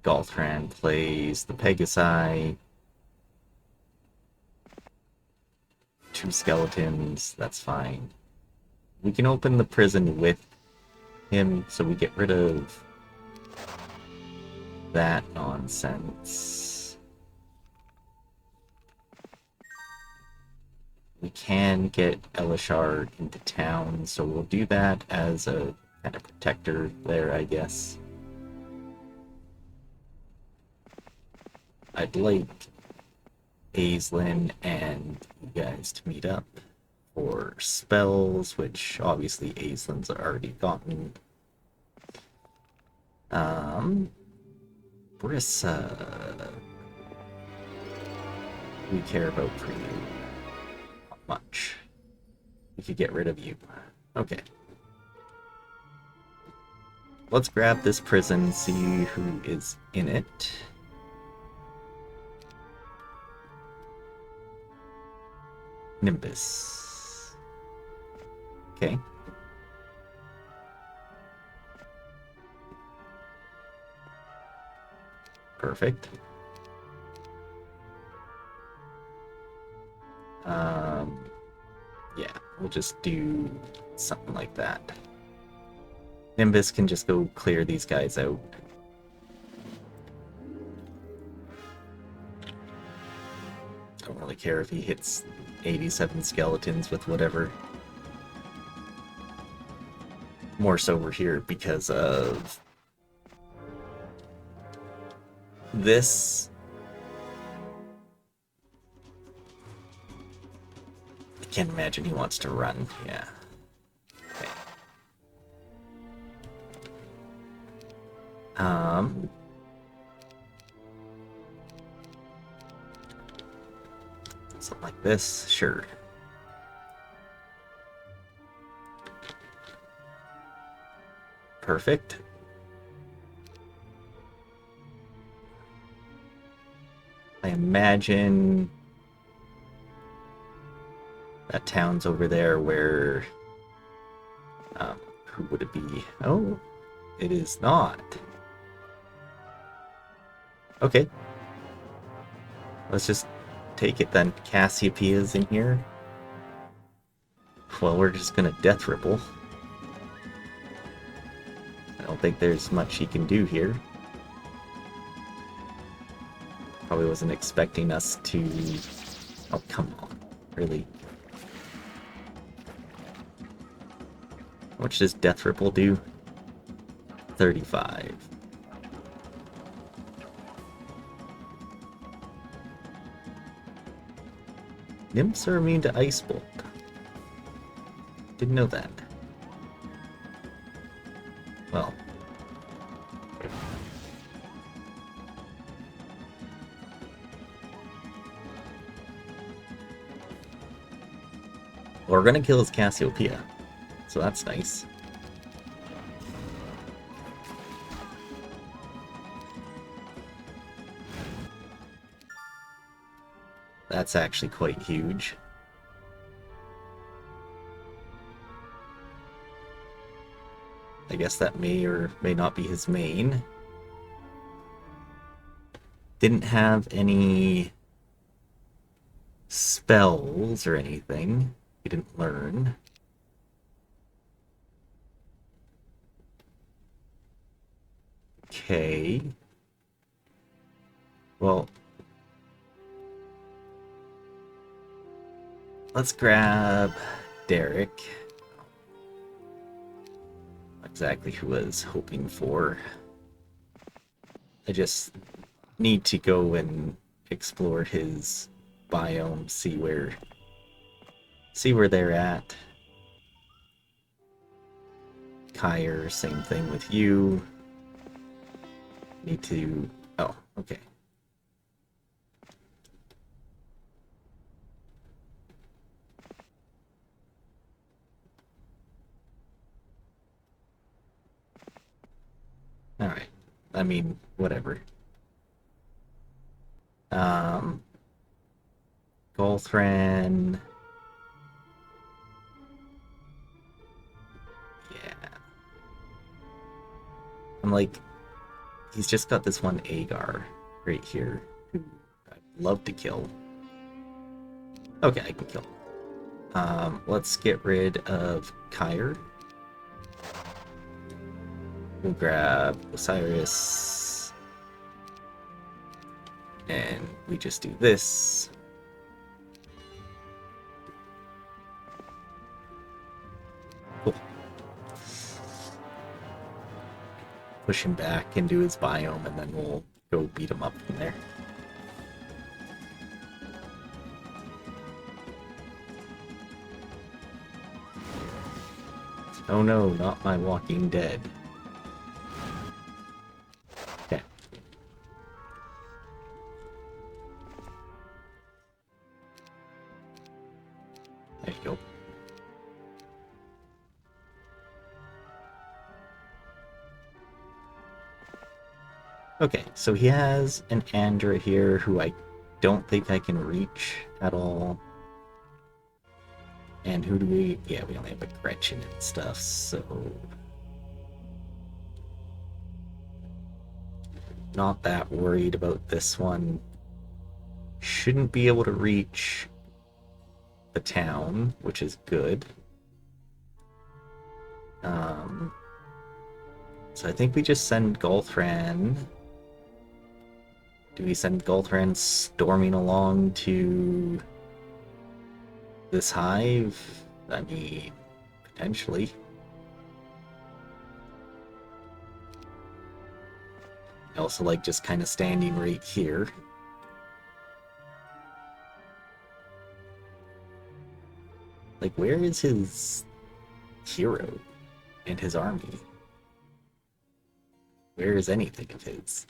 Galtran plays the Pegasi. 2 skeletons, that's fine. We can open the prison with him, so we get rid of that nonsense. We can get Elishard into town, so we'll do that as a kind of protector there, I guess. I'd like Aislinn and you guys to meet up for spells, which obviously Aislinn's already gotten. Brissa. We care about for you. Not much. We could get rid of you. Okay. Let's grab this prison, see who is in it. Nimbus. Okay. Perfect. Yeah, we'll just do something like that. Nimbus can just go clear these guys out. Don't really care if he hits 87 skeletons with whatever. More so we're here because of this. I can't imagine he wants to run. Yeah. Okay. Something like this, sure. Perfect. I imagine that town's over there where... who would it be? Oh, it is not. Okay. Let's just take it then. Cassiopeia's in here. Well, we're just gonna Death Ripple. I don't think there's much he can do here. Probably wasn't expecting us to... Oh, come on. Really? How much does Death Ripple do? 35. Nymphs are immune to Ice Bolt. Didn't know that. Well. We're gonna kill his Cassiopeia, so that's nice. That's actually quite huge. I guess that may or may not be his main. Didn't have any spells or anything. He didn't learn. Okay. Well, let's grab Derek. Not exactly who I was hoping for. I just need to go and explore his biome, see where they're at. Kyre, same thing with you. Need to... Oh, okay. Alright. I mean, whatever. Golthran... I'm like, he's just got this one Agar right here who I'd love to kill. Okay, I can kill. Let's get rid of Kyre. We'll grab Osiris. And we just do this. Cool. Push him back into his biome, and then we'll go beat him up from there. Oh no, not my Walking Dead. Okay. There you go. Okay, so he has an Andra here who I don't think I can reach at all. And who do we... Yeah, we only have a Gretchen and stuff, so... Not that worried about this one. Shouldn't be able to reach the town, which is good. So I think we just send Golthran... Do we send Golthran storming along to this hive? I mean, potentially. I also like just kind of standing right here. Like, where is his hero and his army? Where is anything of his?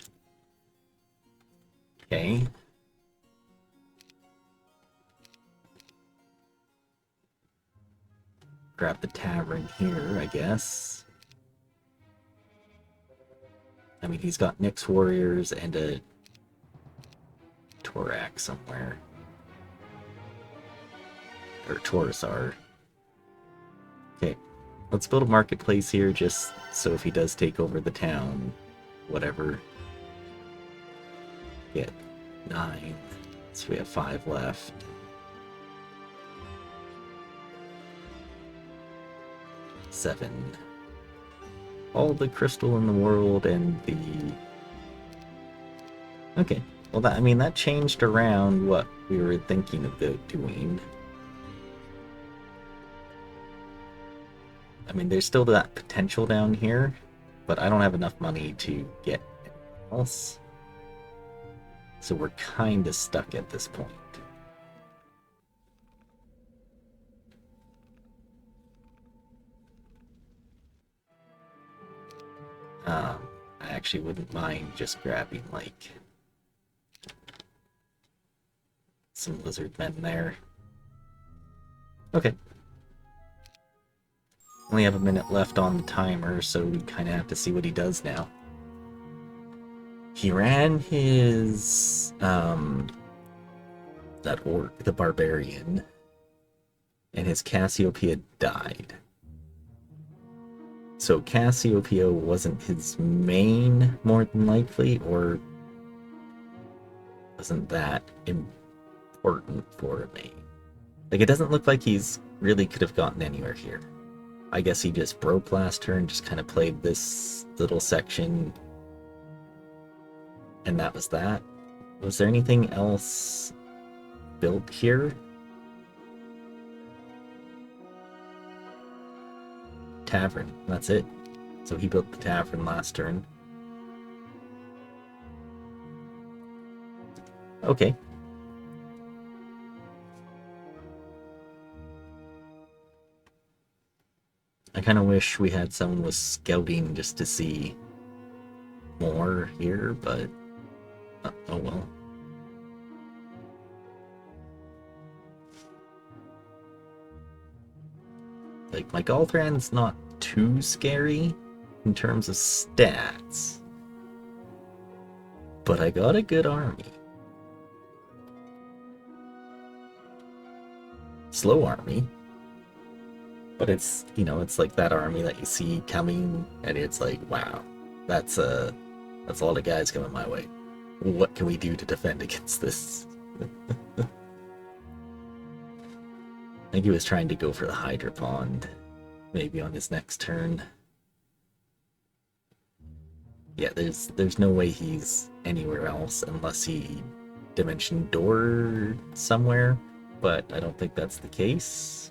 Okay. Grab the tavern here, I guess. I mean, he's got Nyx warriors and a Torak somewhere. Or Torosar. Okay, let's build a marketplace here just so if he does take over the town, whatever. Get 9. So we have 5 left. Seven. All the crystal in the world and the... Okay. Well, that, I mean, that changed around what we were thinking about doing. I mean, there's still that potential down here, but I don't have enough money to get anything else. So we're kind of stuck at this point. I actually wouldn't mind just grabbing, like, some lizard men there. Okay. Only have a minute left on the timer, so we kind of have to see what he does now. He ran his, that orc, the barbarian, and his Cassiopeia died. So Cassiopeia wasn't his main, more than likely, or wasn't that important for me. Like, it doesn't look like he's really could have gotten anywhere here. I guess he just broke last turn, just kind of played this little section, and that was that. Was there anything else built here? Tavern, that's it. So he built the tavern last turn. Okay. I kind of wish we had someone was scouting just to see more here, but oh well. Like, my Galthran's not too scary in terms of stats, but I got a good army. Slow army, but it's, you know, it's like that army that you see coming, and it's like, wow, that's a lot of guys coming my way. What can we do to defend against this? I think he was trying to go for the Hydra Pond, maybe on his next turn. Yeah, there's no way he's anywhere else unless he Dimension Door somewhere, but I don't think that's the case.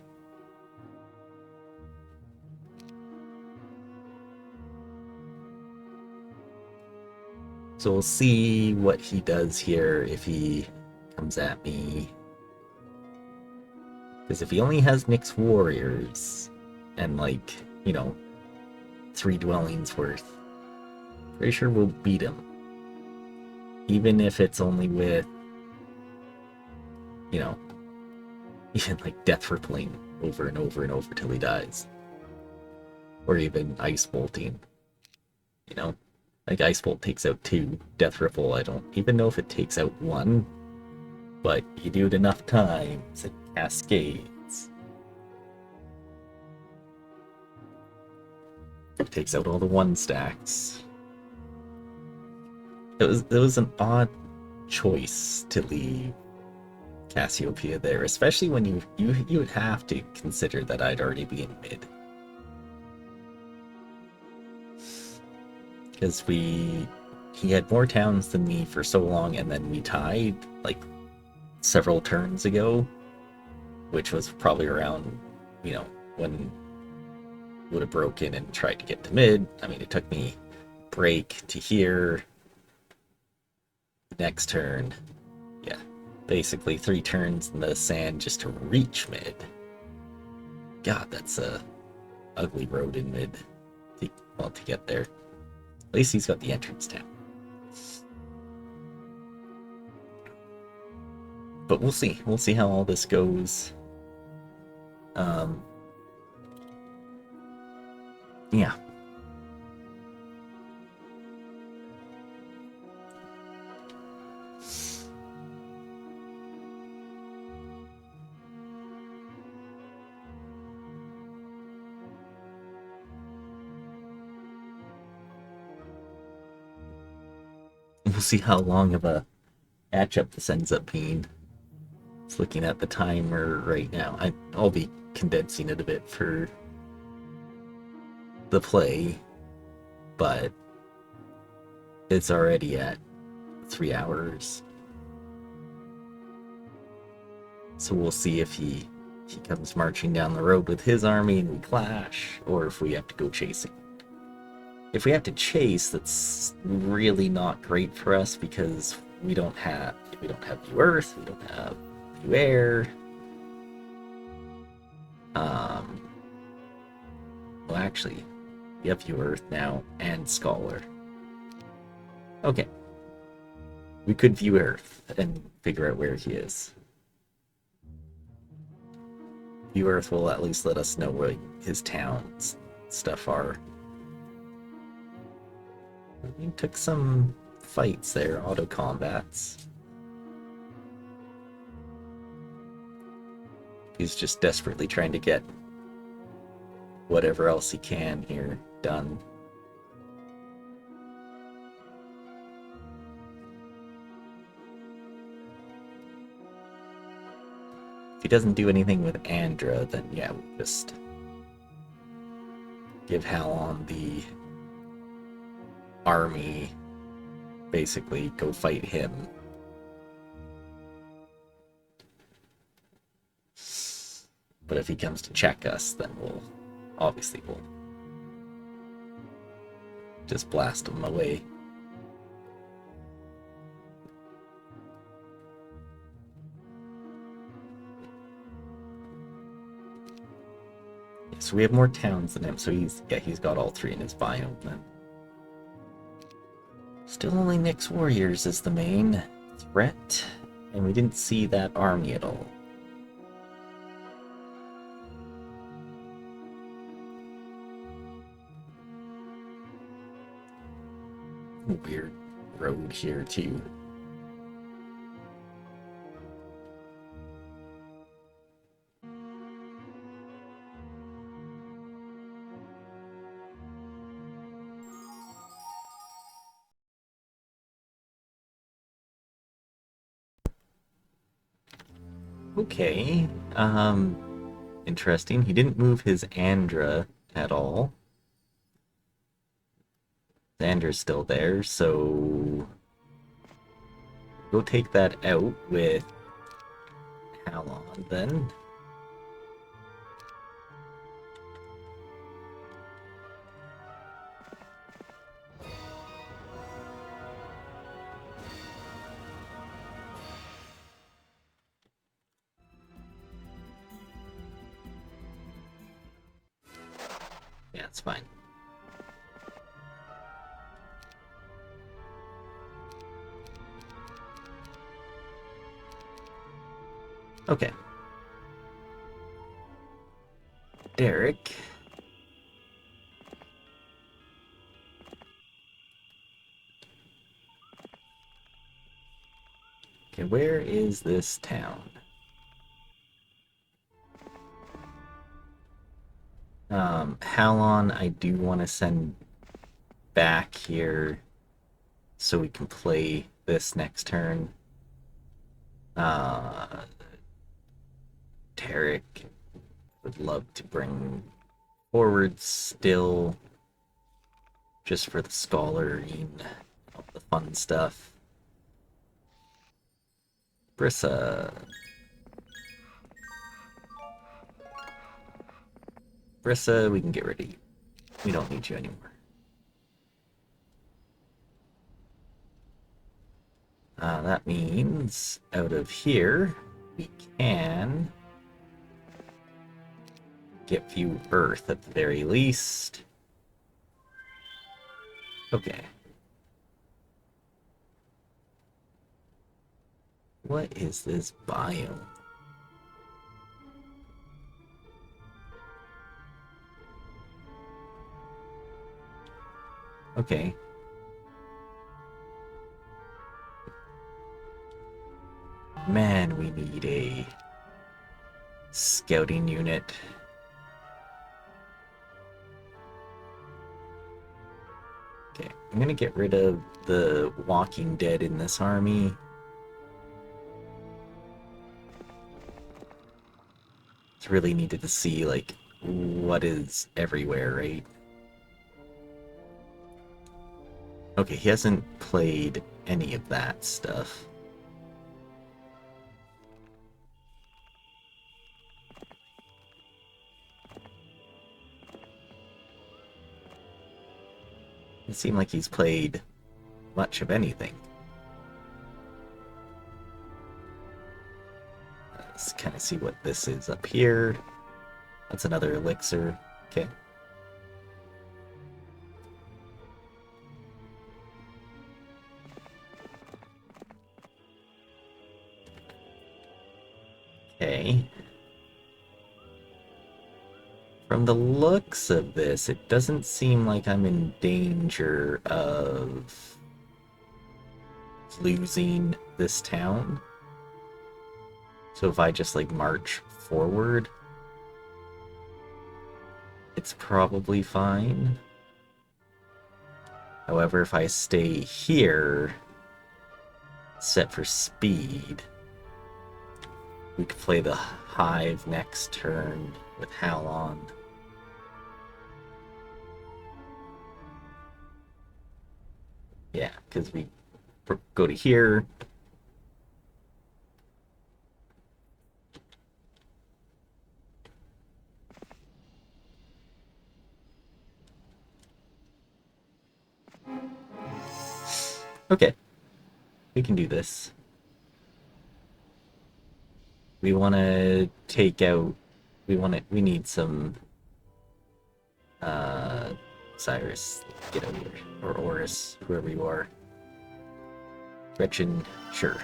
So we'll see what he does here if he comes at me. Because if he only has Nyx Warriors and, like, you know, 3 dwellings worth, pretty sure we'll beat him. Even if it's only with, you know, even like Death Rippling over and over and over till he dies. Or even Ice Bolting. You know? Like, Ice Bolt takes out 2. Death Ripple, I don't even know if it takes out 1. But you do it enough times, it cascades. It takes out all the 1 stacks. It was an odd choice to leave Cassiopeia there, especially when you would have to consider that I'd already be in mid. Because he had more towns than me for so long, and then we tied like several turns ago, which was probably around, you know, when would have broken and tried to get to mid. I mean, it took me break to here. Next turn, yeah, basically 3 turns in the sand just to reach mid. God, that's a ugly road in mid to get there. At least he's got the entrance town. But we'll see. We'll see how all this goes. Yeah. We'll see how long of a matchup this ends up being. It's looking at the timer right now. I'll be condensing it a bit for the play, but it's already at 3 hours. So we'll see if he comes marching down the road with his army and we clash, or if we have to go chasing. If we have to chase, that's really not great for us because we don't have View Earth, we don't have View Air. Well, actually, we have View Earth now and Scholar. Okay, we could View Earth and figure out where he is. View Earth will at least let us know where his towns stuff are. We took some fights there, auto combats. He's just desperately trying to get whatever else he can here done. If he doesn't do anything with Andra, then yeah, we'll just give Halon the army, basically go fight him. But if he comes to check us, then we'll just blast him away. So we have more towns than him, so he's got all 3 in his biome then. Still only Nyx Warriors is the main threat, and we didn't see that army at all. Weird road here too. Okay, interesting. He didn't move his Andra at all. Andra's still there, so go take that out with Halon then. Yeah, it's fine. Okay. Derek. Okay, where is this town? Halon, I do want to send back here so we can play this next turn. Tarek would love to bring forward still, just for the scholaring, all the fun stuff. Brissa. Brissa, we can get rid of you. We don't need you anymore. That means out of here, we can get View Earth at the very least. Okay. What is this biome? Okay. Man, we need a scouting unit. Okay, I'm gonna get rid of the Walking Dead in this army. really needed to see, like, what is everywhere, right? Okay, he hasn't played any of that stuff. It seemed like he's played much of anything. Let's kind of see what this is up here. That's another elixir. Okay. Okay. From the looks of this, it doesn't seem like I'm in danger of losing this town. So if I just like march forward, it's probably fine. However, if I stay here, set for speed, we could play the Hive next turn with Howl on. Yeah, because we go to here. Okay, we can do this. We want to take out. We need some. Cyrus, get out here, or Oris, whoever you are. Gretchen, sure.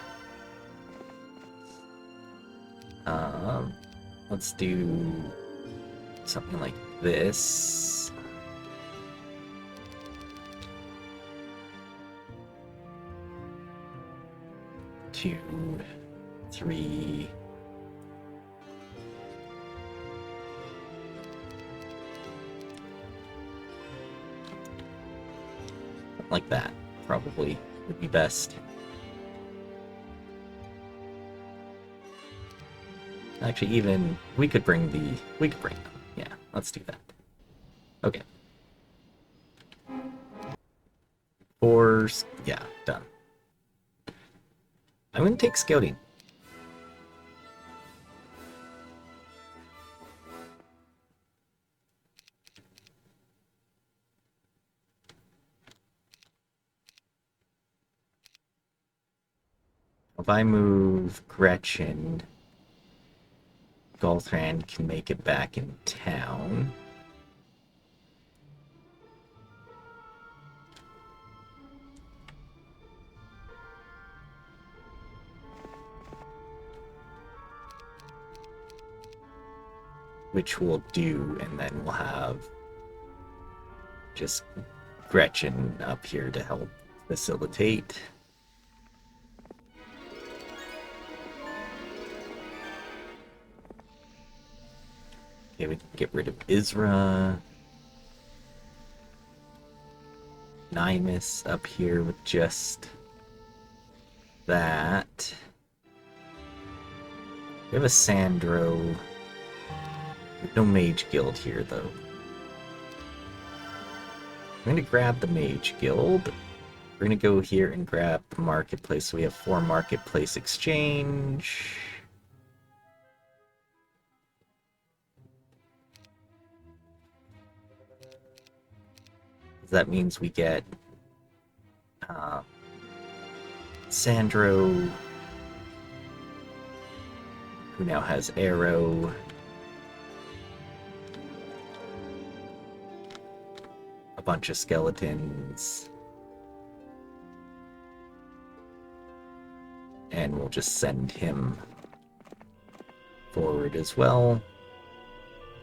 Let's do something like this. Two, three. Like that, probably would be best. Actually, even we could bring them. Yeah, let's do that. Okay. Yeah, done. I'm gonna take scouting. If I move Gretchen, Golthran can make it back in town. Which we'll do, and then we'll have just Gretchen up here to help facilitate. Okay, we can get rid of Isra. Nymus up here with just that. We have a Sandro. No Mage Guild here, though. I'm going to grab the Mage Guild. We're going to go here and grab the Marketplace. So we have 4 Marketplace exchange. That means we get Sandro, who now has Arrow. A bunch of skeletons. And we'll just send him forward as well.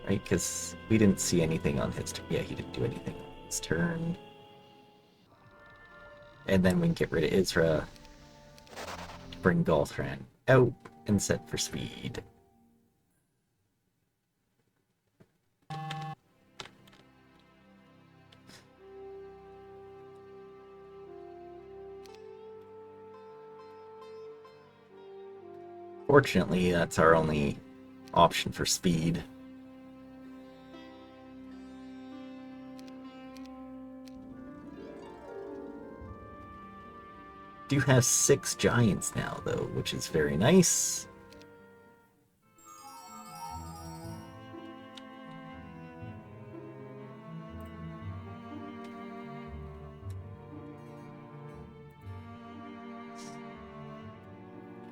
Right, because we didn't see anything on his turn. Yeah, he didn't do anything on his turn. And then we can get rid of Isra, bring Golthran out, and set for speed. Fortunately, that's our only option for speed. Do have 6 giants now, though, which is very nice.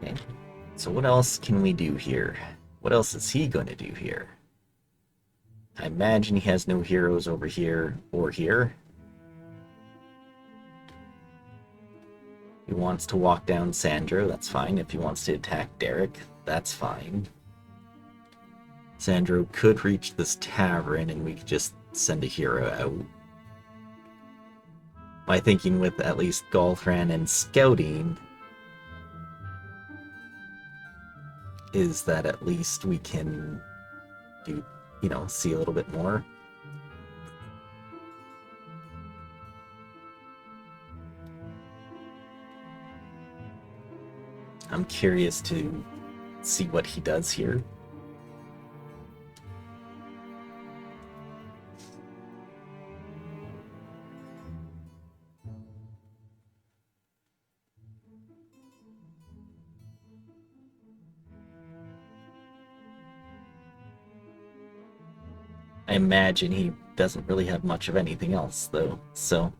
Okay, so what else can we do here? What else is he going to do here? I imagine he has no heroes over here or here. He wants to walk down Sandro, that's fine. If he wants to attack Derek, that's fine. Sandro could reach this tavern and we could just send a hero out. My thinking with at least Golthran and scouting is that at least we can do, you know, see a little bit more. I'm curious to see what he does here. I imagine he doesn't really have much of anything else, though, so...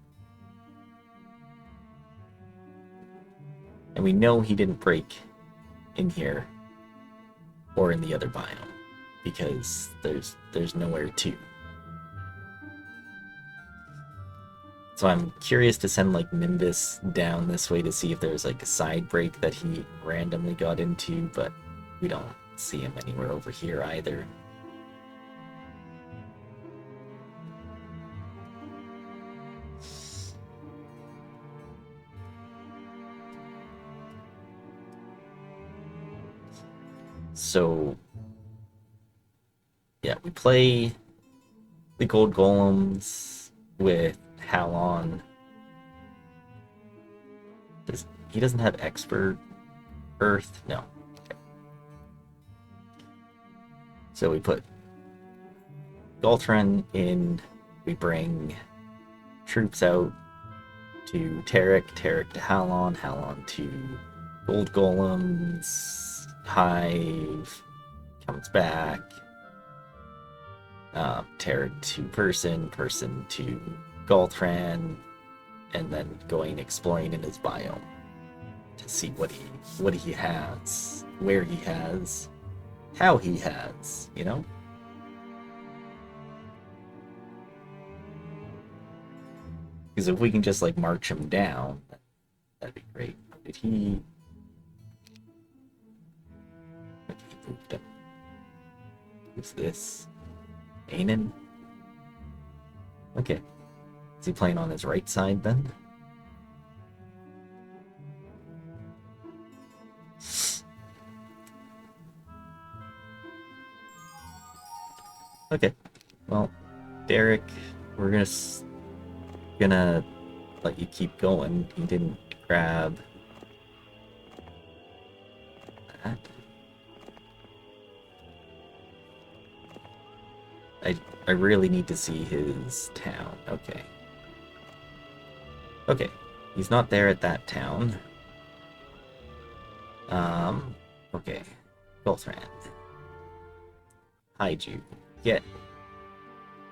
And we know he didn't break in here or in the other biome because there's nowhere to. So I'm curious to send like Nimbus down this way to see if there's like a side break that he randomly got into, but we don't see him anywhere over here either. So, yeah, we play the gold golems with Halon. He doesn't have expert earth? No. Okay. So we put Golthran in, we bring troops out to Tarek, Tarek to Halon, Halon to gold golems. Hive comes back. Tarek to person, person to Golthran, and then going exploring in his biome to see what he has, where he has, how he has, you know? Because if we can just like march him down, that'd be great. Did he? Who's this? Anan? Okay. Is he playing on his right side then? Okay. Well, Derek, we're gonna let you keep going. He didn't grab that. I really need to see his town. Okay. Okay. He's not there at that town. Okay. Golthran. Hide you. Get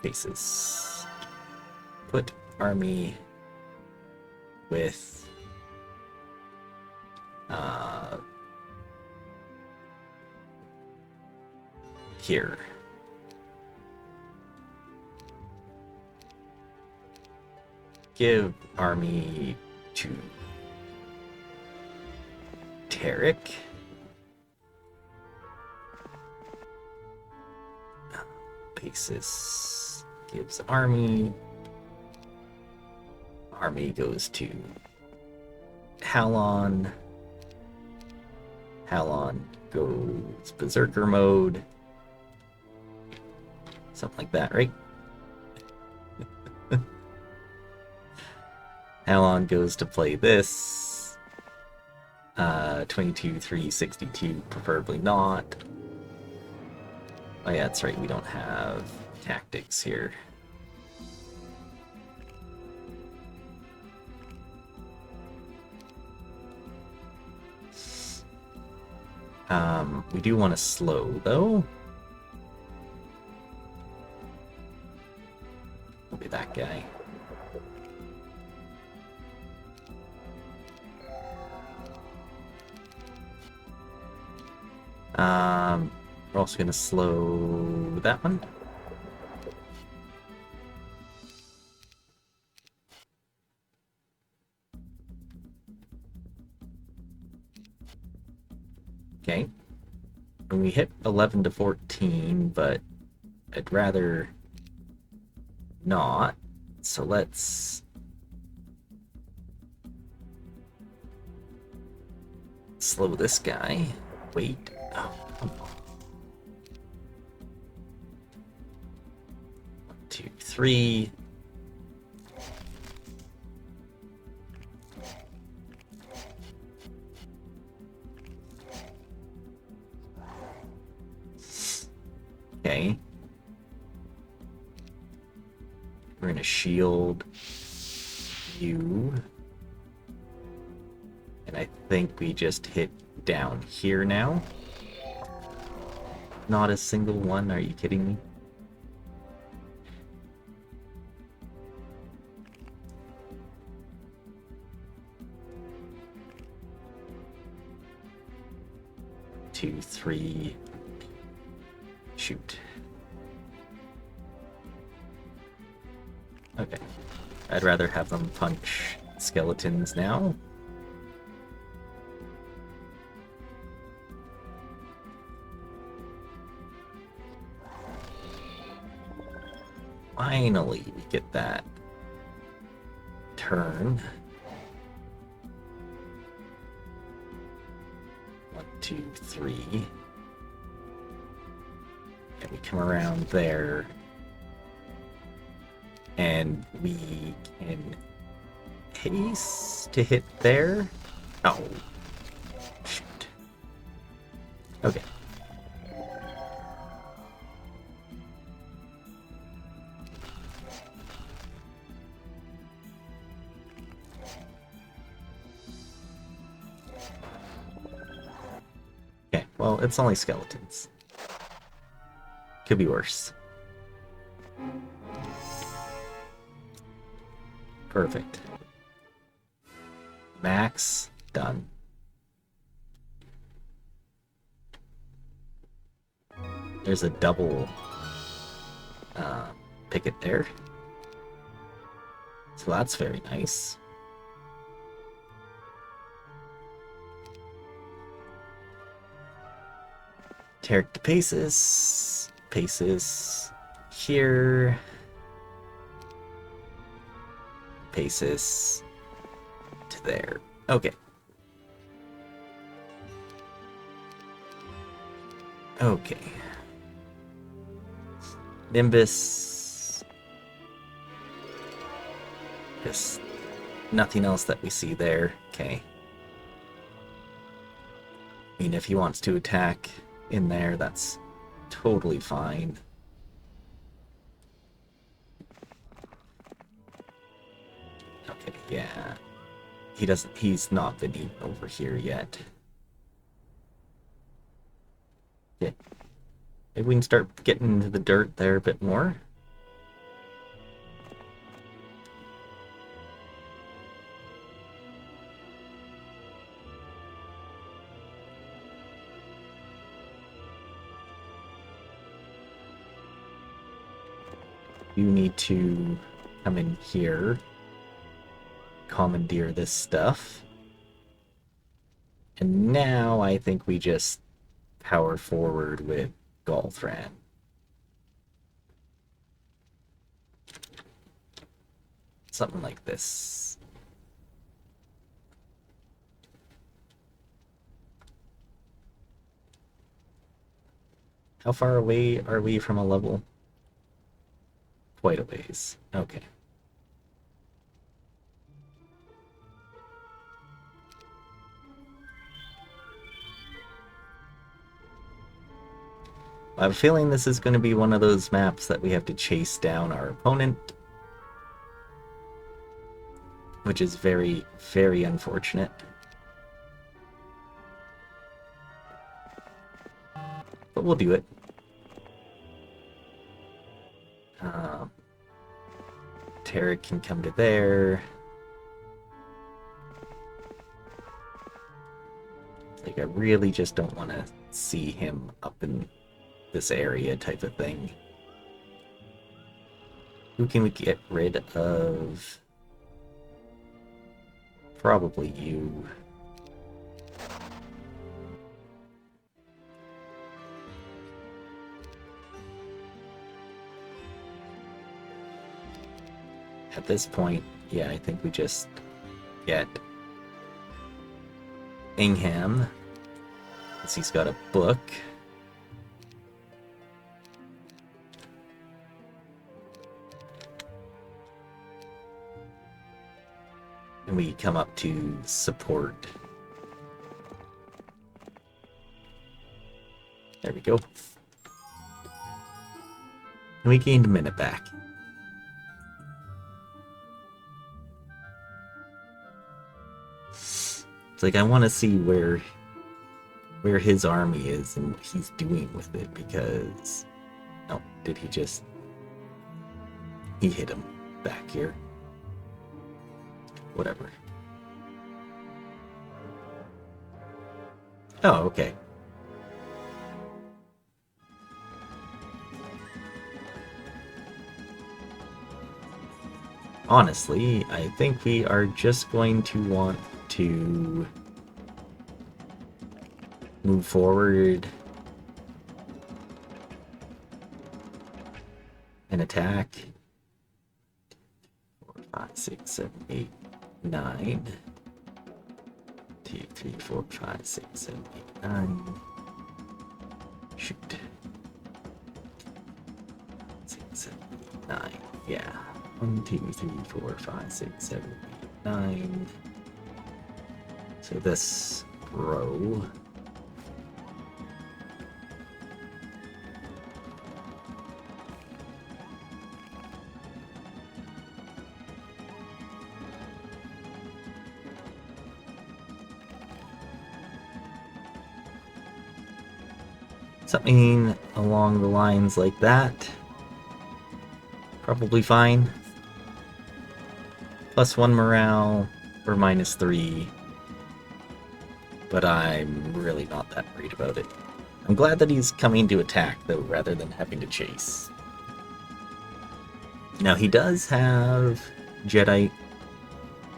bases. Put army with here. Give army to Tarek. Basis gives army. Army goes to Halon. Halon goes berserker mode. Something like that, right? Halon goes to play this. 22, 362, preferably not. Oh yeah, that's right, we don't have tactics here. We do want to slow, though. It'll be that guy. We're also going to slow that one. Okay. And we hit 11 to 14, but I'd rather not. So let's slow this guy. Wait. Oh, come on. 1, 2, 3. Okay. We're gonna shield you. And I think we just hit down here now. Not a single one, are you kidding me? Two, three. Shoot. Okay. I'd rather have them punch skeletons now. Finally, we get that turn. 1, 2, 3. And we come around there. And we can haste to hit there. Oh. Shoot. Okay. Okay, well, it's only skeletons. Could be worse. Perfect. Max, done. There's a double picket there. So that's very nice. Tarek to Paces. Paces here. Paces to there. Okay. Okay. Nimbus. Just nothing else that we see there. Okay. I mean, if he wants to attack in there, that's totally fine. Okay, yeah. He's not been eaten over here yet. Yeah. Maybe we can start getting into the dirt there a bit more. You need to come in here, commandeer this stuff. And now I think we just power forward with Golthran. Something like this. How far away are we from a level? Quite a ways. Okay. I have a feeling this is going to be one of those maps that we have to chase down our opponent, which is very, very unfortunate. But we'll do it. Tara can come to there. Like, I really just don't want to see him up in this area type of thing. Who can we get rid of? Probably you. At this point, yeah, I think we just get Ingham, because he's got a book. And we come up to support. There we go. And we gained a minute back. It's like I want to see where his army is and what he's doing with it, because... Oh, did he just... He hit him back here. Whatever. Oh, okay. Honestly, I think we are just going to want to move forward and attack. 4, 5, 6, 7, 8, 9. 2, 3, 4, 5, 6, 7, 8, 9. Shoot. 6, 7, 8, 9. Yeah. 1, 2, 3, 4, 5, 6, 7, 8, 9. So this row. Something along the lines like that. Probably fine. +1 morale, or -3. But I'm really not that worried about it. I'm glad that he's coming to attack, though, rather than having to chase. Now, he does have Jedi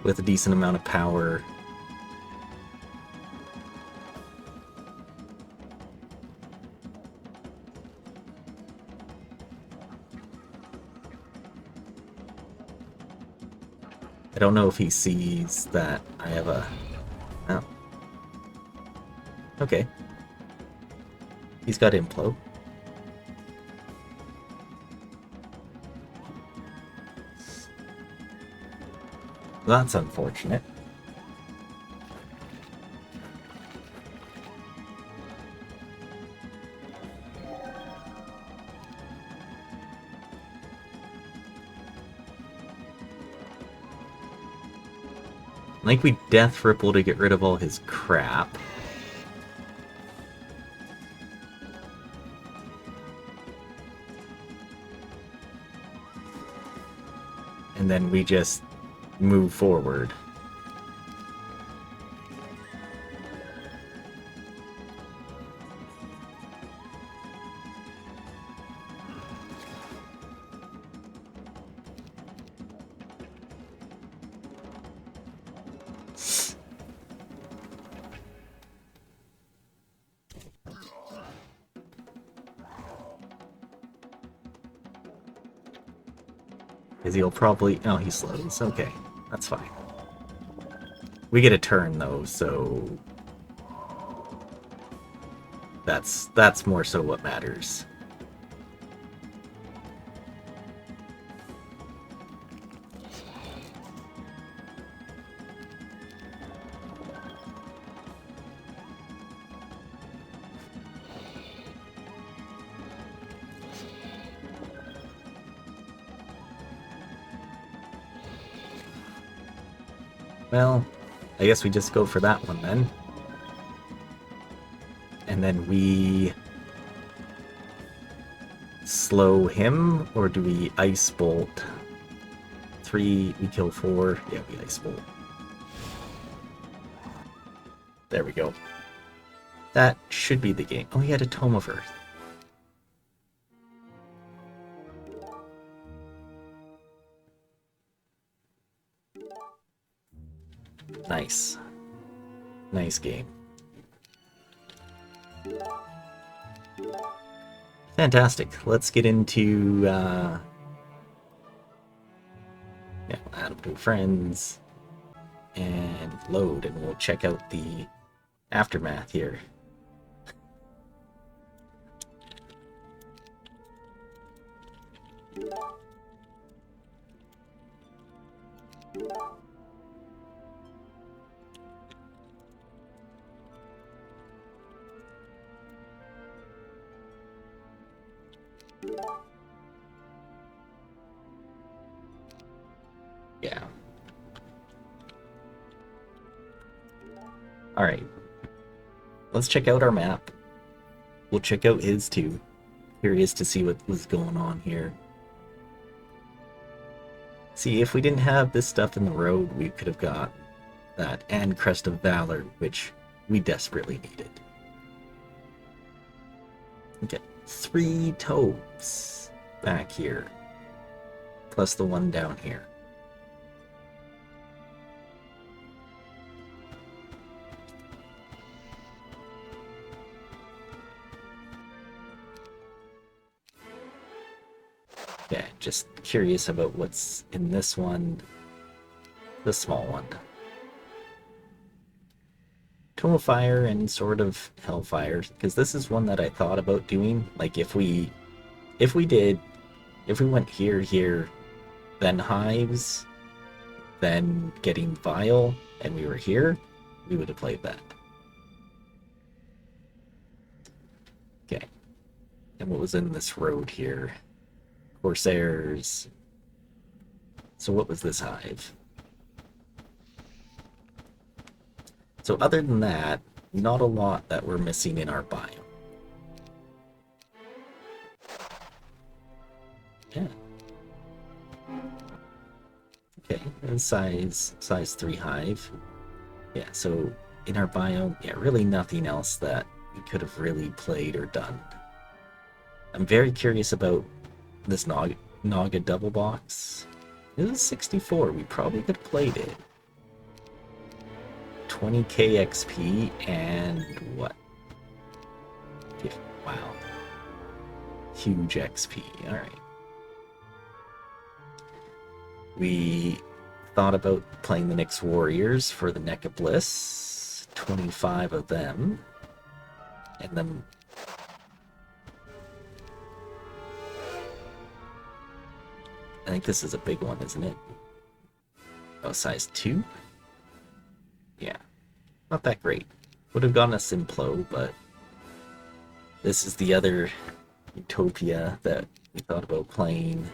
with a decent amount of power. I don't know if he sees that I have a... Oh. Okay. He's got Implo. That's unfortunate. Like we Death Ripple to get rid of all his crap. And then we just move forward. Because he'll probably... Oh, he slows. Okay, that's fine. We get a turn, though, so... That's more so what matters. Well, I guess we just go for that one then. And then we slow him, or do we Ice Bolt? 3, we kill 4. Yeah, we Ice Bolt. There we go. That should be the game. Oh, he had a Tome of Earth. Nice. Nice game. Fantastic. Let's get into, yeah, add them to friends, and load, and we'll check out the aftermath here. Yeah. Alright. Let's check out our map. We'll check out his too. Curious to see what was going on here. See, if we didn't have this stuff in the road, we could have got that and Crest of Valor, which we desperately needed. Okay, 3 tomes back here, plus the one down here. Yeah, just curious about what's in this one, the small one. Tome of Fire and Sword of Hellfire, because this is one that I thought about doing. Like if we went here, then Hives, then getting Vile, and we were here, we would have played that. Okay. And what was in this road here? Corsairs. So what was this hive? So other than that, not a lot that we're missing in our biome. Yeah. Okay, and size 3 hive. Yeah, so in our biome, yeah, really nothing else that we could have really played or done. I'm very curious about this Naga double box. It was 64. We probably could have played it. 20k XP and what? Wow. Huge XP. Alright. We thought about playing the Nyx Warriors for the Neck of Bliss. 25 of them. And then I think this is a big one, isn't it? Oh, size 2? Yeah. Not that great. Would have gotten a Simplo, but this is the other Utopia that we thought about playing.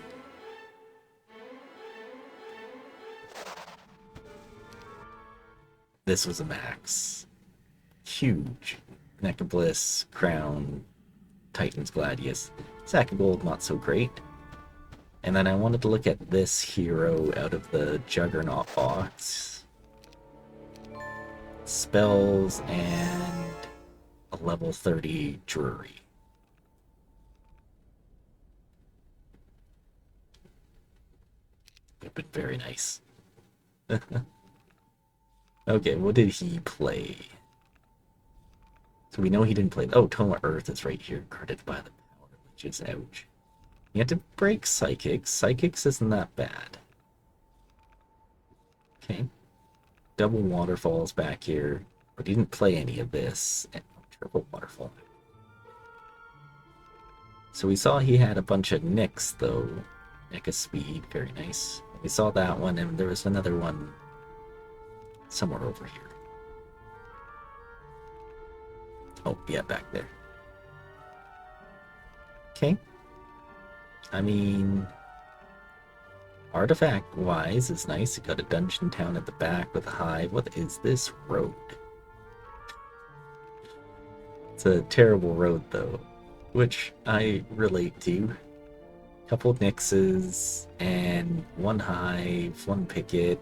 This was a max. Huge. Neck of Bliss, Crown, Titan's Gladius. Sack of Gold, not so great. And then I wanted to look at this hero out of the Juggernaut box. Spells and a level 30 Drury. Would have been very nice. Okay, what did he play? So we know he didn't play... Oh, Tome of Earth is right here, guarded by the power, which is ouch. You have to break Psychics. Psychics isn't that bad. Okay. Double Waterfalls back here. But he didn't play any of this. And triple Waterfall. So we saw he had a bunch of Nyx, though. Neck of Speed, very nice. We saw that one, and there was another one somewhere over here. Oh, yeah, back there. Okay. I mean, Artifact-wise is nice. You got a dungeon town at the back with a hive. What is this road? It's a terrible road, though, which I relate to. Couple nixes, and one hive, one picket,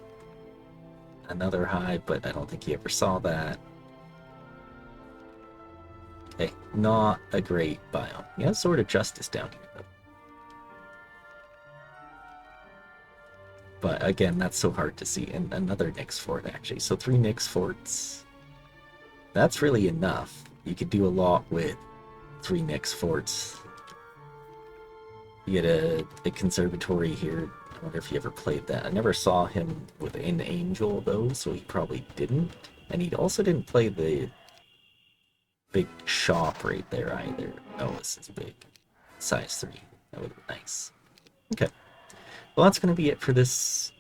another hive, but I don't think he ever saw that. Hey, not a great biome. You have Sword of Justice down here, though. But again, that's so hard to see. And another Nyx fort, actually. So 3 Nyx forts. That's really enough. You could do a lot with 3 Nyx forts. You get a conservatory here. I wonder if he ever played that. I never saw him with an angel, though, so he probably didn't. And he also didn't play the big shop right there either. Oh, this is big. Size 3. That would be nice. Okay. Well, that's going to be it for this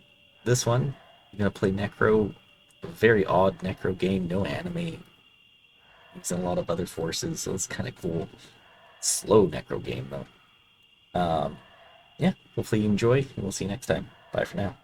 one. I'm going to play Necro. A very odd Necro game. No anime. Using a lot of other forces, so it's kind of cool. Slow Necro game, though. Yeah, hopefully you enjoy, and we'll see you next time. Bye for now.